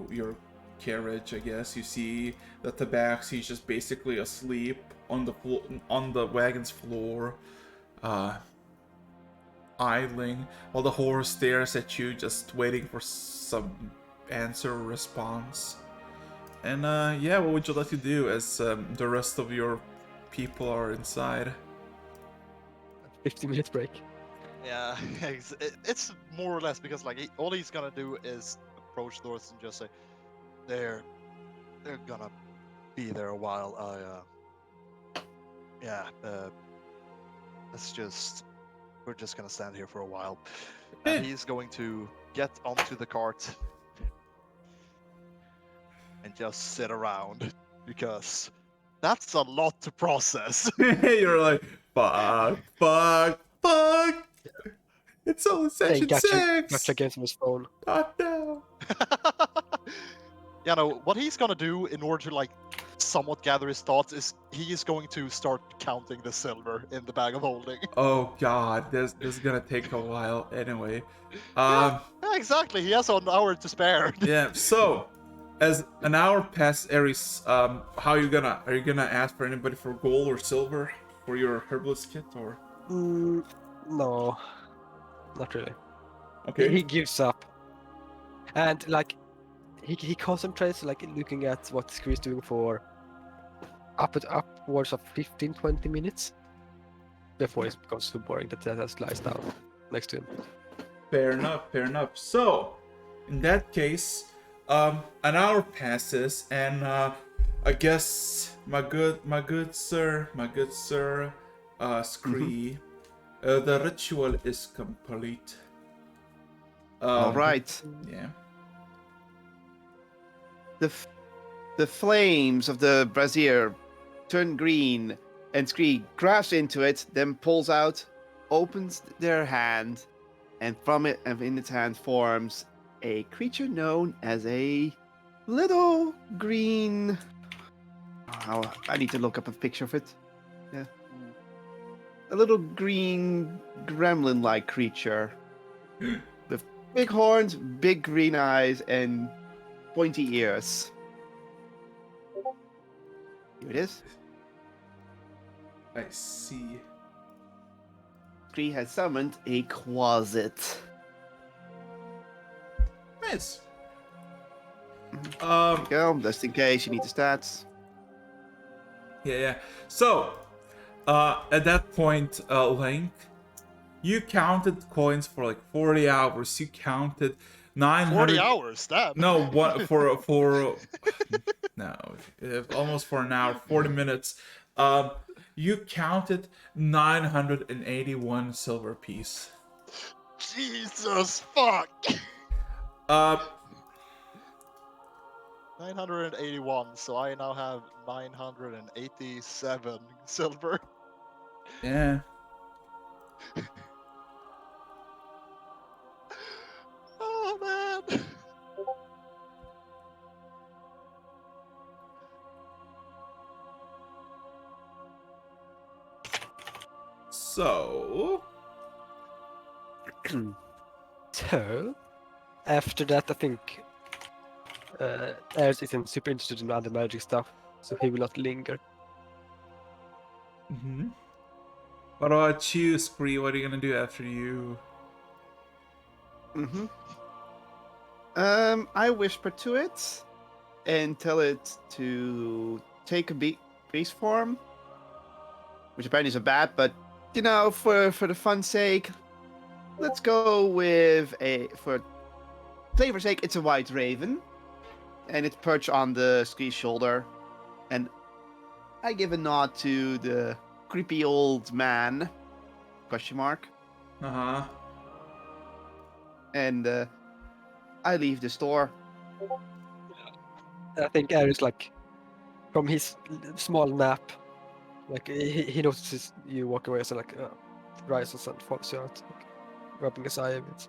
your carriage, I guess. You see that Tabaxi's just basically asleep on the wagon's floor, idling, while the horse stares at you, just waiting for some answer or response. And yeah, what would you like to do as the rest of your people are inside? 15-minute break. Yeah, it's more or less because like all he's gonna do is approach Doris and just say, they're gonna be there a while. We're just gonna stand here for a while. And he's going to get onto the cart and just sit around because that's a lot to process. You're like, fuck. It's only Hey, session gotcha 6. against his phone. Not now. You know, what he's gonna do in order to like somewhat gather his thoughts is he is going to start counting the silver in the bag of holding. Oh god, this is gonna take a while anyway. Yeah, exactly. He has an hour to spare. Yeah, so as an hour passes, Ares, how are you gonna ask for anybody for gold or silver for your herbalist kit, or? No, not really. Okay. He gives up, and like he concentrates, like looking at what Screw is doing for upwards of 15-20 minutes before it becomes too boring that just lies down next to him. Fair enough. So, in that case, an hour passes, and I guess my good sir, Scree, the ritual is complete. All right. Yeah. The flames of the brazier turn green, and Scree grabs into it, then pulls out, opens their hand, and from it, and in its hand forms a creature known as a little green. Oh, I need to look up a picture of it. Yeah. A little green gremlin-like creature with big horns, big green eyes, and pointy ears. Here it is. I see. Scree has summoned a closet. Nice. Go, just in case you need the stats. Yeah. So, at that point, Link, you counted coins for like 40 hours. You counted 900. 40 hours, damn. No, what for no, almost for an hour, 40 minutes. You counted 981 silver piece. Jesus fuck. 981, so I now have 987 silver. Yeah. So, So, after that, I think Ares isn't super interested in other magic stuff, so he will not linger. mhm. What about you, Spree? What are you gonna do after you? Mm-hmm. I whisper to it and tell it to take a beast form, which apparently is a bat, but you know, for the fun's sake, let's go with for flavor's sake, it's a white raven, and it's perched on the Scree's shoulder, and I give a nod to the creepy old man, question mark, Uh huh. and I leave the store. I think Ares, like, from his small nap, like he notices you walk away, so like rises and follows you out, like, rubbing his eye a bit.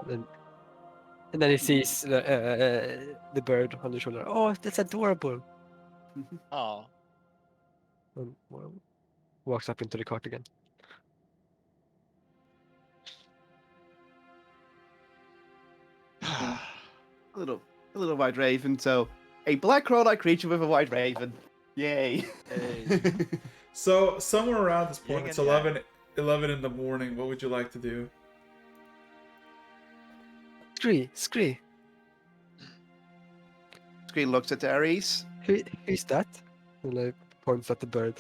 Then, and then he sees the bird on the shoulder. Oh, that's adorable! Oh. And well, walks up into the cart again. a little white raven. So a black crow-like creature with a white raven. Yay! Hey. So somewhere around this point, Yin it's and yang. 11 in the morning. What would you like to do? Scree! Scree looks at Ares. Who's that? And like points at the bird.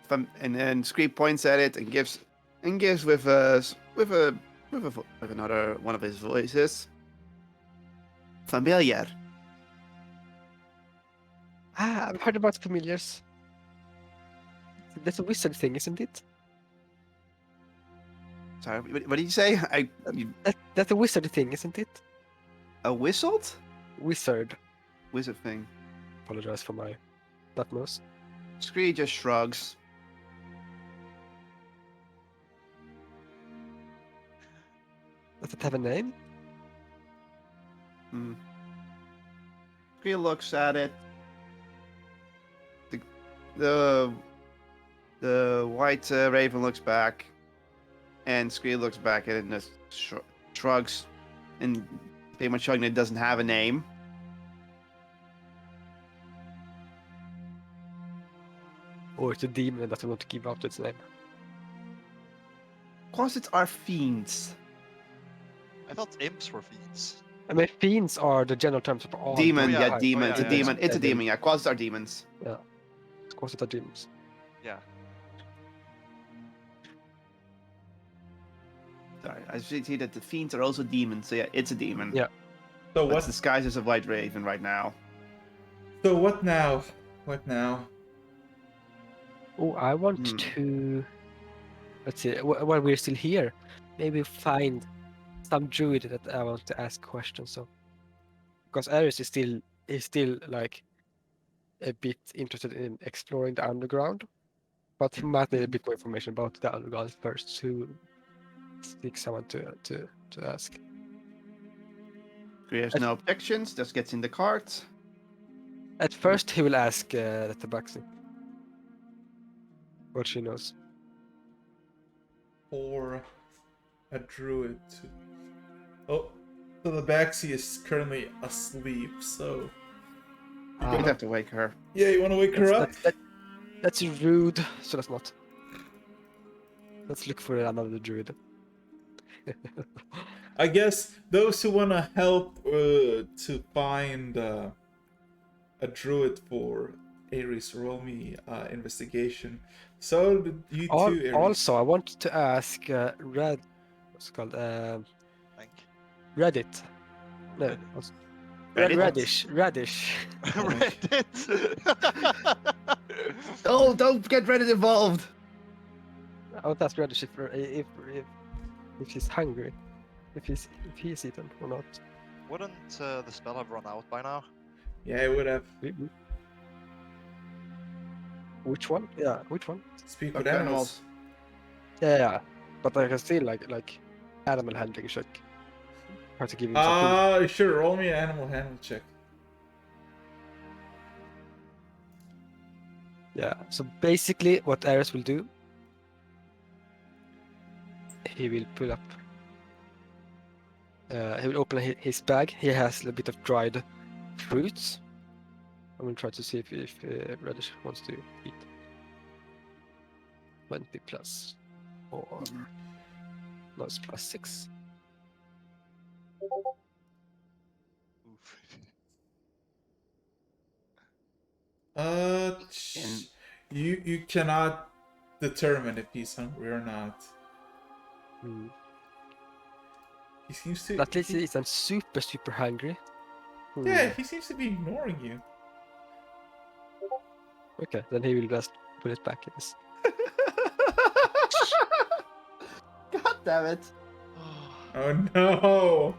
And then Scree points at it and gives with another one of his voices. Familiar. Ah, I've heard about familiars. That's a wizard thing, isn't it? Sorry, what did you say? That's a wizard thing, isn't it? A whistled Wizard. wizard thing. Apologize for my that nose. Scree just shrugs. Does it have a name? Scree looks at it. The white raven looks back, and Scree looks back at it and just shrugs, and pretty much showing that it doesn't have a name. Or it's a demon that doesn't want to give out its name. Closets are fiends. I thought imps were fiends. I mean, fiends are the general terms for all. Demon, yeah. yeah, demon. Oh, It's yeah, a yeah, demon. yeah. It's a demon. Yeah, closets are demons. Of course, it's are demons. Yeah. Sorry, I see that the fiends are also demons. So yeah, it's a demon. Yeah. So But what? it's disguised as a white raven right now. So what now? What now? Oh, I want to. Let's see. While we're still here, maybe find some druid that I want to ask questions of. Because Ares is still like a bit interested in exploring the underground, but he might need a bit more information about the underground first to seek someone to ask. Scree has no objections. Just gets in the cart. At first, he will ask the Tabaxi what she knows. For a druid. Oh, so the Baxi is currently asleep. So You'd have to wake her. yeah, you want to wake her up? That's rude, so that's not. Let's look for another druid. I guess those who want to help to find a druid for Ares, roll me investigation. So did you two, Ares. Also, I want to ask what's it called? Thank. Reddit. No, Reddit? Radish. Reddit. Oh, don't get Reddit involved. I want to ask Radish if he's hungry, if he's eaten or not. Wouldn't the spell have run out by now? Yeah, it would have. Which one? Yeah, which one? Speak Talk with to animals. Yeah, but I can still like animal handling check. Try to give him some food. Sure. Roll me an animal handling check. Yeah. So basically, what Ares will do, he will pull up. He will open his bag. He has a bit of dried fruits. I'm gonna try to see if Reddish wants to eat. 20 plus 4. No, it's plus 6. Oof. And- You cannot determine if he's hungry or not. Hmm. He seems to. At least he isn't super hungry. Yeah, he seems to be ignoring you. Okay, then he will just put it back in his. God damn it! Oh no!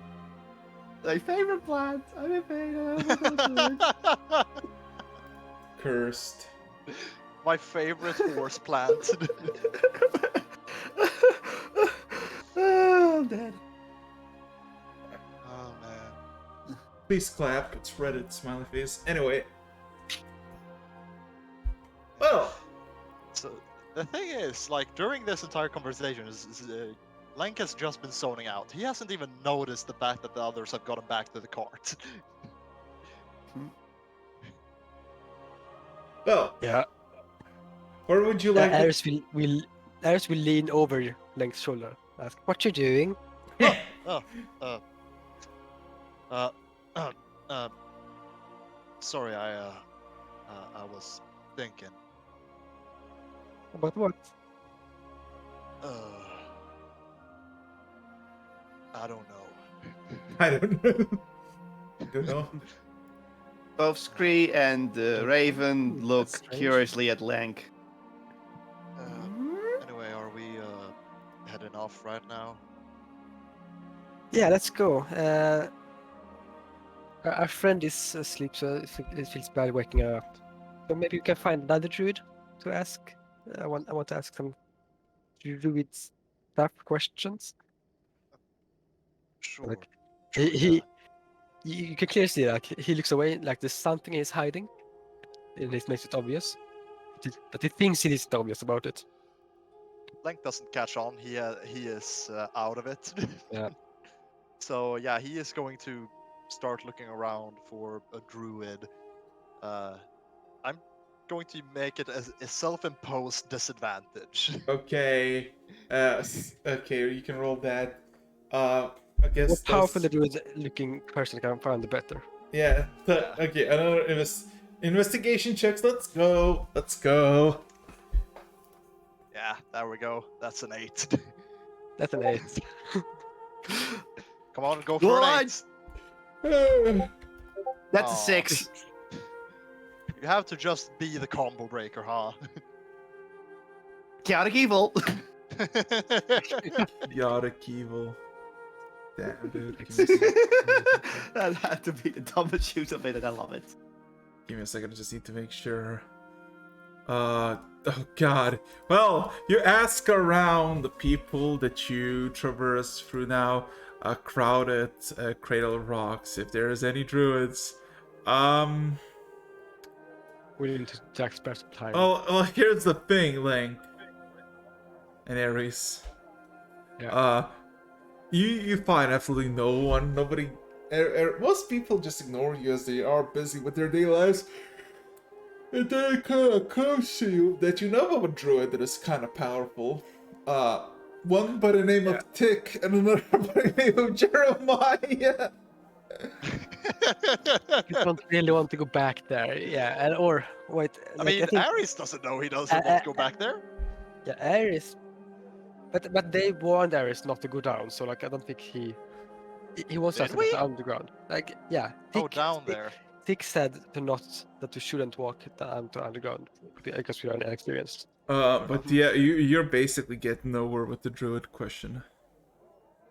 My favorite plant. I'm in pain. Cursed. My favorite horse plant. Oh, I'm dead. Oh man. Please clap. It's Reddit smiley face. Anyway. Well. So the thing is, like during this entire conversation, Lank has just been zoning out. He hasn't even noticed the fact that the others have gotten back to the cart. Well. Yeah. Where would you like? Ares will lean over Link's shoulder. Ask, "What you doing?" Sorry, I was thinking. About what? I don't know. I don't know. Don't know. Both Scree and Raven look That's strange. curiously at Lank. Anyway, are we heading off right now? Yeah, let's go. Our friend is asleep, so it feels bad waking her up. So maybe you can find another druid to ask. I want to ask some druid stuff questions. Sure. Like, sure, he you can clearly see like he looks away, like there's something he's hiding. It makes it obvious, but he thinks it is obvious about it. Lank doesn't catch on. He is out of it. Yeah. So yeah, he is going to start looking around for a druid. I'm going to make it as a self-imposed disadvantage. Okay. Okay, you can roll that. I The guess more powerful the that's... druid-looking person can find, the better. Yeah. Okay, another investigation checks. Let's go. Let's go. Yeah, there we go. That's an 8. That's an 8. Come on, go Go for on! an 8. That's a Aw. 6. You have to just be the combo breaker, huh? Chaotic evil. Chaotic evil. Damn, dude. That had to be the dumbest shoot of it, and I love it. Give me a second. I just need to make sure. Oh god. Well, you ask around the people that you traverse through now, crowded Cradle of Rocks, if there is any druids. Willing to Jack spare some time. Well, here's the thing, Link and Ares. Yeah. You find absolutely no one. Nobody. Most people just ignore you as they are busy with their daily lives. And then it kind of occurs to you that you know of a druid that is kind of powerful. One by the name of Tick and another by the name of Jeremiah. You don't really want to go back there. Yeah, or wait. I like, mean, think, Ares doesn't know he doesn't want to go back there. yeah, Ares. But they warned Ares not to go down, so like I don't think he wants us Did to go we? to underground. Like yeah. Oh, down there. Tick said that we shouldn't walk down to underground because we are inexperienced. But yeah, you're basically getting nowhere with the druid question.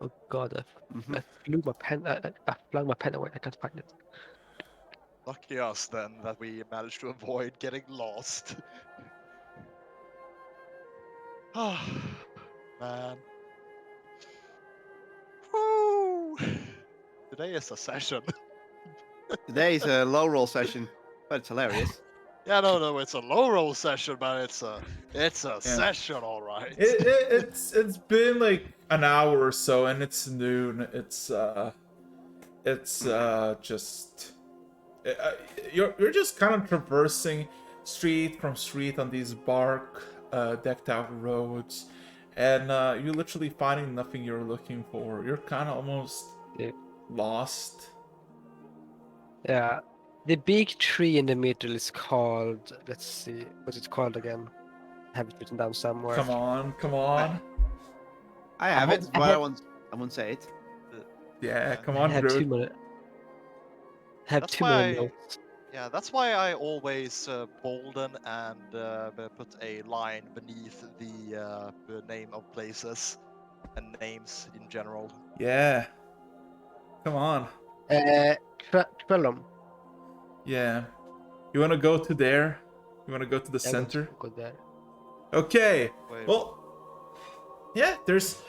Oh god, I flew my pen. I flung my pen away. I can't find it. Lucky us then that we managed to avoid getting lost. Ah, man. Woo! Today is a session. Today is a low roll session, but it's hilarious. Yeah, no, it's a low roll session, but it's a Yeah. session, all right. It's been like an hour or so, and it's noon. It's just you're just kind of traversing street from street on these bark decked out roads, and you're literally finding nothing you're looking for. You're kind of almost Yeah. lost. Yeah. The big tree in the middle is called. Let's see, what's it called again? I have it written down somewhere. Come on. I have I'm it, al- but I'm I won't say it. Yeah, come I on, have Groot. too many. I have That's too why many I- notes. Yeah, that's why I always bolden and put a line beneath the name of places and names in general. Yeah. Come on. Quellum. Yeah. You want to go to there? You want to go to the I want to center? go there. Okay. Wait, Well, yeah, there's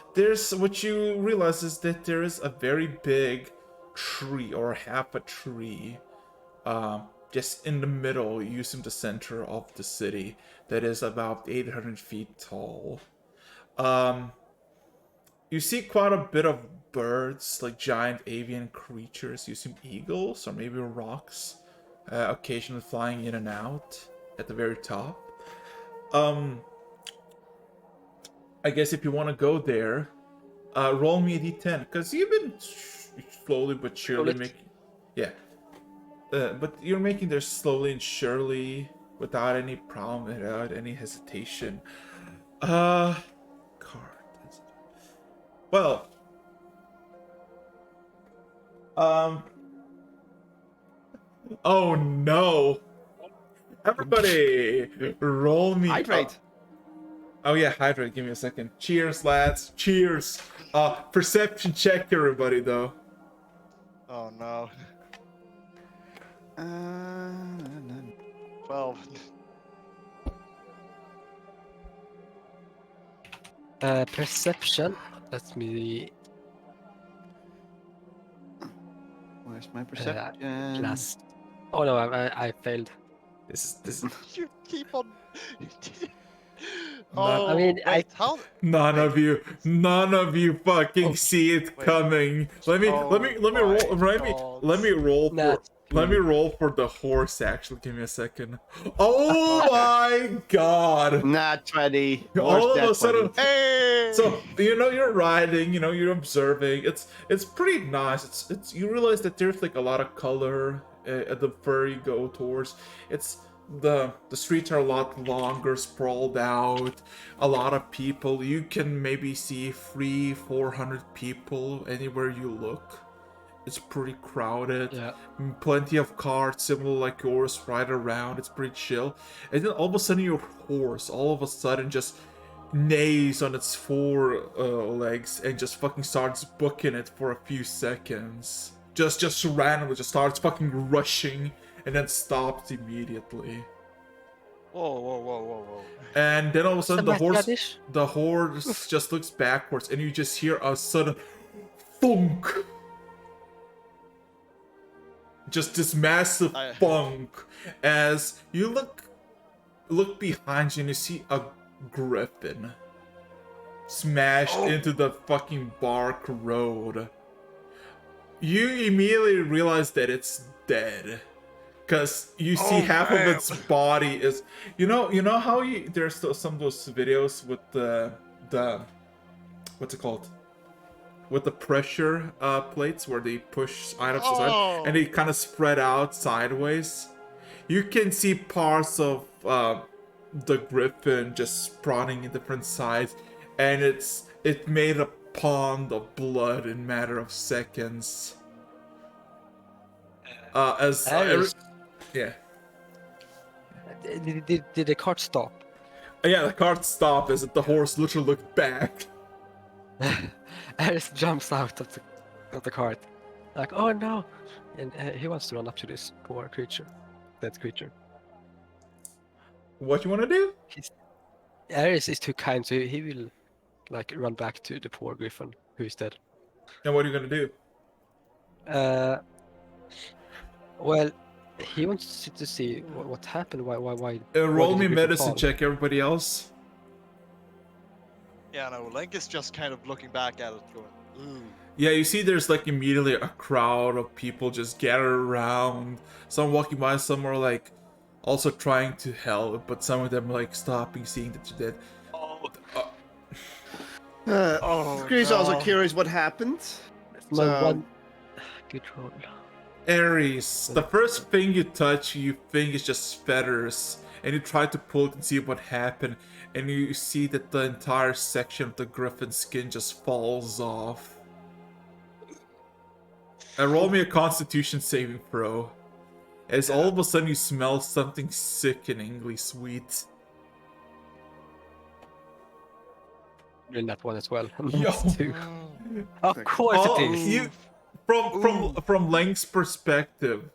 what you realize is that there is a very big tree or half a tree just in the middle, using the center of the city, that is about 800 feet tall. Um, you see quite a bit of birds, like giant avian creatures. You see eagles or maybe rocks, occasionally flying in and out at the very top. I guess if you want to go there, roll me a d10, because you've been slowly but surely it. making, yeah. But you're making there slowly and surely, without any problem, without any hesitation. Card. Well, oh no! Everybody, roll me. Hydrate. Oh yeah, hydrate. Give me a second. Cheers, lads. Cheers. Perception check, everybody, though. oh no, No. 12. Perception. Let me. Where's my perception? Plus. Oh no, I failed. This. You keep on. Not- oh, I mean, wait, how? None Wait. of you fucking Oh, see it wait. coming. Let me Oh roll. my Let me roll for. Nah, Let me roll for the horse. Actually, give me a second. Oh my god! Not 20. All Horse of a dead sudden, 20. Hey! so you're riding, you're observing. It's pretty nice. It's you realize that there's like a lot of color at the fur you go towards. It's the streets are a lot longer, sprawled out. A lot of people. You can maybe see 400 people anywhere you look. It's pretty crowded. Yeah. Plenty of cars similar like yours right around. It's pretty chill. And then all of a sudden your horse all of a sudden just neighs on its four legs and just fucking starts booking it for a few seconds. Just randomly just starts fucking rushing and then stops immediately. Whoa. And then all of a sudden Some radish? the horse just looks backwards and you just hear a sudden thunk. Just this massive funk as you look behind you and you see a griffin smashed into the fucking bark road. You immediately realize that it's dead, cause you see half of its body is you know how there's still some of those videos with the what's it called, with the pressure plates where they push items aside and they kind of spread out sideways. You can see parts of the griffin just spawning in different sides, and it made a pond of blood in a matter of seconds. Yeah. Did the cart stop? Yeah, the cart stopped as the horse literally looked back. Aris jumps out of the cart, like, oh no, and he wants to run up to this poor creature, dead creature. What you want to do? Aris is too kind, so he will like run back to the poor griffin who is dead. And what are you gonna do? Well, He wants to see what happened. Why Roll did me the griffin medicine fall? check, everybody else. Yeah, no, Link is just kind of looking back at it, going, ooh. Yeah, you see there's like immediately a crowd of people just gathered around. Some walking by, some are like also trying to help, but some of them like stopping, seeing that you're dead. Oh, Scree's also no. curious what happened. My So- one good roll. Ares, the first thing you touch, you think is just feathers, and you try to pull it and see what happened, and you see that the entire section of the griffin's skin just falls off. Roll me a Constitution saving throw, as all of a sudden you smell something sickeningly sweet. Doing that one as well. Yo. Two. Of course Oh, it is. you from Lank's perspective,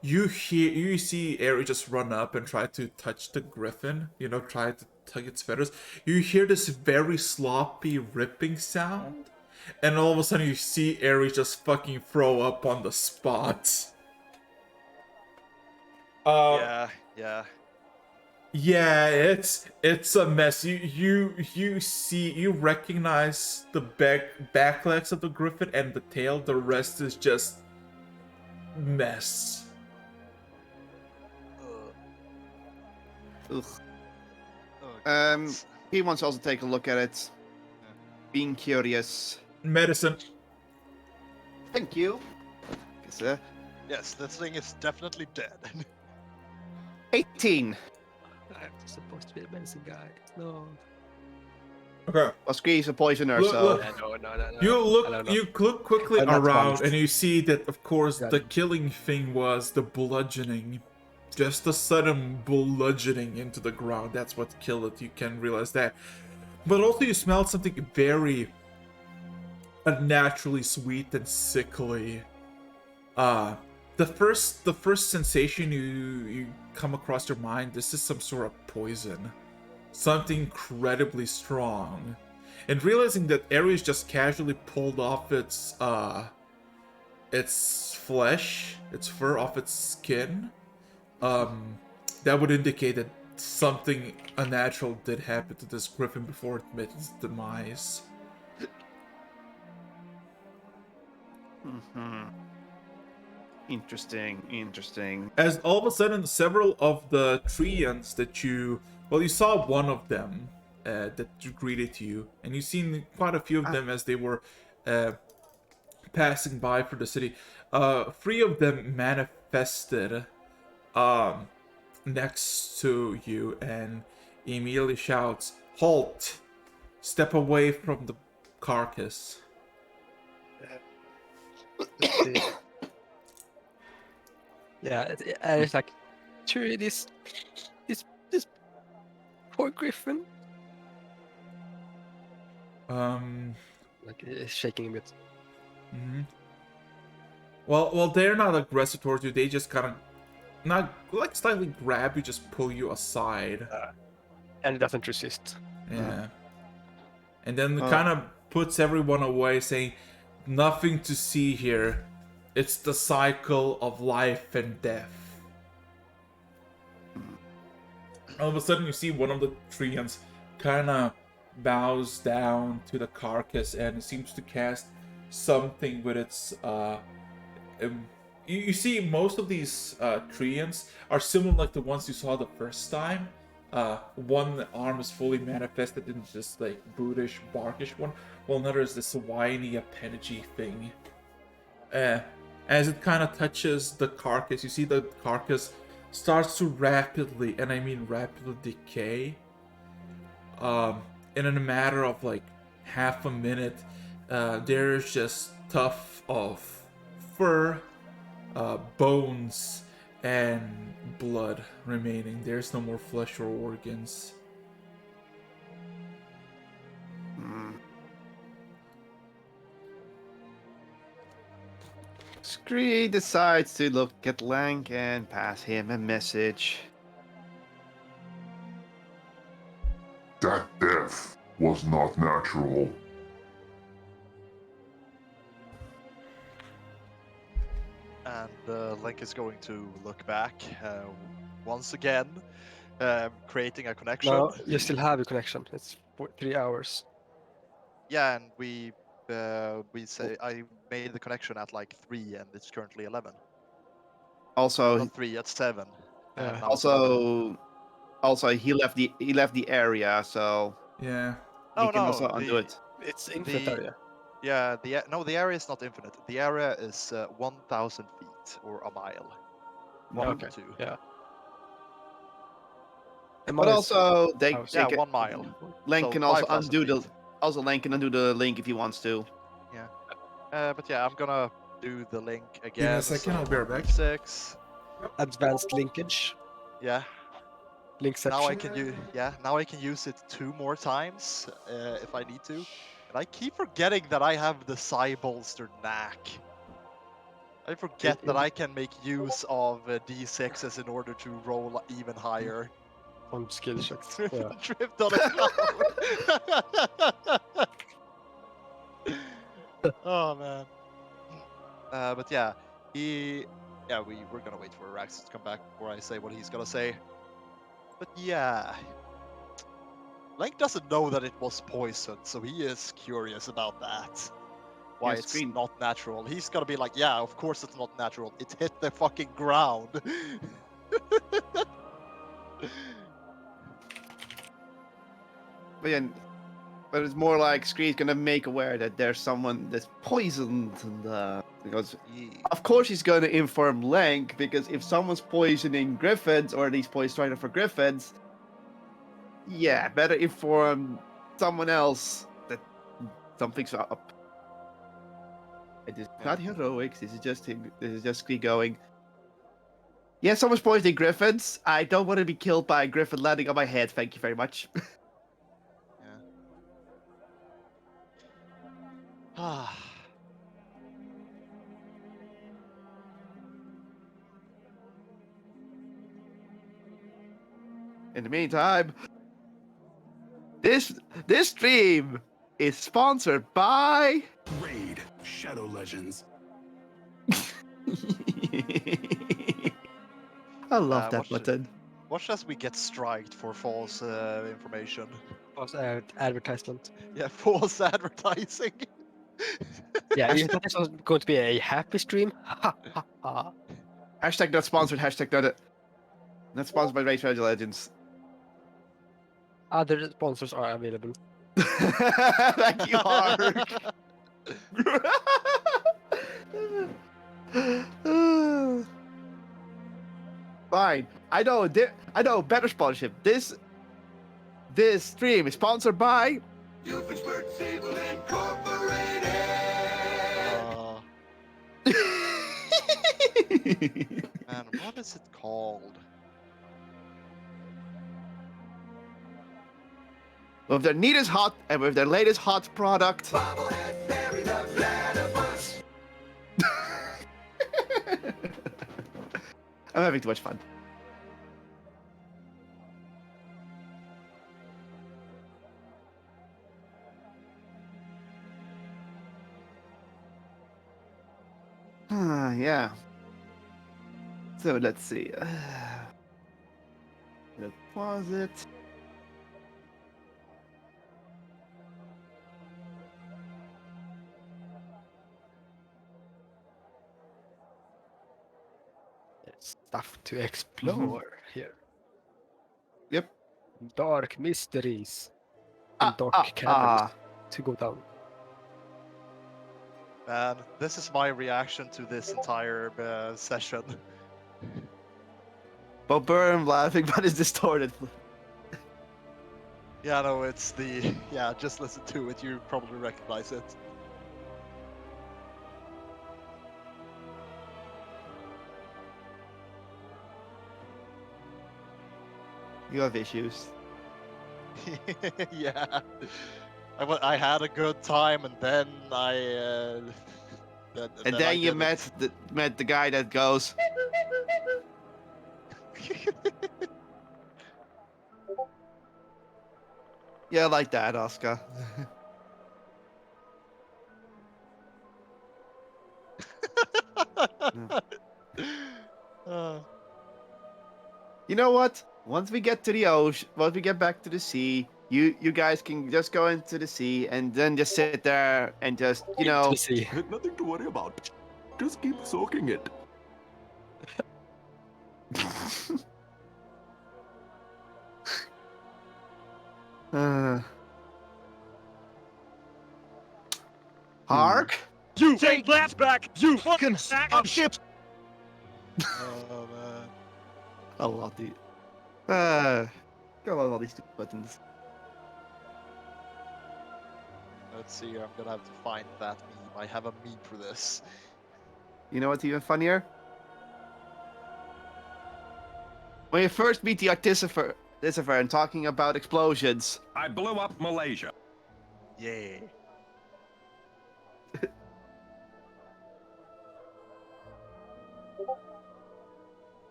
you see Ari just run up and try to touch the griffin, try to tug its feathers. You hear this very sloppy ripping sound, and all of a sudden you see Ari just fucking throw up on the spot. Yeah. Yeah, it's a mess. You recognize the back legs of the griffin and the tail. The rest is just mess. Ugh. Oh, He wants to also take a look at it. Being curious. Medicine. Thank you. Guess, yes, this thing is definitely dead. 18. I'm supposed to be a medicine guy. No. Okay. Well, Scree's a poisoner, Look, so... look. No. You I don't know. you look quickly I'm not around honest. and you see that, of course, Got the it. killing thing was the bludgeoning. Just a sudden bludgeoning into the ground. That's what killed it. You can realize that. But also you smelled something very unnaturally sweet and sickly. The first sensation you come across your mind, this is some sort of poison. Something incredibly strong. And realizing that Ares just casually pulled off its flesh, its fur off its skin, that would indicate that something unnatural did happen to this griffin before it met its demise. Interesting. As all of a sudden, several of the treants that you saw one of them that greeted you, and you've seen quite a few of them as they were passing by for the city. 3 of them manifested next to you and immediately shouts, "Halt! Step away from the carcass." Let's see. Yeah, it's like, sure, this poor griffin. Like, it's shaking a bit. Mm-hmm. Well, they're not aggressive towards you. They just kind of, not like slightly grab you, just pull you aside. And it doesn't resist. Yeah. And then kind of puts everyone away, saying, "Nothing to see here. It's the cycle of life and death." All of a sudden, you see one of the treants kind of bows down to the carcass and seems to cast something with its. You see, most of these treants are similar like the ones you saw the first time. One arm is fully manifested in this like brutish, barkish one, while another is this whiny, appendagey thing. As it kind of touches the carcass, you see the carcass starts to rapidly, and I mean rapidly, decay. In a matter of like half a minute, there's just stuff of fur, bones, and blood remaining. There's no more flesh or organs. Scree decides to look at Lank and pass him a message. That death was not natural. And the link is going to look back once again, creating a connection. No, you still have a connection. It's 3 hours. Yeah, and we say I made the connection at like 3, and it's currently 11. Also, Not 3, it's 7. Yeah. And now it's 11. also he left the area, so Yeah. he No, can no, also undo it. It's infinite the area. yeah, the area is not infinite. The area is 1,000 feet or a mile. One Okay. or two. Yeah. But also, they house. Yeah, can, 1 mile. Len So can also 5,000 undo the feet. Len can undo the link if he wants to. But yeah, I'm gonna do the link again. Give me a second, so I'll be right back. 6. Advanced linkage. Yeah. Linkception. Now I can use it 2 more times if I need to. And I keep forgetting that I have the Cybolster knack. I forget that I can make use of D6s in order to roll even higher. On skill checks. Yeah. Drift on a cloud. Oh man. But yeah, we're gonna wait for Rax to come back before I say what he's gonna say. But yeah, Link doesn't know that it was poison, so he is curious about that. Why Yeah, it's screen. not natural. He's gonna be like, yeah, of course it's not natural. It hit the fucking ground. But yeah, but it's more like Scree's gonna make aware that there's someone that's poisoned, and because of course he's gonna inform Lank, because if someone's poisoning Griffins, or at least trying for Griffins, yeah, better inform someone else that something's up. It is not heroics. This is just him. This is just Scree going. Yeah, someone's poisoning Griffins. I don't want to be killed by a Griffin landing on my head. Thank you very much. Ah. In the meantime, this stream is sponsored by Raid Shadow Legends. I love that watch it. button. Watch as we get striked for false information. False advertisement. Yeah, false advertising. Yeah, you thought this was going to be a happy stream? Ha ha ha. Hashtag not sponsored. Hashtag not sponsored by Raid Shadow Legends. Other sponsors are available. Thank you, Hark. Fine. I know. I know. Better sponsorship. This stream is sponsored by. Man, what is it called? With their neatest hot and with their latest hot product. I'm having too much fun. Yeah. So let's see. Let's pause it. Stuff to explore here. Yep. Dark mysteries and dark caverns to go down. Man, this is my reaction to this entire session. Bob Burnham laughing, but it's distorted. Yeah, no, it's the... Yeah, just listen to it, you probably recognize it. You have issues. Yeah. I had a good time, and then I... And then you met the guy that goes. Yeah, like that, Oscar. You know what? Once we get to the ocean, once we get back to the sea, you guys can just go into the sea and then just sit there and just, you Into know. the sea. Nothing to worry about. Just keep soaking it. Hark! You take that back, you fucking sack of shit! Oh man. I love the. Go on all these stupid buttons. Let's see. I'm gonna have to find that meme. I have a meme for this. You know what's even funnier? When you first meet the Artificer and talking about explosions. I blew up Malaysia. Yeah.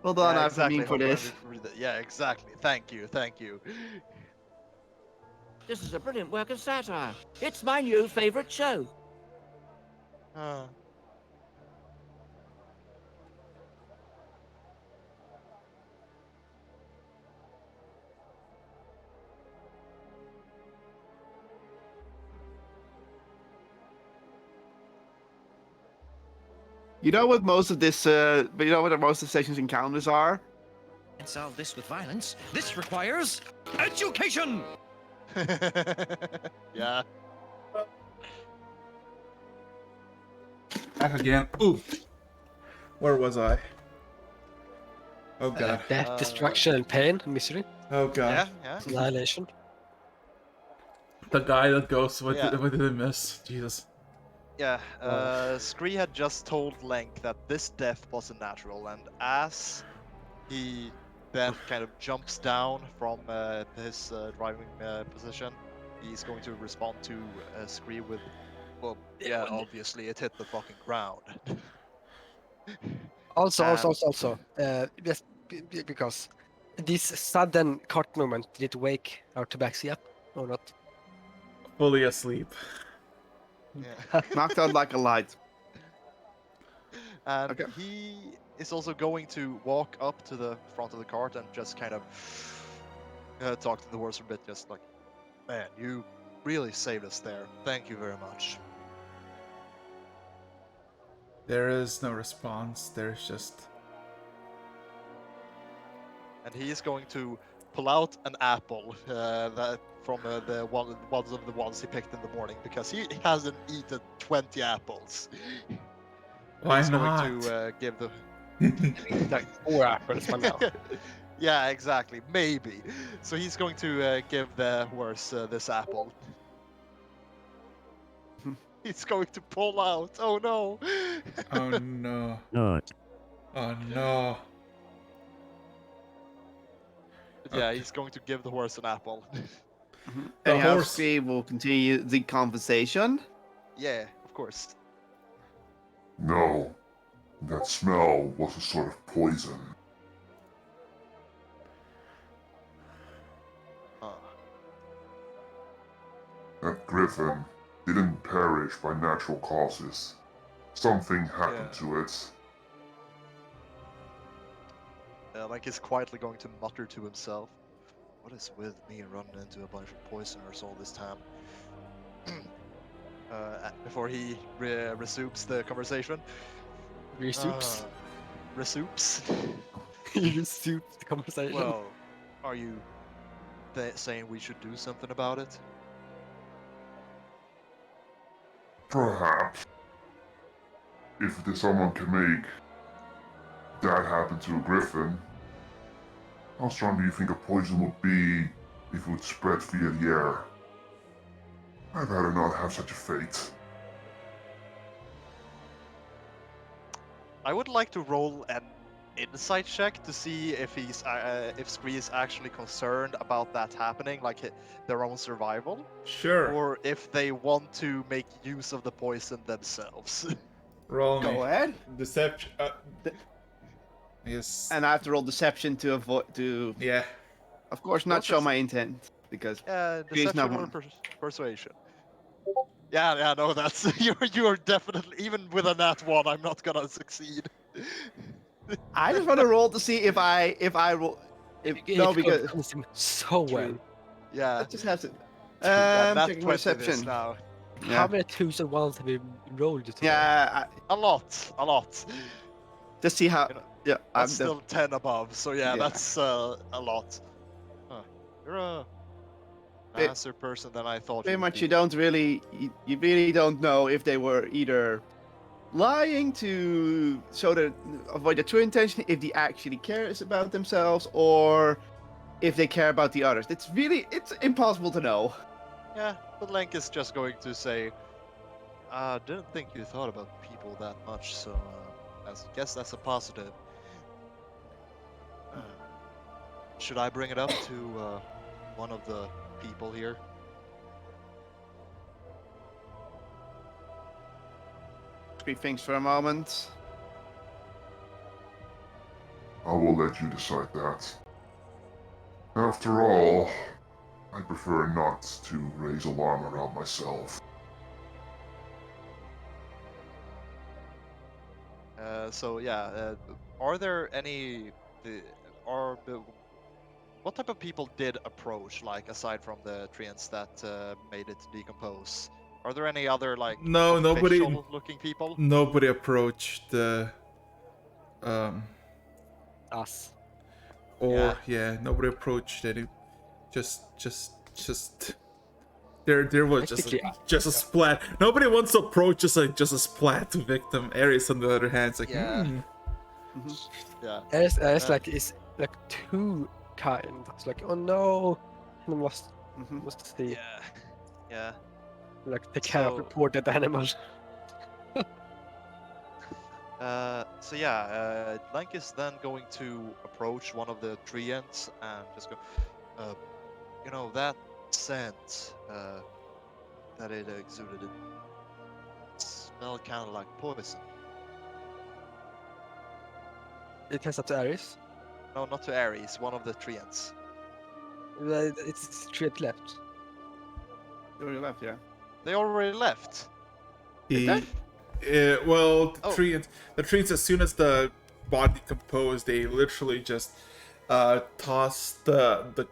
Hold on, Yeah, I have exactly. a meme for Hold on, this. read that. Yeah, exactly. Thank you. Thank you. This is a brilliant work of satire. It's my new favourite show. Uh, You know what most of this, but you know what most of Station's encounters are? Can't solve this with violence. This requires education. yeah. Back again. Ooh. Where was I? Oh god. Death, destruction, and pain, and misery, Oh god. Yeah. annihilation. The guy that goes, what, Yeah. what did I miss? Jesus. Yeah. Scree had just told Lenk that this death wasn't natural, and as he then kind of jumps down from his driving position, he's going to respond to Scree with, well, yeah, obviously it hit the fucking ground. Also, And- just because this sudden cart movement, did it wake our tabaxi up or not? Fully asleep. Yeah. Knocked out like a light. And Okay. he is also going to walk up to the front of the cart and just kind of talk to the horse a bit, just like, man, you really saved us there. Thank you very much. There is no response. There's just. And he is going to pull out an apple that from ones of the ones he picked in the morning, because he hasn't eaten 20 apples. Why He's not? going to give the Like 4 apples by now. yeah, exactly. Maybe. So he's going to give the horse this apple. He's going to pull out. Oh no! Oh no. No. Oh no. But yeah, he's going to give the horse an apple. The Anyhow, horse- Scree will continue the conversation. Yeah, of course. No, that smell was a sort of poison. Uh, That griffin didn't perish by natural causes. Something happened Yeah. to it. like he's quietly going to mutter to himself, "What is with me running into a bunch of poisoners all this time?" Before he resumes the conversation. Resoups? Resumes? Resoups the conversation. Well, are you saying we should do something about it? Perhaps. If someone can make that happen to a griffin, how strong do you think a poison would be if it would spread via the air? I'd rather not have such a fate. I would like to roll an insight check to see if if Scree is actually concerned about that happening, like their own survival, Sure. or if they want to make use of the poison themselves. Roll me. Go ahead. Deception. Yes. And I have to roll deception to avoid Yeah. of course, not What's show it? my intent because Scree's Deception not or one. persuasion. Yeah, no, that's you're definitely, even with a nat one, I'm not gonna succeed. I just want to roll to see if I roll. No, because convince him so well. True. Yeah. I just have to. Yeah, nat Checking 20 this perception. now. How Yeah. many 2s and 1s have you rolled today? Yeah. A lot. Just see how. You know, Yeah. That's still 10 above, so yeah, Yeah. that's a lot. Huh. You're a It- nicer person than I thought Pretty you would much, be. you don't really. You really don't know if they were either lying to show their avoid their true intention, if they actually cares about themselves, or if they care about the others. It's impossible to know. Yeah, but Link is just going to say, didn't think you thought about people that much, so I guess that's a positive. Should I bring it up to one of the people here? Three things for a moment. I will let you decide that. After all, I prefer not to raise alarm around myself. So yeah, are there any? What type of people did approach, like aside from the treants that made it decompose? Are there any other like No, nobody. official-looking people? Nobody approached the. Us. Or nobody approached any. Just. There was just a splat. Nobody wants to approach just a splat victim. Ares, on the other hand, is like, Yeah. Yeah. It's like it's like too kind. It's like, oh no, we must see. Yeah. Like take care of the So- poor dead animal. So yeah, Lank is then going to approach one of the treants and just go, you know, that scent that it exuded, it smelled kind of like poison. It has up to Ares. No, not to Ares, one of the treants. It's straight left. To your left, yeah. They already left. Well, Oh. the trees, as soon as the body decomposed, they literally just tossed the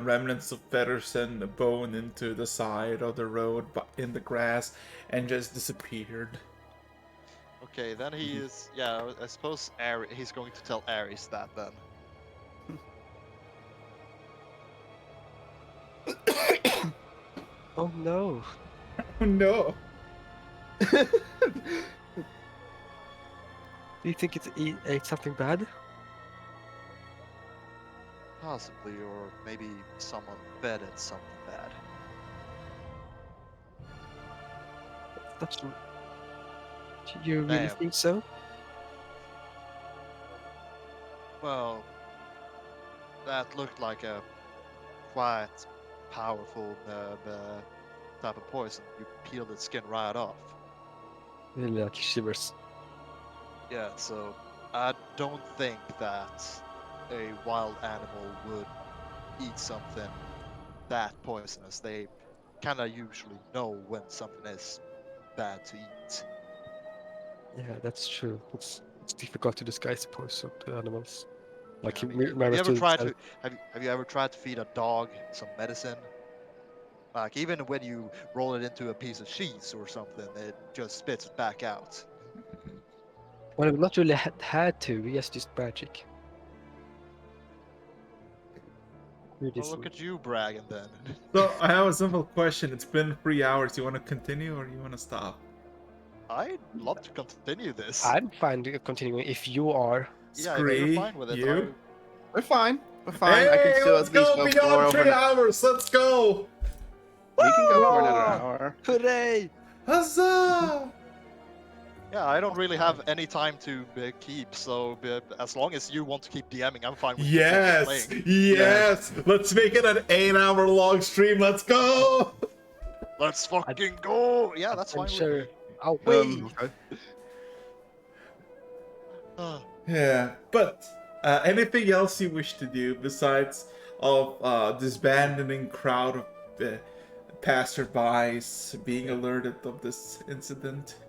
remnants of feathers and the bone into the side of the road in the grass and just disappeared. Okay, then he is. Yeah, I suppose he's going to tell Ares that then. Oh no. Oh no. Do you think it ate something bad? Possibly, or maybe someone fed it something bad. That's do you really Damn. think so? Well, that looked like a quite powerful type of poison. You peel its skin right off. Really like shivers. Yeah, so I don't think that a wild animal would eat something that poisonous. They kind of usually know when something is bad to eat. Yeah, that's true. It's difficult to disguise poison to animals. Like I mean, he have remembers you ever to tried himself. to have you ever tried to feed a dog some medicine? Like even when you roll it into a piece of cheese or something, it just spits it back out. Well, I've not really had to. We just used magic. Well, look at you bragging then. So I have a simple question. It's been 3 hours. You want to continue or you want to stop? I'd love to continue this. I'm fine continuing if you are. Yeah, if you're Scree, fine with it. you? We're fine. We're fine. Hey, I can still let's at least go go beyond for 3 hours. Let's go. We can go for another hour. Hooray! Huzzah! Yeah, I don't really have any time to keep, so as long as you want to keep DMing, I'm fine with Yes, playing. yes. Let's make it an 8-hour long stream. Let's go. Let's fucking go! Yeah, that's fine Sure. with me. Oh wait. Okay. Yeah, but anything else you wish to do besides of disbanding crowd of passerbys being alerted of this incident?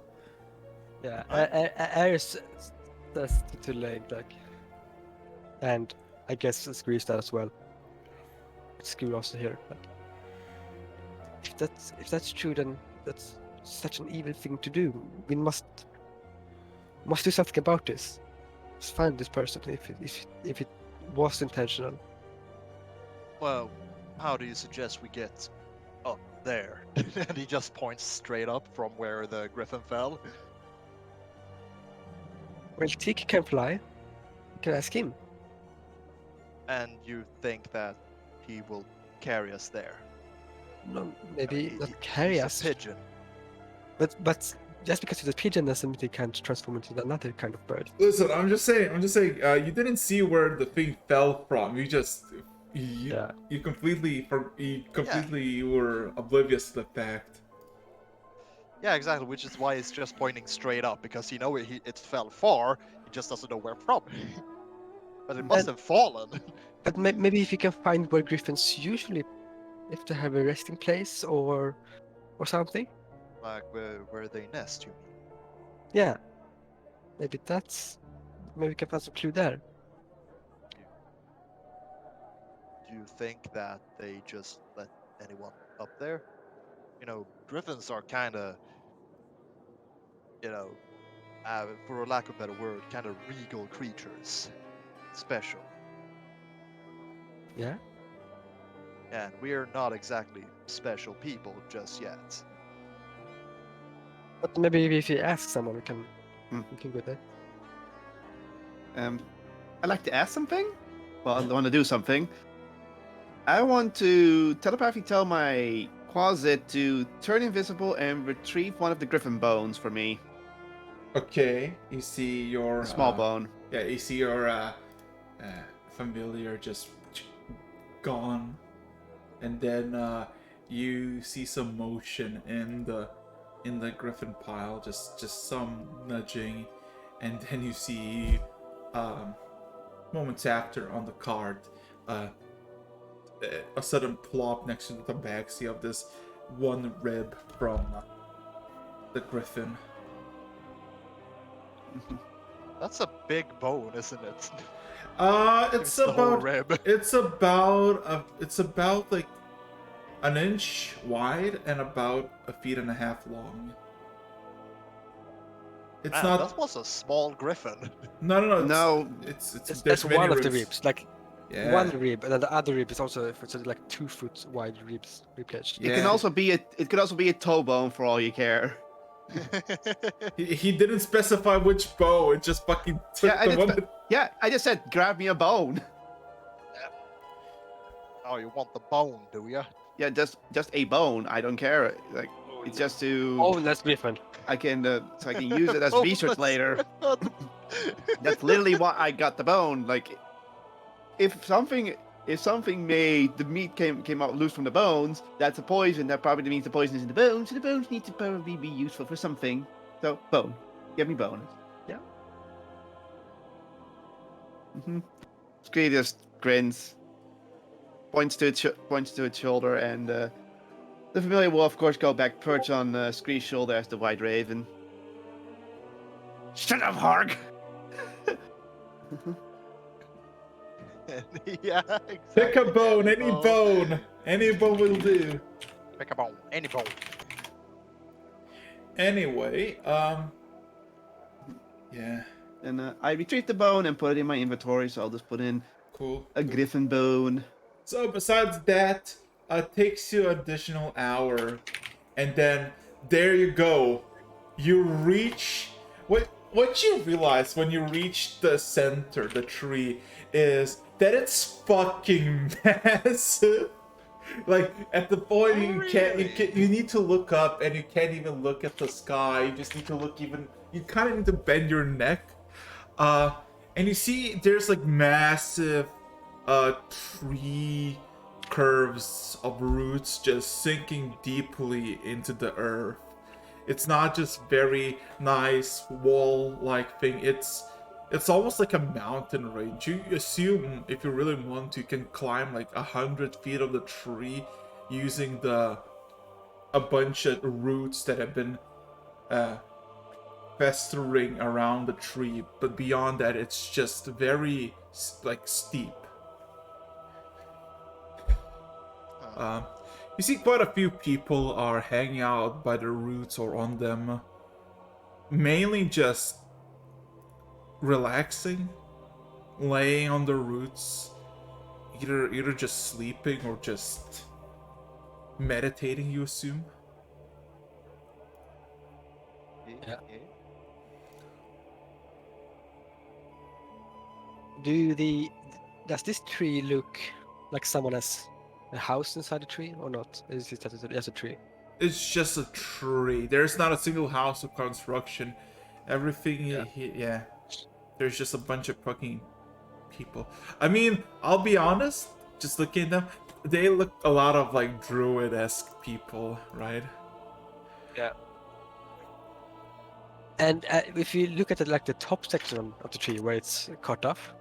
Yeah. Ares that's too late. Like, and I guess Screw that as well. Screw also here. But if that's true, then that's such an evil thing to do. We must do something about this. Let's find this person if it was intentional. Well, how do you suggest we get up there? And he just points straight up from where the griffin fell. Well, Tiki can fly. You can ask him. And you think that he will carry us there? No, maybe He- not carry he's us. a pigeon. But just because he's a pigeon doesn't mean he can't transform into another kind of bird. Listen, I'm just saying. You didn't see where the thing fell from. You completely were oblivious to the fact. Yeah, exactly. Which is why he's just pointing straight up, because it fell far. He just doesn't know where from. But it must have fallen. But maybe if you can find where griffins usually, if they have a resting place or something. Like where they nest, you mean? Yeah. Maybe we can find some clue there. Do you think that they just let anyone up there? You know, griffins are kind of, for a lack of a better word, kind of regal creatures. Special. Yeah. And we're not exactly special people just yet. But maybe if you ask someone, we can go there. I'd like to ask something. Well, I want to do something. I want to telepathically tell my Quasit to turn invisible and retrieve one of the griffin bones for me. Okay, you see your A small bone. Yeah, you see your familiar just gone, and then you see some motion in the griffin pile, just some nudging, and then you see moments after on the cart a sudden plop next to the tabaxi of this one rib from the griffin. That's a big bone, isn't it? It's the whole about rib. it's about like an inch wide and about 1.5 feet long. It's Man, not. that was a small griffin. No. It's That's many one of the ribs. ribs. Like Yeah. one rib, and then the other rib is also like 2 foot wide rib cage. It can also be a toe bone for all you care. He didn't specify which bow. It just fucking took I just said grab me a bone. Oh, you want the bone, do you? Yeah, just a bone. I don't care. Like it's just to. Oh, that's different. I can use it as research later. That's literally why I got the bone. Like, if something made the meat came out loose from the bones, that's a poison. That probably means the poison is in the bones. So the bones need to probably be useful for something. So bone, give me bone. Yeah. Scree just grins, points to its shoulder, and the familiar will of course go back perch on Scree's shoulder as the white raven. Shut up, Harg! Yeah, exactly. Pick a bone, any bone. Any bone will do. Pick a bone, any bone. Anyway, yeah. And I retrieve the bone and put it in my inventory, so I'll just put in a griffin bone. So besides that, takes you an additional hour, and then there you go. You reach what you realize when you reach the center, the tree, is that it's fucking massive. Like at the point you need to look up, and you can't even look at the sky. You just need to look you kind of need to bend your neck. And you see there's like massive tree curves of roots just sinking deeply into the earth. It's not just very nice wall-like thing. It's almost like a mountain range. You assume if you really want to, you can climb like 100 feet of the tree using a bunch of roots that have been festering around the tree, but beyond that, it's just very like steep. You see quite a few people are hanging out by the roots or on them, mainly just relaxing, laying on the roots, either just sleeping or just meditating, you assume. Yeah. Yeah. Does this tree look like someone has a house inside the tree or not? Is it just a tree? It's just a tree. There's not a single house of construction. Everything, yeah. There's just a bunch of fucking people. I mean, I'll be honest, just looking at them, they look a lot of like druid-esque people, right? Yeah. And if you look at like the top section of the tree where it's cut off,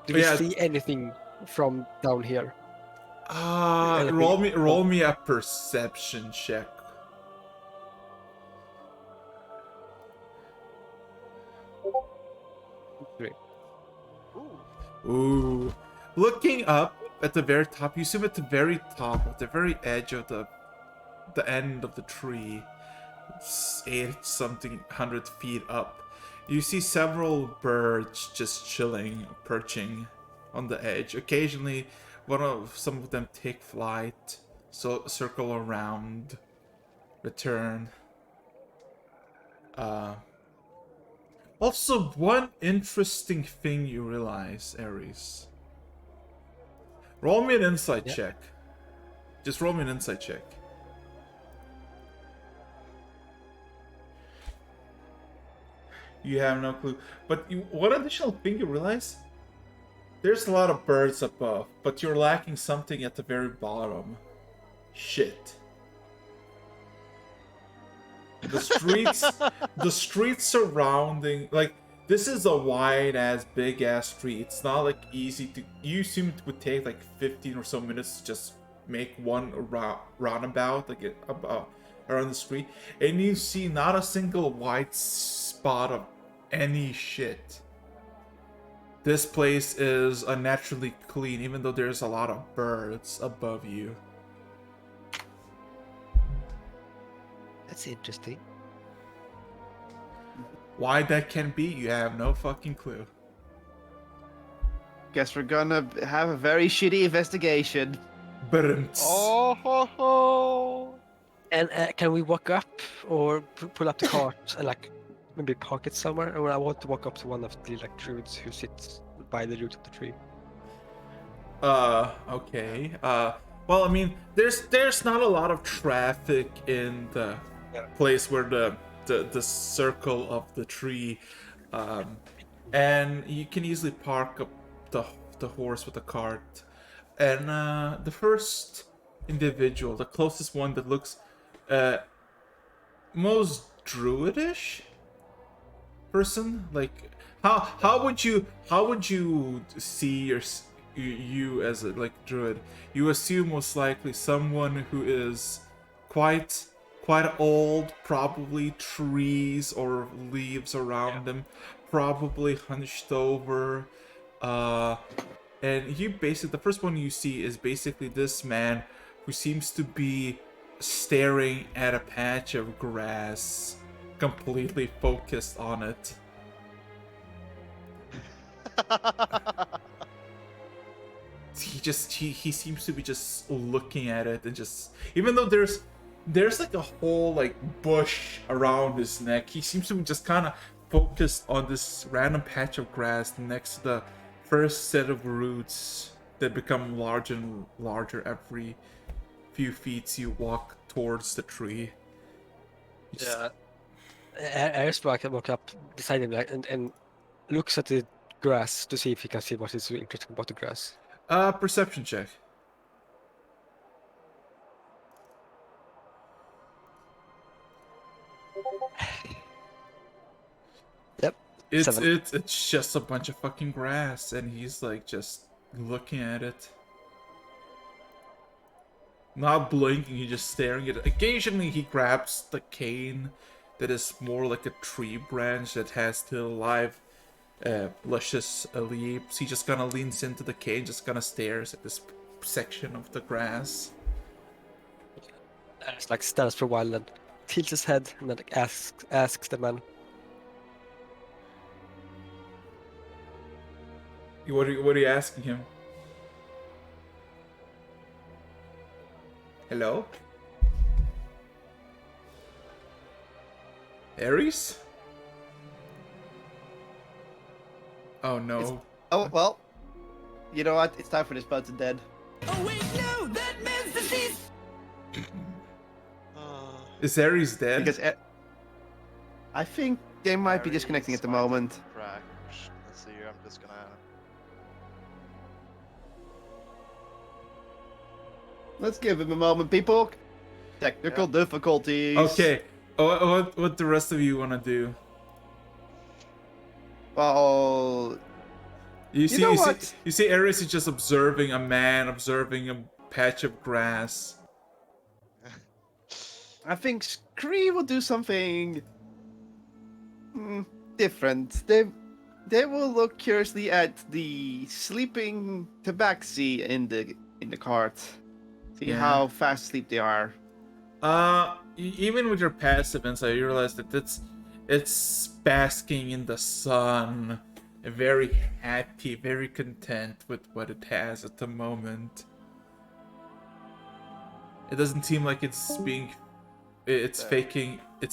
do we see anything from down here? Roll me a perception check. Three. Ooh. Looking up at the very top, you assume at the very top, at the very edge of the end of the tree, it's 800 feet up, you see several birds just chilling, perching on the edge. Occasionally, some of them take flight, so circle around, return. Also, one interesting thing you realize, Ares. Roll me an insight check. Just roll me an insight check. You have no clue. But what additional thing you realize? There's a lot of birds above, but you're lacking something at the very bottom. Shit. The streets surrounding, like, this is a wide ass, big ass street. It's not like easy to. You assume it would take like 15 or so minutes to just make one roundabout, like about around the street, and you see not a single white spot of any shit. This place is unnaturally clean, even though there's a lot of birds above you. That's interesting. Why that can be, you have no fucking clue. Guess we're gonna have a very shitty investigation. Oh ho ho! And can we walk up or pull up the cart and like maybe park it somewhere? Or I want to walk up to one of the like druids who sits by the root of the tree. Okay. Well, I mean, there's not a lot of traffic in the place where the circle of the tree, and you can easily park up the horse with the cart. And the first individual, the closest one that looks most druidish person, like how would you see you as a like druid? You assume most likely someone who is quite old, probably trees or leaves around them, probably hunched over, and you basically, the first one you see is basically this man who seems to be staring at a patch of grass, completely focused on it. He seems to be just looking at it, and just, even though there's like a whole like bush around his neck, he seems to be just kind of focused on this random patch of grass next to the first set of roots that become larger and larger every few feet you walk towards the tree. Yeah. Ares walk up beside him and looks at the grass to see if he can see what is so interesting about the grass. Perception check. Yep. It's just a bunch of fucking grass, and he's like just looking at it. Not blinking, he's just staring at it. Occasionally he grabs the cane that is more like a tree branch that has still live, luscious leaves. He just kind of leans into the cage, just kind of stares at this section of the grass. It's like stands for a while and tilts his head and then like asks the man. What are you asking him? Hello? Ares? Oh no. Oh, well. You know what? It's time for this bud to dead. Oh wait, no, that man's deceased. Is Ares dead? Because I think they might be disconnecting at the moment. Crack. Let's see. I'm just gonna. Let's give him a moment, people. Technical difficulties. Okay. What the rest of you want to do? Well, You see, know you what? see, you see, Ares is just observing a man, observing a patch of grass. I think Scree will do something different. They will look curiously at the sleeping tabaxi in the cart. See Yeah. how fast asleep they are. Even with your past events, I realized that it's basking in the sun, very happy, very content with what it has at the moment. It doesn't seem like it's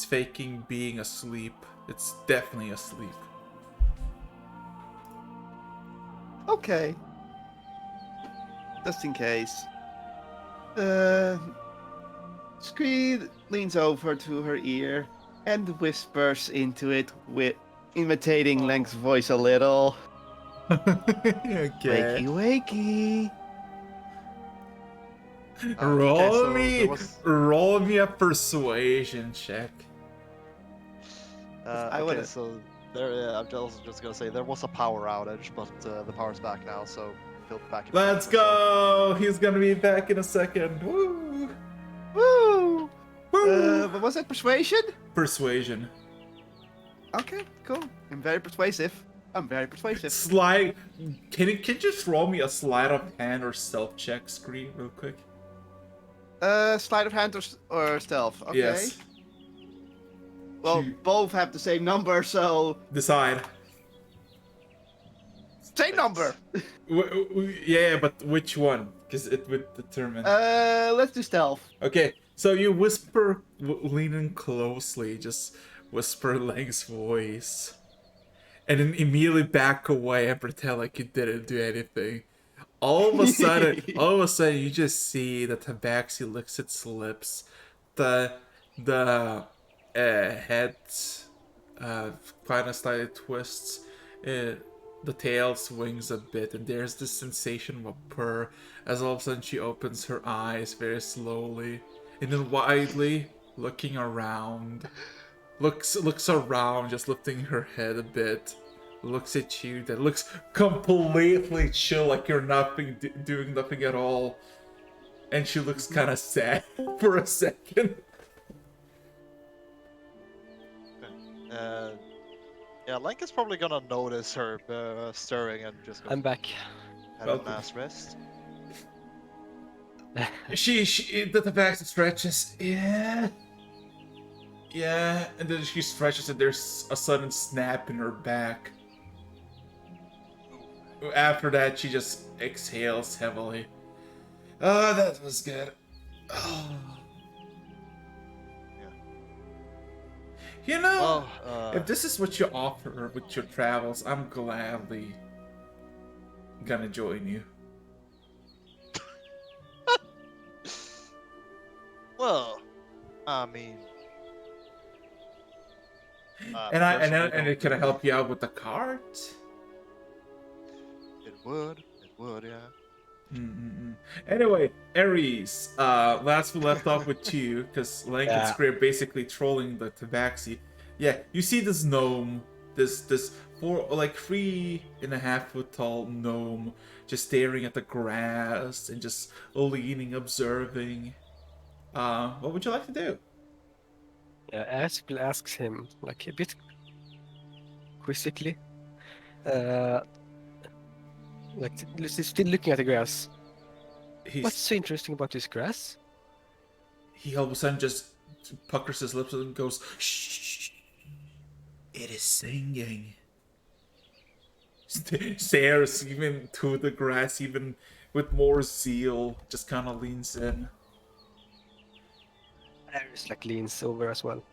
faking being asleep. It's definitely asleep. Okay. Just in case. Scree leans over to her ear and whispers into it, with imitating Lank's voice a little. Okay. Wakey, wakey. Roll me a persuasion check. I Okay, would've- so there. Yeah, I'm also just gonna say there was a power outage, but the power's back now, so he'll be back. In a Let's second or go! He's gonna be back in a second. Woo! Woo! Woo! But was that persuasion? Persuasion. Okay, cool. I'm very persuasive. Slide. Can you just roll me a sleight of hand or stealth check, Scree, real quick? Sleight of hand or stealth. Okay. Yes. Well, Two. both have the same number, so Decide. same number. Yeah, but which one? Because it would determine. Let's do stealth. Okay, so you whisper, leaning closely, just whisper Lang's voice. And then immediately back away and pretend like you didn't do anything. All of a sudden, you just see the tabaxi licks its lips. The head kind of slightly twists. The tail swings a bit, and there's this sensation of a purr as all of a sudden she opens her eyes very slowly, and then widely looking around. Looks around, just lifting her head a bit. Looks at you, that looks completely chill, like you're doing nothing at all. And she looks kind of sad for a second. Yeah, Link is probably gonna notice her stirring and just go I'm back. have a nice rest. The tabaxi stretches, yeah, and then she stretches and there's a sudden snap in her back. After that, she just exhales heavily. Oh, that was good. Oh. Yeah. You know, Well, if this is what you offer with your travels, I'm gladly gonna join you. well, I mean, And can I help you out with the cart? it would, yeah. Anyway, Ares, last we left off with you, because Lank and Scree are basically trolling the tabaxi. Yeah, you see this gnome, this 3.5 foot tall gnome, just staring at the grass and just leaning, observing. What would you like to do? Aspel asks him, like a bit quizzically, like still looking at the grass. What's so interesting about this grass? He all of a sudden just puckers his lips and goes, "Shh! It is singing." Stares even to the grass, even with more zeal. Just kind of leans in. Ares like leans over as well.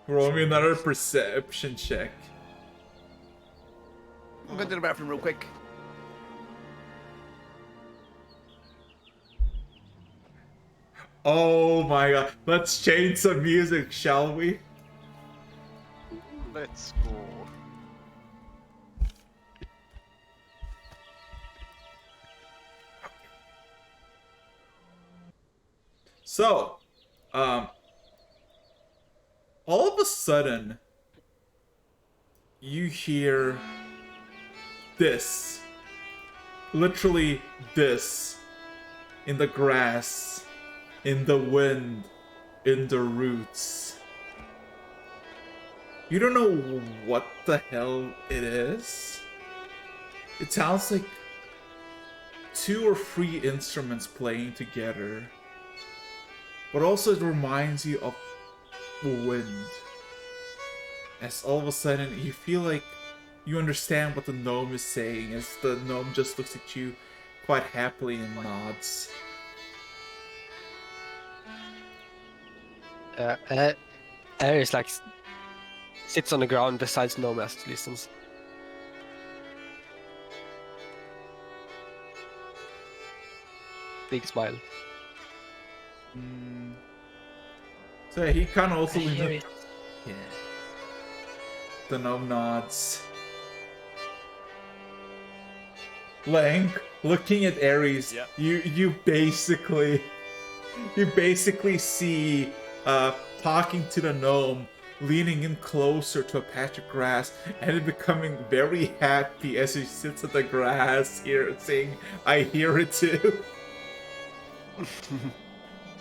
Roll me another perception check. I'm going to the bathroom real quick. Oh my god! Let's change some music, shall we? Let's go. So, all of a sudden, you hear this. Literally this. In the grass, in the wind, in the roots. You don't know what the hell it is. It sounds like 2 or 3 instruments playing together. But also it reminds you of wind. As all of a sudden you feel like you understand what the gnome is saying, as the gnome just looks at you quite happily and nods. Ares like sits on the ground beside Gnome as he listens. Big smile. So yeah, he kind of also I leans hear up. it. Yeah. The gnome nods. Lang, looking at Ares, Yeah. you basically see talking to the gnome, leaning in closer to a patch of grass, and becoming very happy as he sits at the grass here, saying, "I hear it too."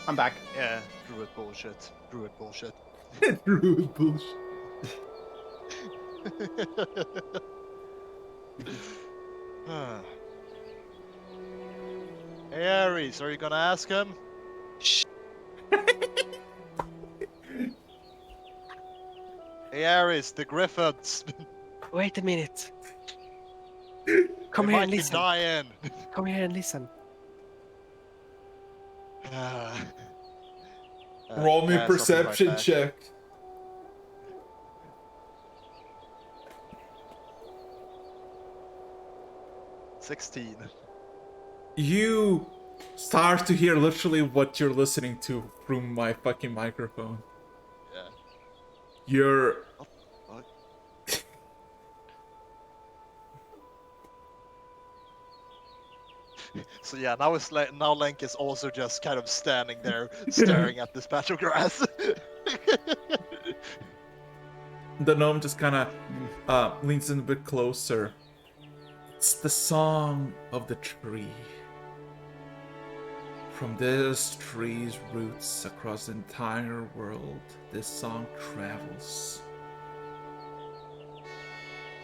I'm back. Yeah, druid bullshit. Druid bullshit. Druid bullshit. Hey Ares, are you gonna ask him? Hey Ares, the griffins. Wait a minute. They Come here might and be listen. dying. Come here and listen. Roll me a Yes, I'll be right perception back. check. $16. You start to hear literally what you're listening to through my fucking microphone. Yeah. You're What? So yeah, now it's like now Link is also just kind of standing there, staring at this patch of grass. the gnome just kind of leans in a bit closer. It's the song of the tree. From this tree's roots across the entire world, this song travels.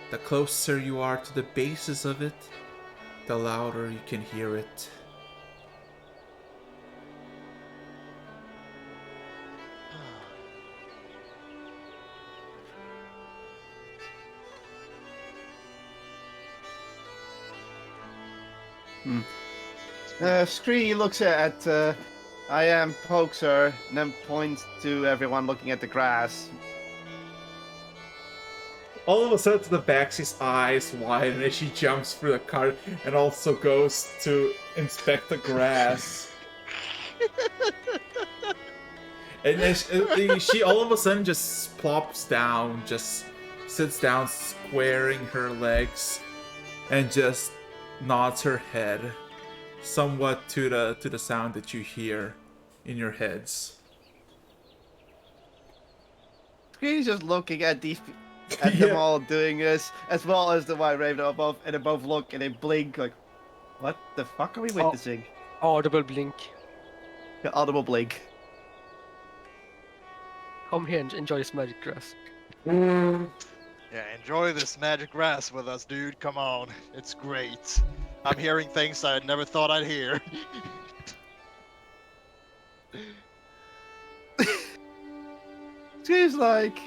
The closer you are to the basis of it, the louder you can hear it. Scree looks at I am Pokesir, and then points to everyone looking at the grass. All of a sudden, the Baxie's eyes widen as she jumps through the cart and also goes to inspect the grass. And as she all of a sudden just plops down, just sits down, squaring her legs, and just nods her head, somewhat to the sound that you hear in your heads. Scree's just looking at them all doing this, as well as the White Raven above, and they both look and they blink like, what the fuck are we witnessing? Audible blink. The audible blink. come here and enjoy this magic grass. Yeah, enjoy this magic grass with us, dude. Come on, it's great. I'm hearing things I never thought I'd hear. She's like,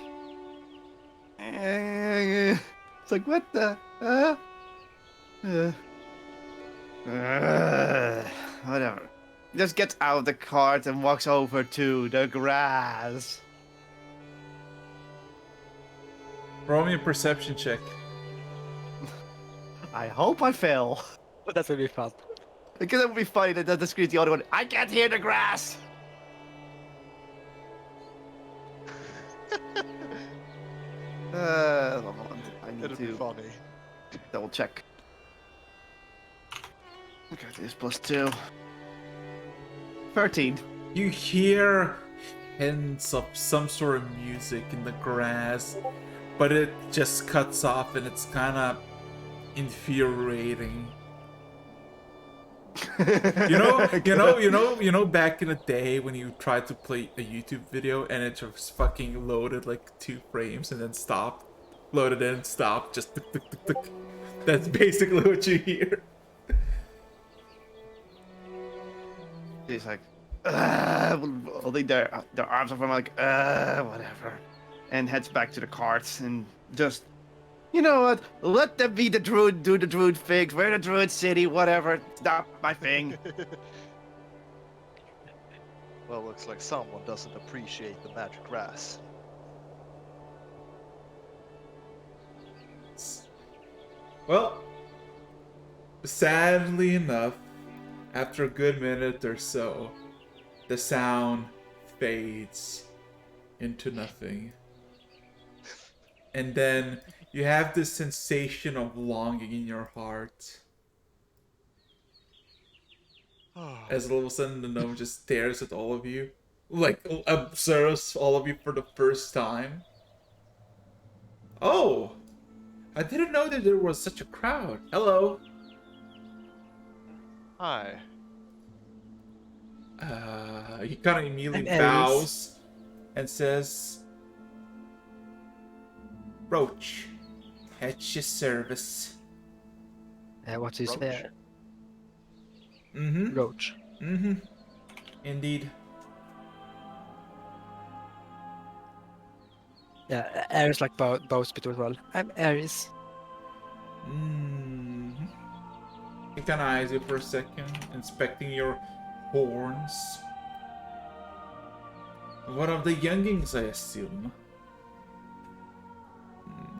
it's like, what the? Whatever. Just gets out of the cart and walks over to the grass. Roll me a perception check. I hope I fail. But that's gonna be fun. Because it would be funny that the screen's the only one. I can't hear the grass. Hold on. I need It'll be to funny. double check. Okay, this +2. 13. You hear hints of some sort of music in the grass, but it just cuts off and it's kind of infuriating. You know, back in the day when you tried to play a YouTube video and it just fucking loaded like 2 frames and then stopped, loaded in, stopped, just tuk, tuk, tuk, tuk. That's basically what you hear. She's like, holding their arms up. I'm like, whatever, and heads back to the cart and just, you know what? Let them be the druid, do the druid things. We're the druid city, whatever. It's not my thing. Well, looks like someone doesn't appreciate the magic grass. Well, sadly enough, after a good minute or so, the sound fades into nothing. And then you have this sensation of longing in your heart. As all of a sudden the gnome just stares at all of you. Like, observes all of you for the first time. Oh! I didn't know that there was such a crowd. Hello. Hi. He kind of immediately I'm bows and says, Roach, at your service. What is Roach? there? Mm-hmm. Roach. Mm-hmm. Indeed. Yeah, Ares like bows between well. I'm Ares. Mm-hmm. He kind of eyes you for a second, inspecting your horns. One of the youngings, I assume.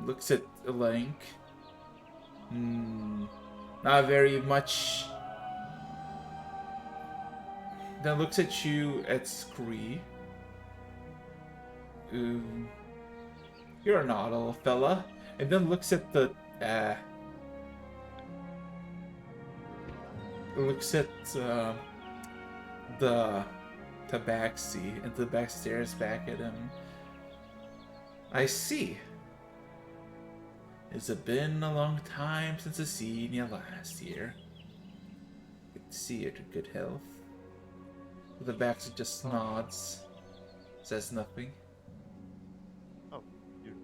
Looks at Elank. Not very much. Then looks at you at Scree. You're an odd little fella. And then looks at the looks at the tabaxi, and the back stares back at him. I see. It's been a long time since I seen you last year. Good to see you in good health. The backseat just nods, says nothing. Oh,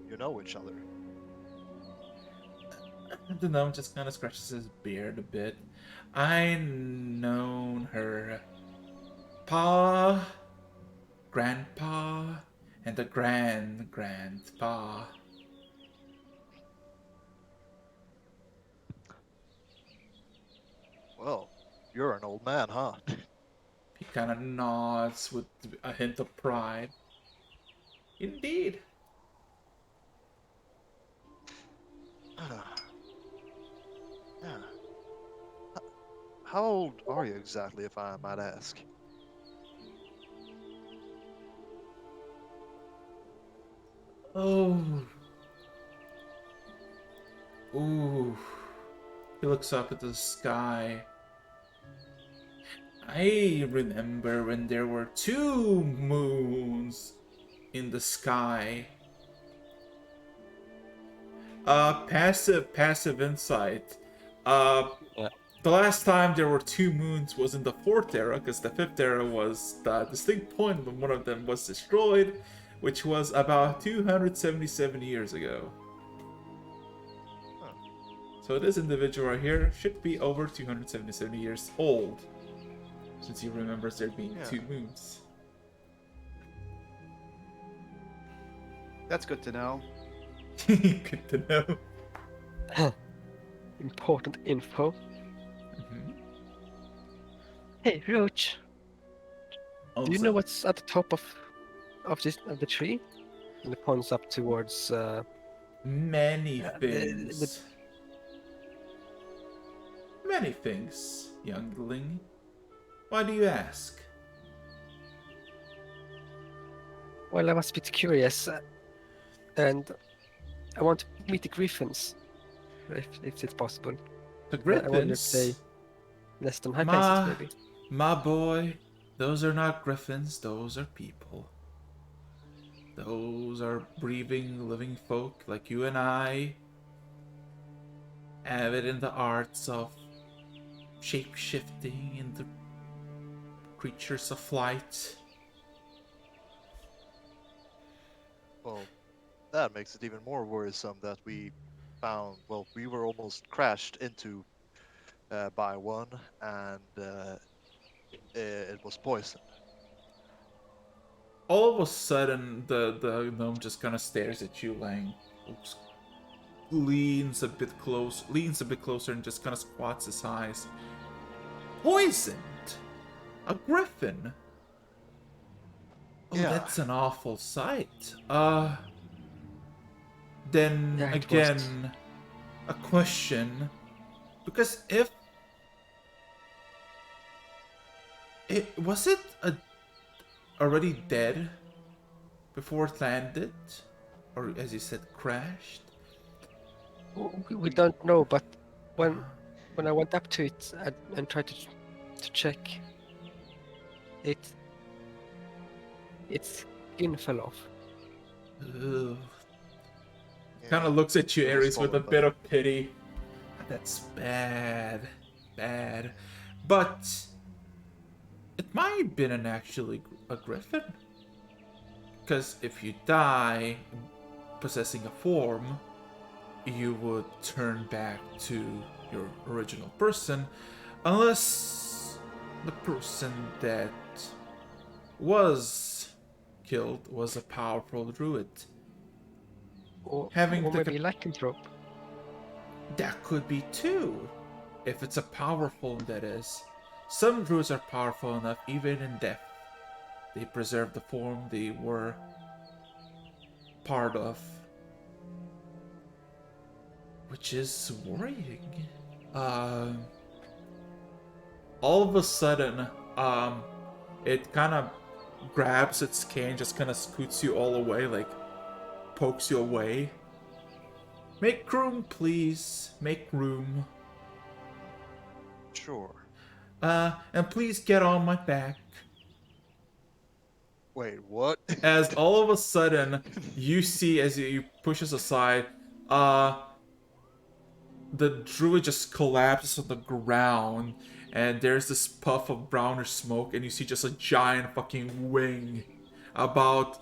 you know each other. The gnome just kind of scratches his beard a bit. I known her pa, grandpa, and the grandpa. Well, you're an old man, huh? He kind of nods with a hint of pride. Indeed. Yeah. How old are you exactly, if I might ask? Oh. Ooh. He looks up at the sky. I remember when there were 2 moons in the sky. Passive insight. The last time there were 2 moons was in the 4th era, because the 5th era was the distinct point when one of them was destroyed. which was about 277 years ago. Huh. So this individual right here should be over 277 years old, since he remembers there being Yeah. 2 moons. That's good to know. Good to know. Important info. Mhm. Hey, Roach. Do you know Also, what's at the top of the tree? And it points up towards many the- things. Many things, youngling. Why do you ask? well, I was a bit curious, and I want to meet the griffins, if it's possible. The I wonder if they griffins? nest on high places, maybe. My boy, those are not griffins, those are people. Those are breathing, living folk like you and I, avid in the arts of shape-shifting into creatures of flight. Well, that makes it even more worrisome that we found. Well, we were almost crashed into by one, and it was poisoned. All of a sudden, the gnome just kind of stares at you, Lang. Leans a bit closer, and just kind of squats his eyes. Poisoned? A griffin? Oh, Yeah. that's an awful sight. Then Yeah, it again, a question. Because if it was it already dead before it landed, or as you said, crashed. We don't know, but when I went up to it and tried to check, its skin fell off. Ugh. Yeah, Kind of looks at you, it was Ares, with a stolen, bit of pity. That's bad. Bad. But it might have been actually a griffin. Because if you die possessing a form, you would turn back to your original person, unless the person that was killed was a powerful druid. Or Having the maybe lycanthrope. That could be too, if it's a powerful, that is. Some druids are powerful enough even in death. They preserve the form they were part of. Which is worrying. All of a sudden, it kind of grabs its cane, just kind of scoots you all away, like pokes you away. Make room, please. Make room. Sure. And please get on my back. Wait, what? As all of a sudden, you see as you push us aside, the druid just collapses on the ground, and there's this puff of brownish smoke, and you see just a giant fucking wing, about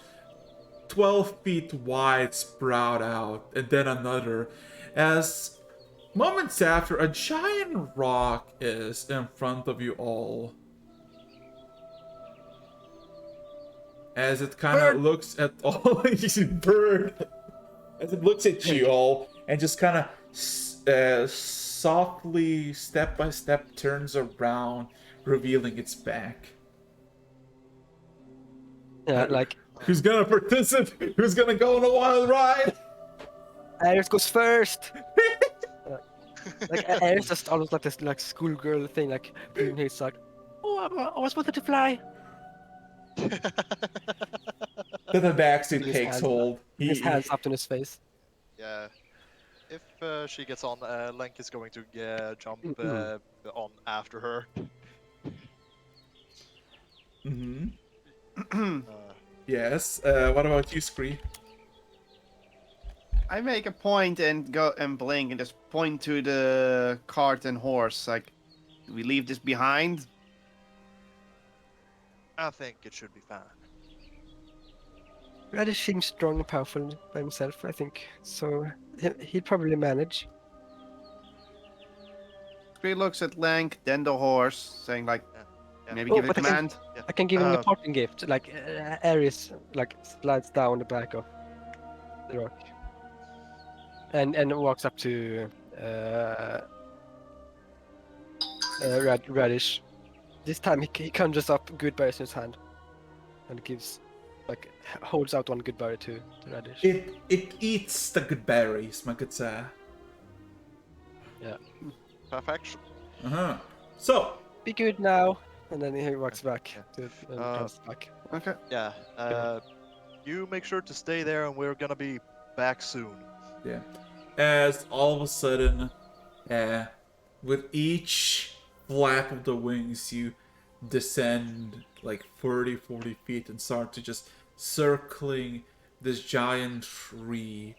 12 feet wide, sprout out, and then another, as moments after, a giant rock is in front of you all. As it kind of looks at all, bird, as it looks at you all, and just kind of softly, step by step, turns around, revealing its back. Yeah, like Who's gonna participate? Who's gonna go on a wild ride? Ares goes first. Like Ares just almost like this like schoolgirl thing, like he's like, oh, I was wanted to fly. Then the backseat His takes hands- hold. His hands up in his face. Yeah. If she gets on, Link is going to jump on after her. Mm-hmm. Yes. What about you, Scree? I make a point and go and blink and just point to the cart and horse. Like, do we leave this behind? I think it should be fine. Radish seems strong and powerful by himself, I think. So he'd probably manage. He looks at Lank, then the horse, saying like, Yeah. maybe Oh, give a but I can- command. I can give him a Uh, parting gift, like Ares, like slides down the back of the rock, and walks up to Radish. This time he conjures up good berries in his hand, and gives, like, holds out one good berry to Radish. It eats the good berries, my good sir. Perfection. So, Be good now, and then he walks back Yeah. to and comes back. Okay. Yeah. You make sure to stay there, and we're gonna be back soon. yeah. As all of a sudden, with each flap of the wings, you descend like 30, 40 feet and start to just circling this giant tree.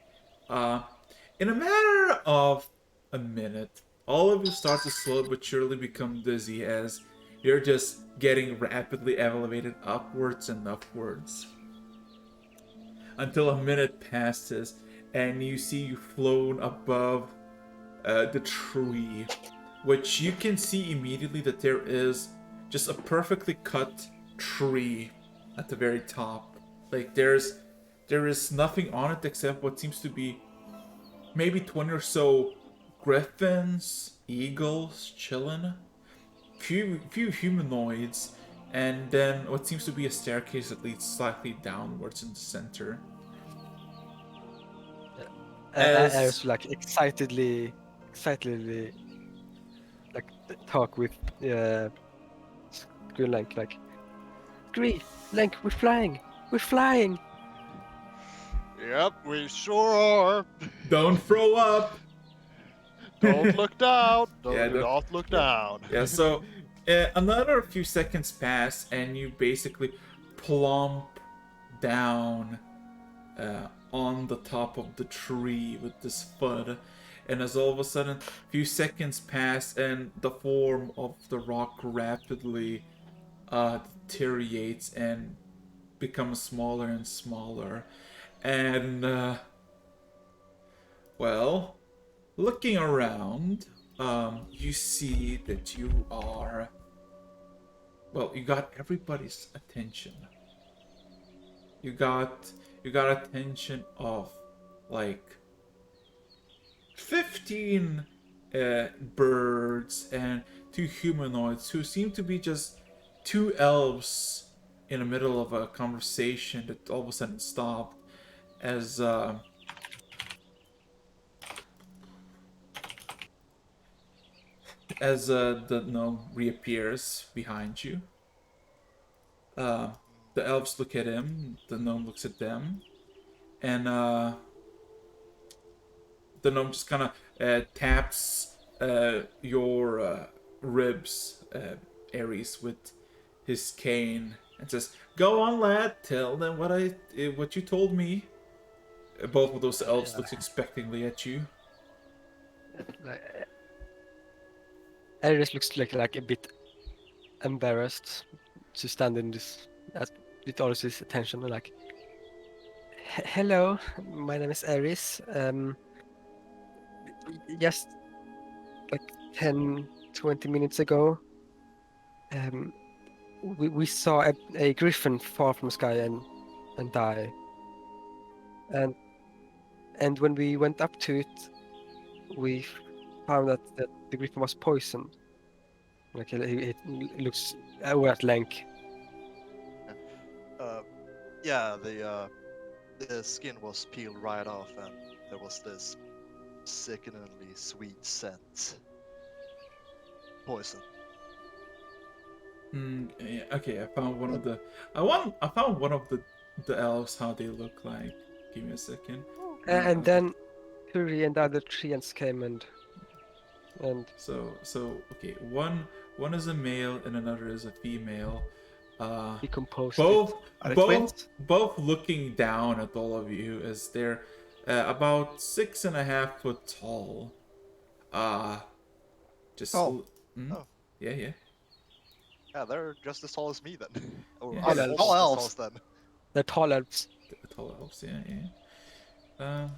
In a matter of a minute, all of you start to slowly but surely become dizzy as you're just getting rapidly elevated upwards and upwards. Until a minute passes and you see you flown above the tree, which you can see immediately that there is just a perfectly cut tree at the very top. Like there is nothing on it except what seems to be maybe 20 or so griffins, eagles chilling, few humanoids, and then what seems to be a staircase that leads slightly downwards in the center. Ares, like, excitedly, like, talk with Green Lank, like, Green Lank, we're flying. Yep, we sure are. Don't throw up. Don't look down. Do Yeah, not look down. Yeah, so another few seconds pass, and you basically plump down on the top of the tree with this thud. And as all of a sudden, a few seconds pass, and the form of the rock rapidly deteriorates and becomes smaller and smaller. And, well, looking around, you see that you are... Well, you got everybody's attention. You got attention of, like, 15 birds and 2 humanoids who seem to be just 2 elves in the middle of a conversation that all of a sudden stopped as the gnome reappears behind you. The elves look at him, the gnome looks at them, and the gnome just kind of taps your ribs, Ares, with his cane and says, "Go on, lad. Tell them what you told me." Both of those elves look expectingly at you. Like, Ares looks like a bit embarrassed to stand in this with all his attention, and like, hello, my name is Ares. Just like 10-20 minutes ago, we saw a griffin fall from the sky and die. And when we went up to it, we found that the griffin was poisoned. Like, it looks over at Lank. Yeah, the skin was peeled right off, and there was this sickeningly sweet scent. Poison. Yeah, okay, I found one of the. I found one of the elves. How they look like. Give me a second. And then Huri and the other treants came and So okay, one is a male and another is a female. decomposed. Both Are they twins? both looking down at all of you as they're about 6.5 foot tall. Just Tall. Oh. Yeah. Yeah, they're just as tall as me then. Or Yeah. almost Tall as elves. tall as them. They're tall elves. tall elves, yeah.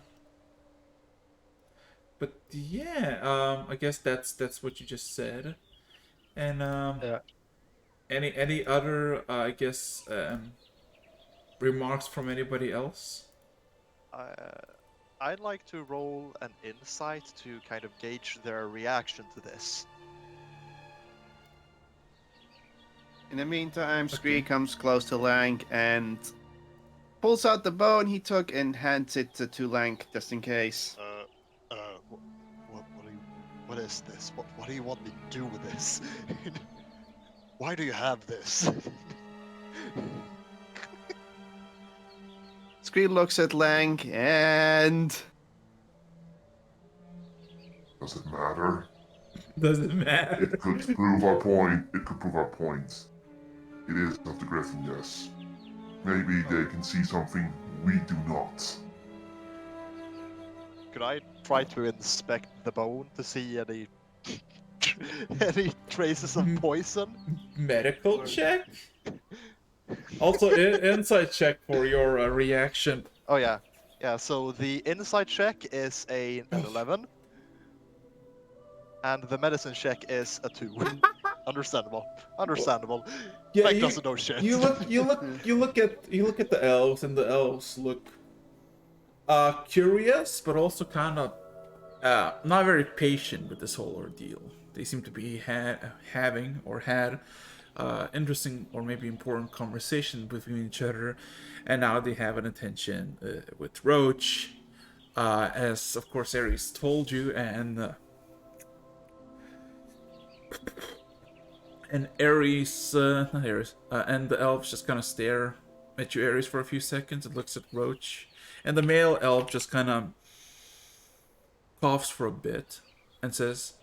But yeah, I guess that's what you just said. And Yeah. any other I guess remarks from anybody else? I'd like to roll an insight to kind of gauge their reaction to this. In the meantime, Scree Okay. comes close to Lang and pulls out the bone he took and hands it to Lang just in case. What is this? What do you want me to do with this? Why do you have this? Scree looks at Lang and Does it matter? Doesn't matter. It could prove our point. It could prove our point. It is of the Griffin, yes. Maybe they can see something we do not. Could I try to inspect the bone to see any any traces of poison? Medical check. Also, insight check for your reaction. Oh yeah, yeah. So the insight check is an 11, and the medicine check is a 2. Understandable. Understandable. Yeah, Mike doesn't know shit. You look at the elves, and the elves look curious, but also kind of not very patient with this whole ordeal. They seem to be having or had interesting or maybe important conversation between each other, and now they have an attention with Roach, as of course Ares told you, and Ares, not Ares, and the elves just kind of stare at you, Ares, for a few seconds, and looks at Roach, and the male elf just kind of coughs for a bit and says,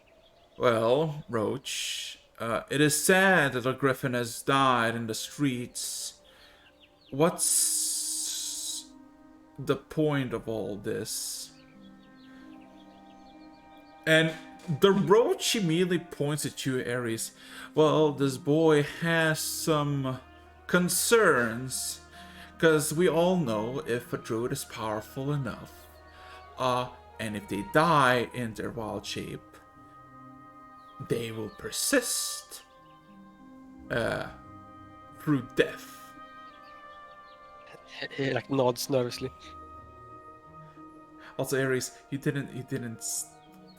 "Well, Roach, it is sad that a griffin has died in the streets. What's the point of all this?" And the Roach immediately points at you, Ares. "Well, this boy has some concerns, because we all know if a druid is powerful enough, and if they die in their wild shape, they will persist through death." He like nods nervously. Also, Ares, he didn't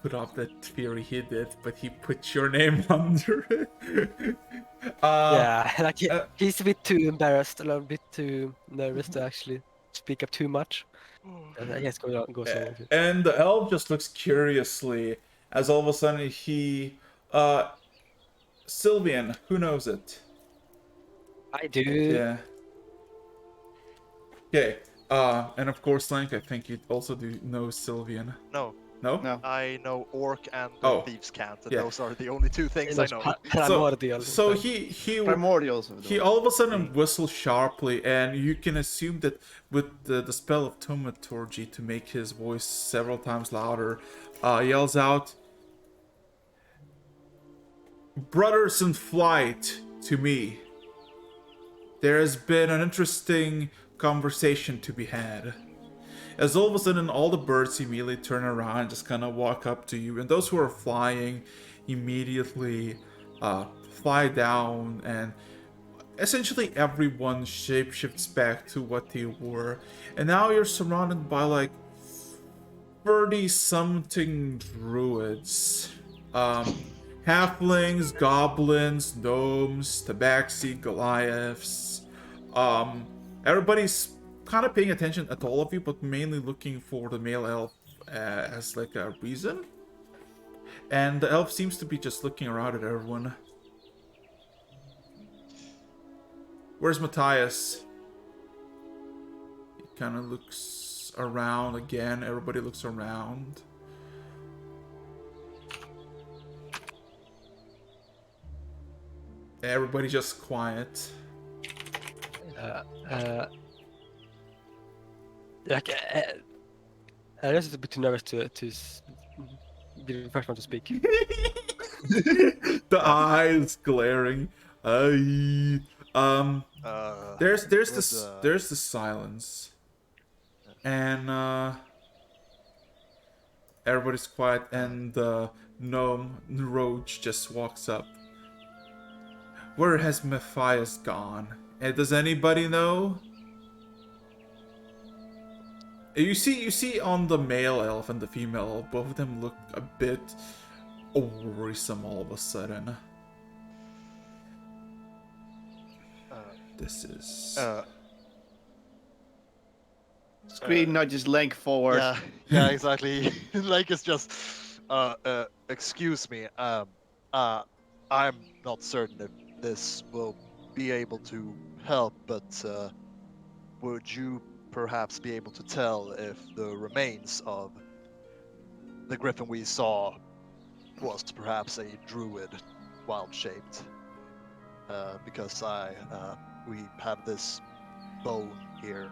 put off that theory he did, but he put your name under it. Yeah, like he's a bit too embarrassed, a little bit too nervous to actually speak up too much. I guess goes on with it. And the elf just looks curiously as all of a sudden he Sylvian, who knows it? I do. Yeah. Okay. And of course, Lank, I think you also do know Sylvian. No, No? no. I know Orc and Oh, Thieves' Cant, and yeah. those are the only two things I know. So he Primordials of the he all of a sudden whistles sharply, and you can assume that with the spell of thaumaturgy to make his voice several times louder, yells out, "Brothers in flight, to me. There has been an interesting conversation to be had." As all of a sudden, all the birds immediately turn around and just kind of walk up to you, and those who are flying immediately fly down, and essentially everyone shapeshifts back to what they were, and now you're surrounded by like 30-something druids, halflings, goblins, gnomes, tabaxi, goliaths. Everybody's kind of paying attention at all of you, but mainly looking for the male elf as like a reason. And the elf seems to be just looking around at everyone. Where's Matthias? He kind of looks around again. Everybody looks around. Everybody just quiet. Like, I was a bit too nervous to be the first one to speak. The eyes glaring. There's the silence. and everybody's quiet, and the gnome Roach just walks up. Where has Matthias gone? And does anybody know? You see on the male elf and the female elf, both of them look a bit worrisome all of a sudden. This is... Screen nudges Link forward. Yeah, exactly. Like it's just, excuse me, I'm not certain if this will be able to help, but would you perhaps be able to tell if the remains of the griffin we saw was perhaps a druid, wild-shaped? Because we have this bone here.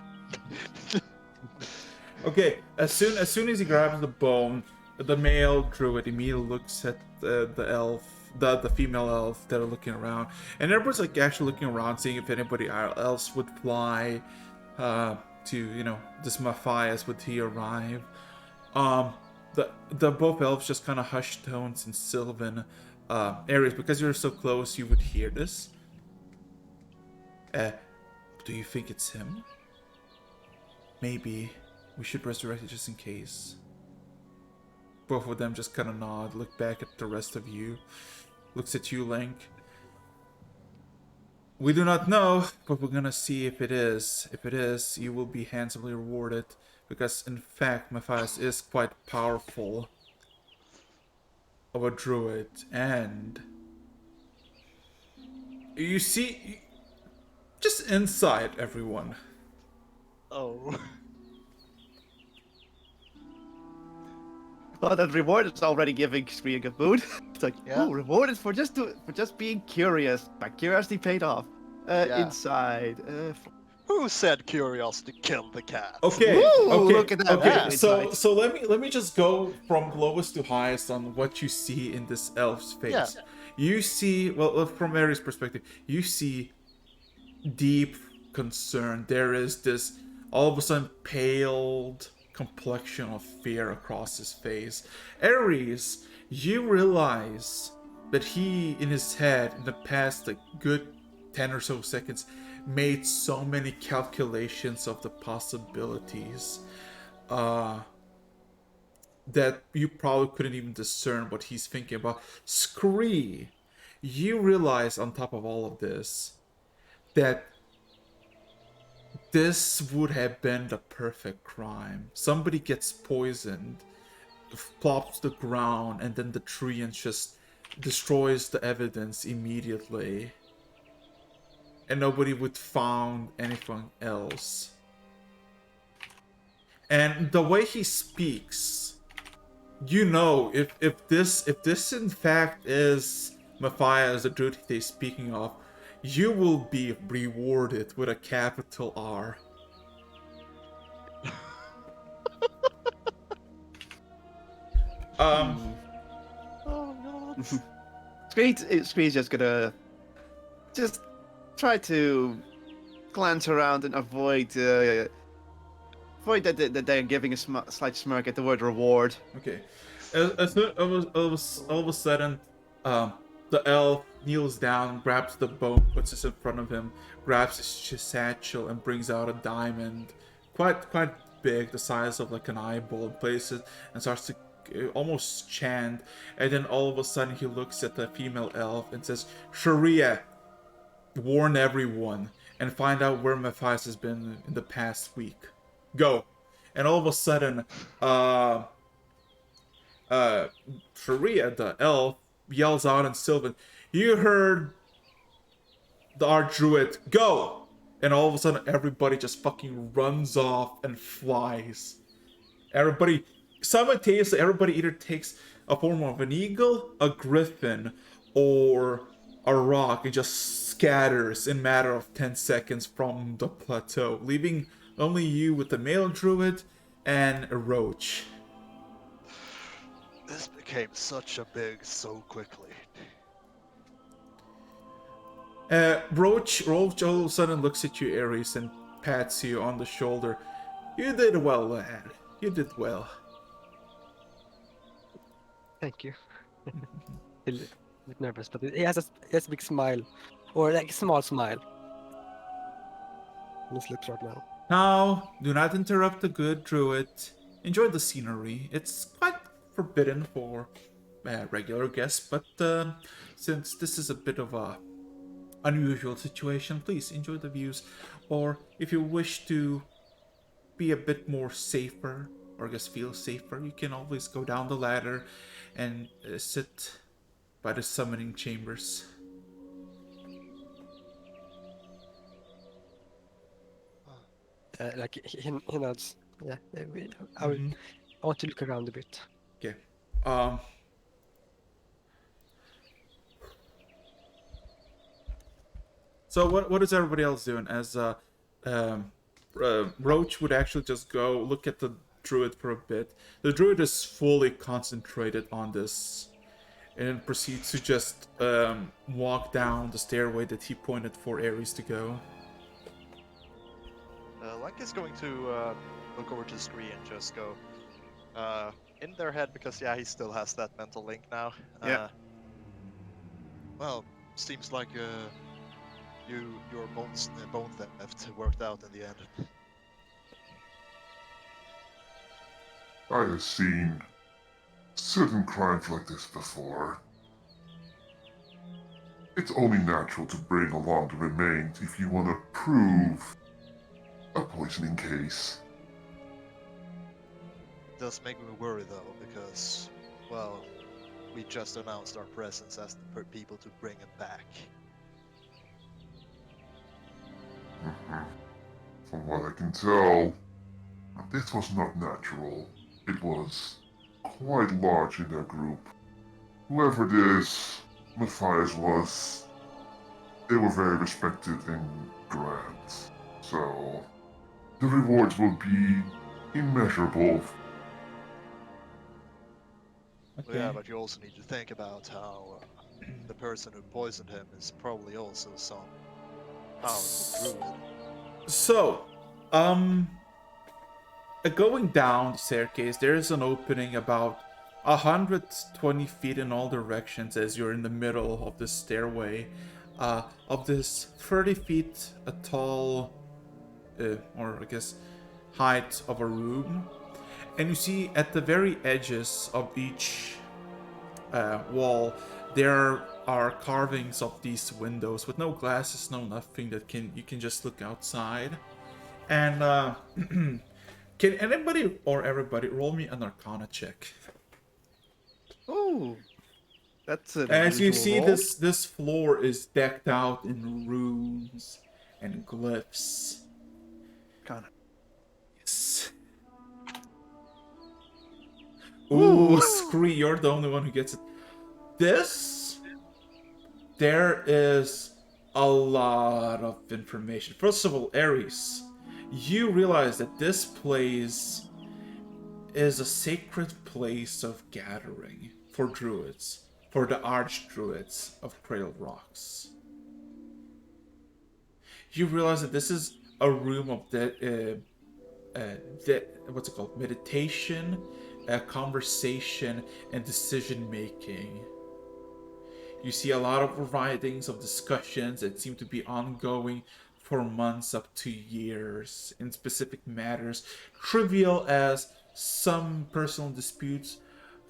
Okay, as soon as he grabs the bone, the male druid immediately looks at the elf, the female elf that are looking around, and everyone's like actually looking around, seeing if anybody else would fly to this Matthias, would he arrive? The both elves just kind of hushed tones in Sylvan areas because you're so close. You would hear this. Do you think it's him? Maybe we should resurrect it just in case. Both of them just kind of nod, look back at the rest of you. Looks at you, Link. We do not know, but we're gonna see if it is. If it is, you will be handsomely rewarded. Because, in fact, Matthias is quite powerful of a druid. And... you see... just inside, everyone. Oh. Well, that reward is already giving Screen a good mood. It's like, oh, rewarded for just being curious. My curiosity paid off. Inside. Who said curiosity killed the cat? Okay. Ooh, okay. look at that. Okay. Inside. So let me just go from lowest to highest on what you see in this elf's face. Yeah. You see, well, from Mary's perspective, you see deep concern. There is this all of a sudden paled complexion of fear across his face. Ares, you realize that he, in his head, in the past good 10 or so seconds, made so many calculations of the possibilities that you probably couldn't even discern what he's thinking about. Scree, you realize on top of all of this that this would have been the perfect crime. Somebody gets poisoned, plops to the ground, and then the treant just destroys the evidence immediately. And nobody would found anything else. And the way he speaks, you know, if this in fact is Matthias, the dude they're speaking of, you will be rewarded with a capital R. Oh god. Screen's just gonna try to glance around and avoid that they're giving a slight smirk at the word reward. Okay. All of a sudden, the elf kneels down, grabs the bone, puts it in front of him, grabs his satchel, and brings out a diamond, quite big, the size of like an eyeball, and places it and starts to almost chant. And then all of a sudden, he looks at the female elf and says, "Sharia, warn everyone and find out where Matthias has been in the past week. Go." And all of a sudden, Sharia, the elf, yells out in Sylvan, "You heard our druid, go!" And all of a sudden, everybody just fucking runs off and flies. Everybody, simultaneously, everybody either takes a form of an eagle, a griffin, or a rock, and just scatters in a matter of 10 seconds from the plateau, leaving only you with the male druid and a roach. This became such a big so quickly. Roach all of a sudden looks at you, Ares, and pats you on the shoulder. You did well, lad. You did well. Thank you. Still a bit nervous, but he has a big smile, or like a small smile on his lips right now. Now, do not interrupt the good druid. Enjoy the scenery. It's quite forbidden for regular guests, but since this is a bit of a unusual situation, please enjoy the views. Or if you wish to be a bit more safer, or I guess feel safer, you can always go down the ladder and sit by the summoning chambers. Like he nods. Yeah, I want to look around a bit. Okay. So what is everybody else doing? As Roach would actually just go look at the druid for a bit. The druid is fully concentrated on this, and then proceeds to just walk down the stairway that he pointed for Ares to go. Link is going to look over to the screen and just go in their head because yeah, he still has that mental link now. Yeah. Well, seems like your bone theft worked out in the end. I have seen certain crimes like this before. It's only natural to bring along the remains if you want to prove a poisoning case. It does make me worry though, because, well, we just announced our presence as the people to bring him back. From what I can tell, this was not natural. It was quite large in their group. Whoever this Matthias was, they were very respected in Grant. So, the rewards will be immeasurable. Okay. Yeah, but you also need to think about how the person who poisoned him is probably also some powerful druid. So, going down the staircase, there is an opening about 120 feet in all directions as you're in the middle of this stairway, of this 30 feet tall, or I guess height of a room. And you see at the very edges of each wall, there are carvings of these windows with no glasses, no nothing that you can just look outside. And can anybody or everybody roll me an Arcana check? Oh, that's an As you unusual see, roll. this floor is decked out in runes and glyphs. Kind of. Yes. Ooh, Scree, you're the only one who gets it. There is a lot of information. First of all, Ares, you realize that this place is a sacred place of gathering for druids, for the archdruids of Cradle Rocks. You realize that this is a room of what's it called? Meditation, conversation, and decision making. You see a lot of writings of discussions that seem to be ongoing for months up to years in specific matters, trivial as some personal disputes,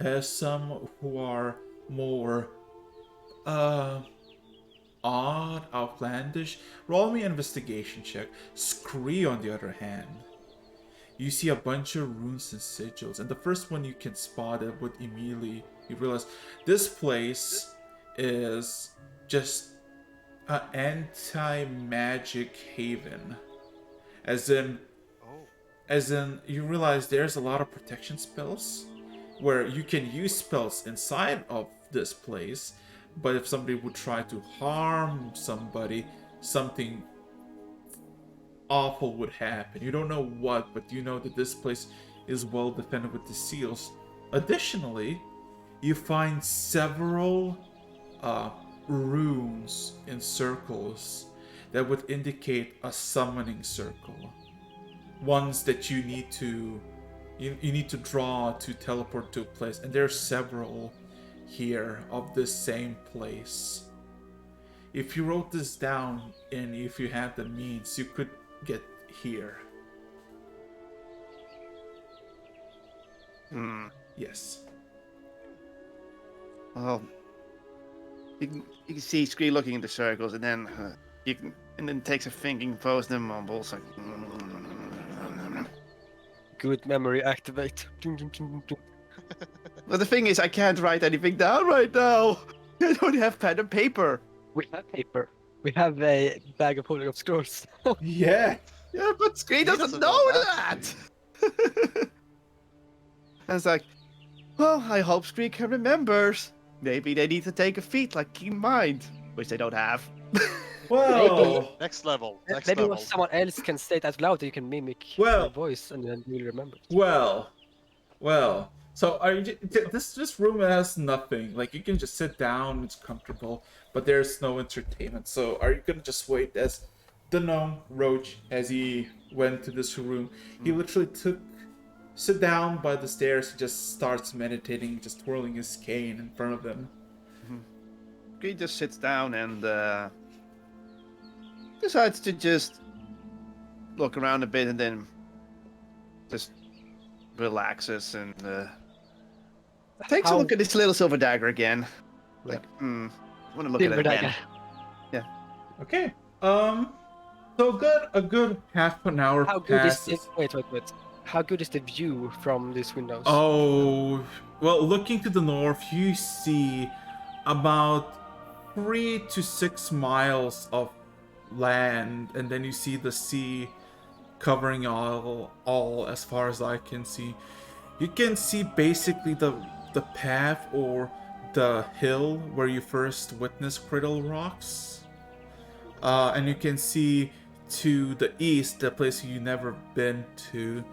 as some who are more odd, outlandish. Roll me an investigation check. Scree, on the other hand, you see a bunch of runes and sigils, and the first one you can spot it would immediately you realize this place is just an anti-magic haven. As in you realize there's a lot of protection spells where you can use spells inside of this place, but if somebody would try to harm somebody, something awful would happen. You don't know what, but you know that this place is well defended with the seals. Additionally, you find several runes in circles that would indicate a summoning circle. ones that you need to draw to teleport to a place, and there's several here of this same place. If you wrote this down and if you had the means, you could get here. Yes. Well, you can see Scree looking into circles, and then takes a thinking pose and mumbles like. Good memory activate. But the thing is, I can't write anything down right now. I don't have pen and paper. We have paper. We have a bag of holding of scrolls. Yeah. Yeah, but Scree doesn't know that. I was like, well, I hope Scree can remembers. Maybe they need to take a feat like keen mind, which they don't have. Well, Next level. Next Maybe level. when someone else can state out loud, you can mimic Well- their voice and then you'll remember. well. So are you? This room has nothing. Like you can just sit down, it's comfortable, but there's no entertainment. So are you gonna just wait as the gnome Roach, as he went to this room, he literally sit down by the stairs, he just starts meditating, just twirling his cane in front of him. Scree just sits down and decides to just look around a bit and then just relaxes and takes a look at this little silver dagger again. Like, I want to look at it again. Okay. So a good half an hour How good is passes. the wait. How good is the view from these windows? Oh, well, looking to the north, you see about 3 to 6 miles of land, and then you see the sea covering all as far as I can see. You can see basically the path or the hill where you first witnessed Cradle Rocks. And you can see to the east, the place you've never been to,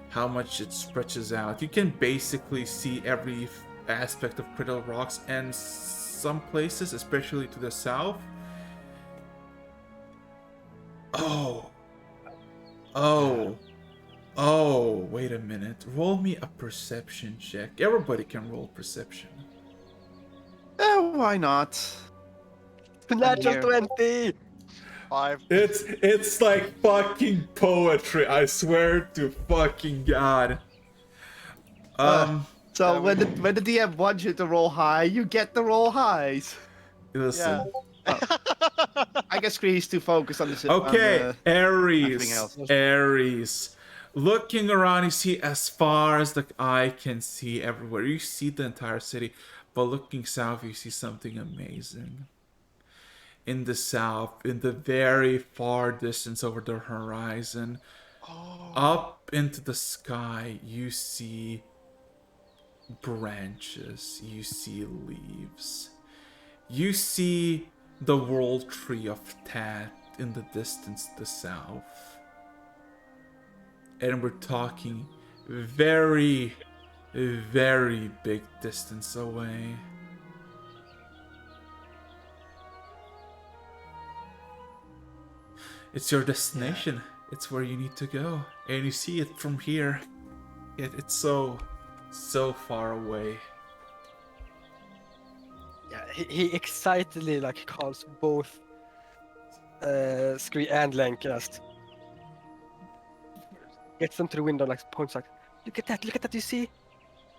how much it stretches out. You can basically see every aspect of Cradle Rocks, and some places, especially to the south. Oh, wait a minute. Roll me a perception check. Everybody can roll perception. Why not? Natural 20! 5. It's like fucking poetry, I swear to fucking God. So when the DM wants you to roll high, you get the roll highs. Listen. I guess Scree's too focused on the Okay, everything else. Aries. Looking around, you see as far as the eye can see everywhere. You see the entire city, but looking south, you see something amazing. In the south, in the very far distance over the horizon, up into the sky, you see branches, you see leaves. You see the world tree of Tat in the distance to the south. And we're talking very, very big distance away. It's your destination. It's where you need to go. And you see it from here. It's so far away. Yeah, he excitedly calls both Scree and Lancast. Gets them to the window, points look at that, you see?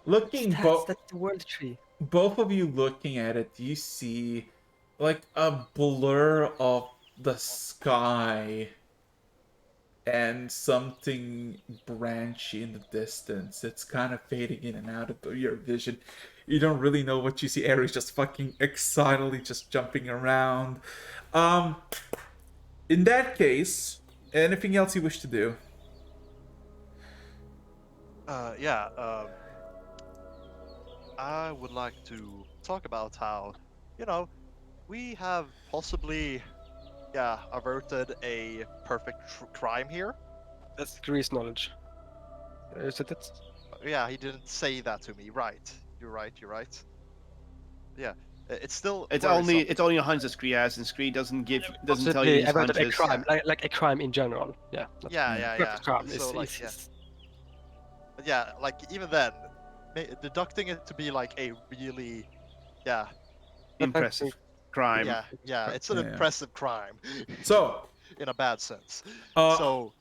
Looking That's the world tree. both of you looking at it, you see a blur of the sky and something branchy in the distance. It's kind of fading in and out of your vision. You don't really know what you see. Aries just fucking excitedly just jumping around. In that case, anything else you wish to do? I would like to talk about how, we have possibly, averted a perfect crime here. That's Scree's knowledge. Is it? Yeah, he didn't say that to me. Right. You're right. Yeah. It's still. It's worrisome. only a hunch that Scree has, and Scree doesn't tell you Possibly these aware of a hunches. crime, like a crime in general. Yeah. not- Yeah. Crime So, like, yeah. is But yeah, like even then, deducting it to be like a really, yeah, Impressive crime. yeah, it's an Yeah, yeah. impressive crime. So, In a bad sense. uh, So,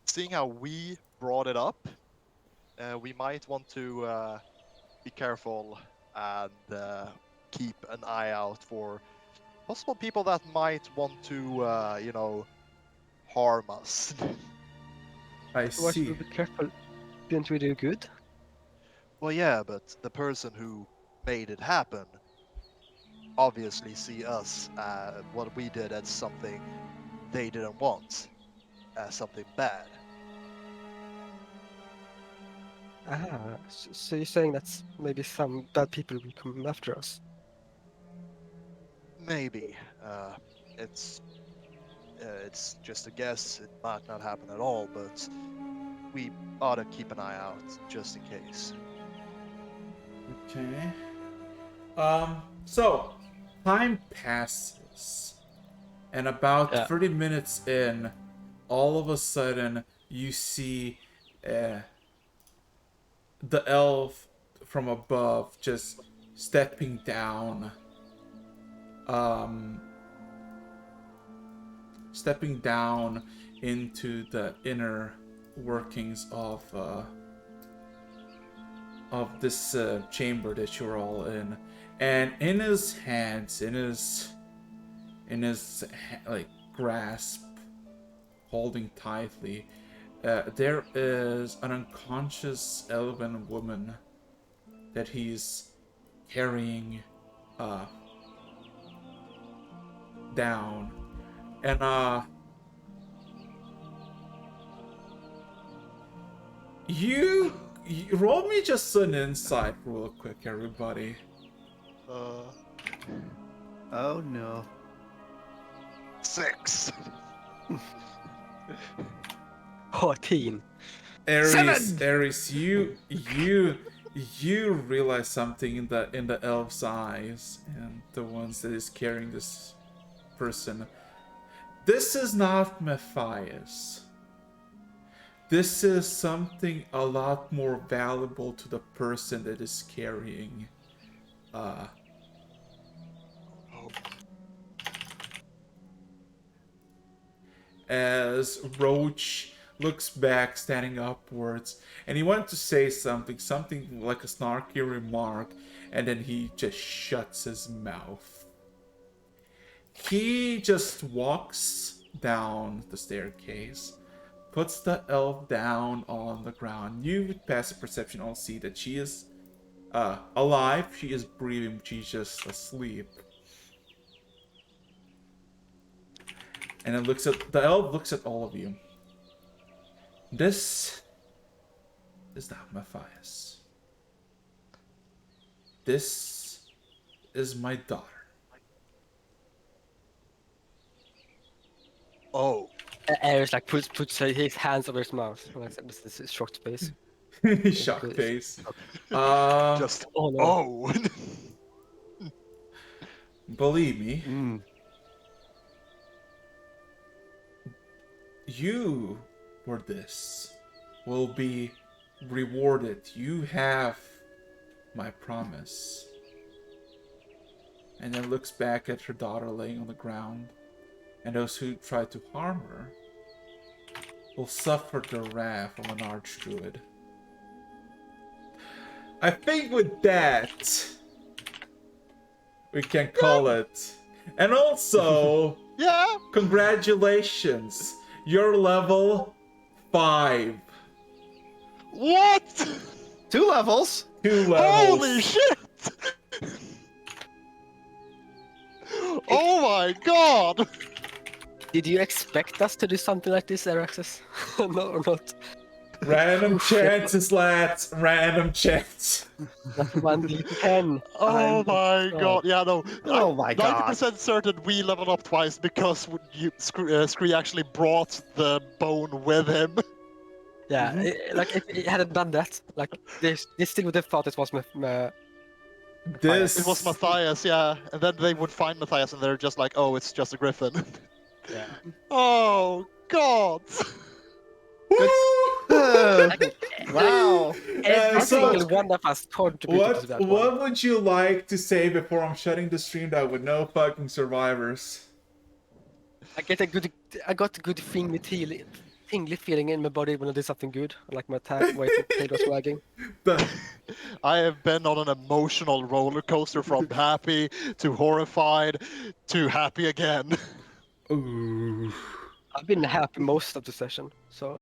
seeing how we brought it up, we might want to be careful and keep an eye out for possible people that might want to, harm us. I Why should we see. be careful? Didn't we do good? Well, yeah, but the person who made it happen obviously see us, what we did, as something they didn't want, as something bad. Ah, so you're saying that maybe some bad people will come after us? Maybe. It's just a guess. It might not happen at all, but we ought to keep an eye out just in case. Okay. So time passes, and about Yeah. 30 minutes in, all of a sudden you see the elf from above just stepping down. Stepping down into the inner workings of this chamber that you're all in, and in his hands, in his like grasp, holding tightly, there is an unconscious elven woman that he's carrying down, and you roll me just an insight real quick, everybody. Oh no. 6. 14. Ares, you realize something in the elf's eyes, and the ones that is carrying this person. This is not Matthias. This is something a lot more valuable to the person that is carrying. As Roach looks back, standing upwards, and he wanted to say something like a snarky remark, and then he just shuts his mouth. He just walks down the staircase, puts the elf down on the ground. You, with passive perception, all see that she is alive, she is breathing, she's just asleep. And it the elf looks at all of you. This is not Matthias. This is my daughter. Oh. Ares like puts his hands over his mouth. Like, this is shocked face. Shock face. Just Oh no. oh. Believe me, you for this will be rewarded. You have my promise. And then looks back at her daughter laying on the ground. And those who try to harm her will suffer the wrath of an archdruid. I think with that, we can call it. And also, Yeah. congratulations, you're level 5. What? 2 levels. 2 levels. Holy shit! Oh my god! Did you expect us to do something like this, Araxes? No, or not? Random chances, lads. Random chance. 1d10. Oh my god! Yeah, no. Oh I'm my god. 90% certain we leveled up twice because Scree actually brought the bone with him. Yeah, like if it hadn't done that, like they still would have thought it was This It was Matthias, yeah. And then they would find Matthias, and they're just like, "Oh, it's just a griffin." Yeah. Oh God! Wow. Every so single one of us contributed to that one. what would you like to say before I'm shutting the stream down with no fucking survivors? I got a good tingly feeling in my body when I did something good, like my tail was wagging. I have been on an emotional roller coaster from happy to horrified to happy again. Ooh. I've been happy most of the session, so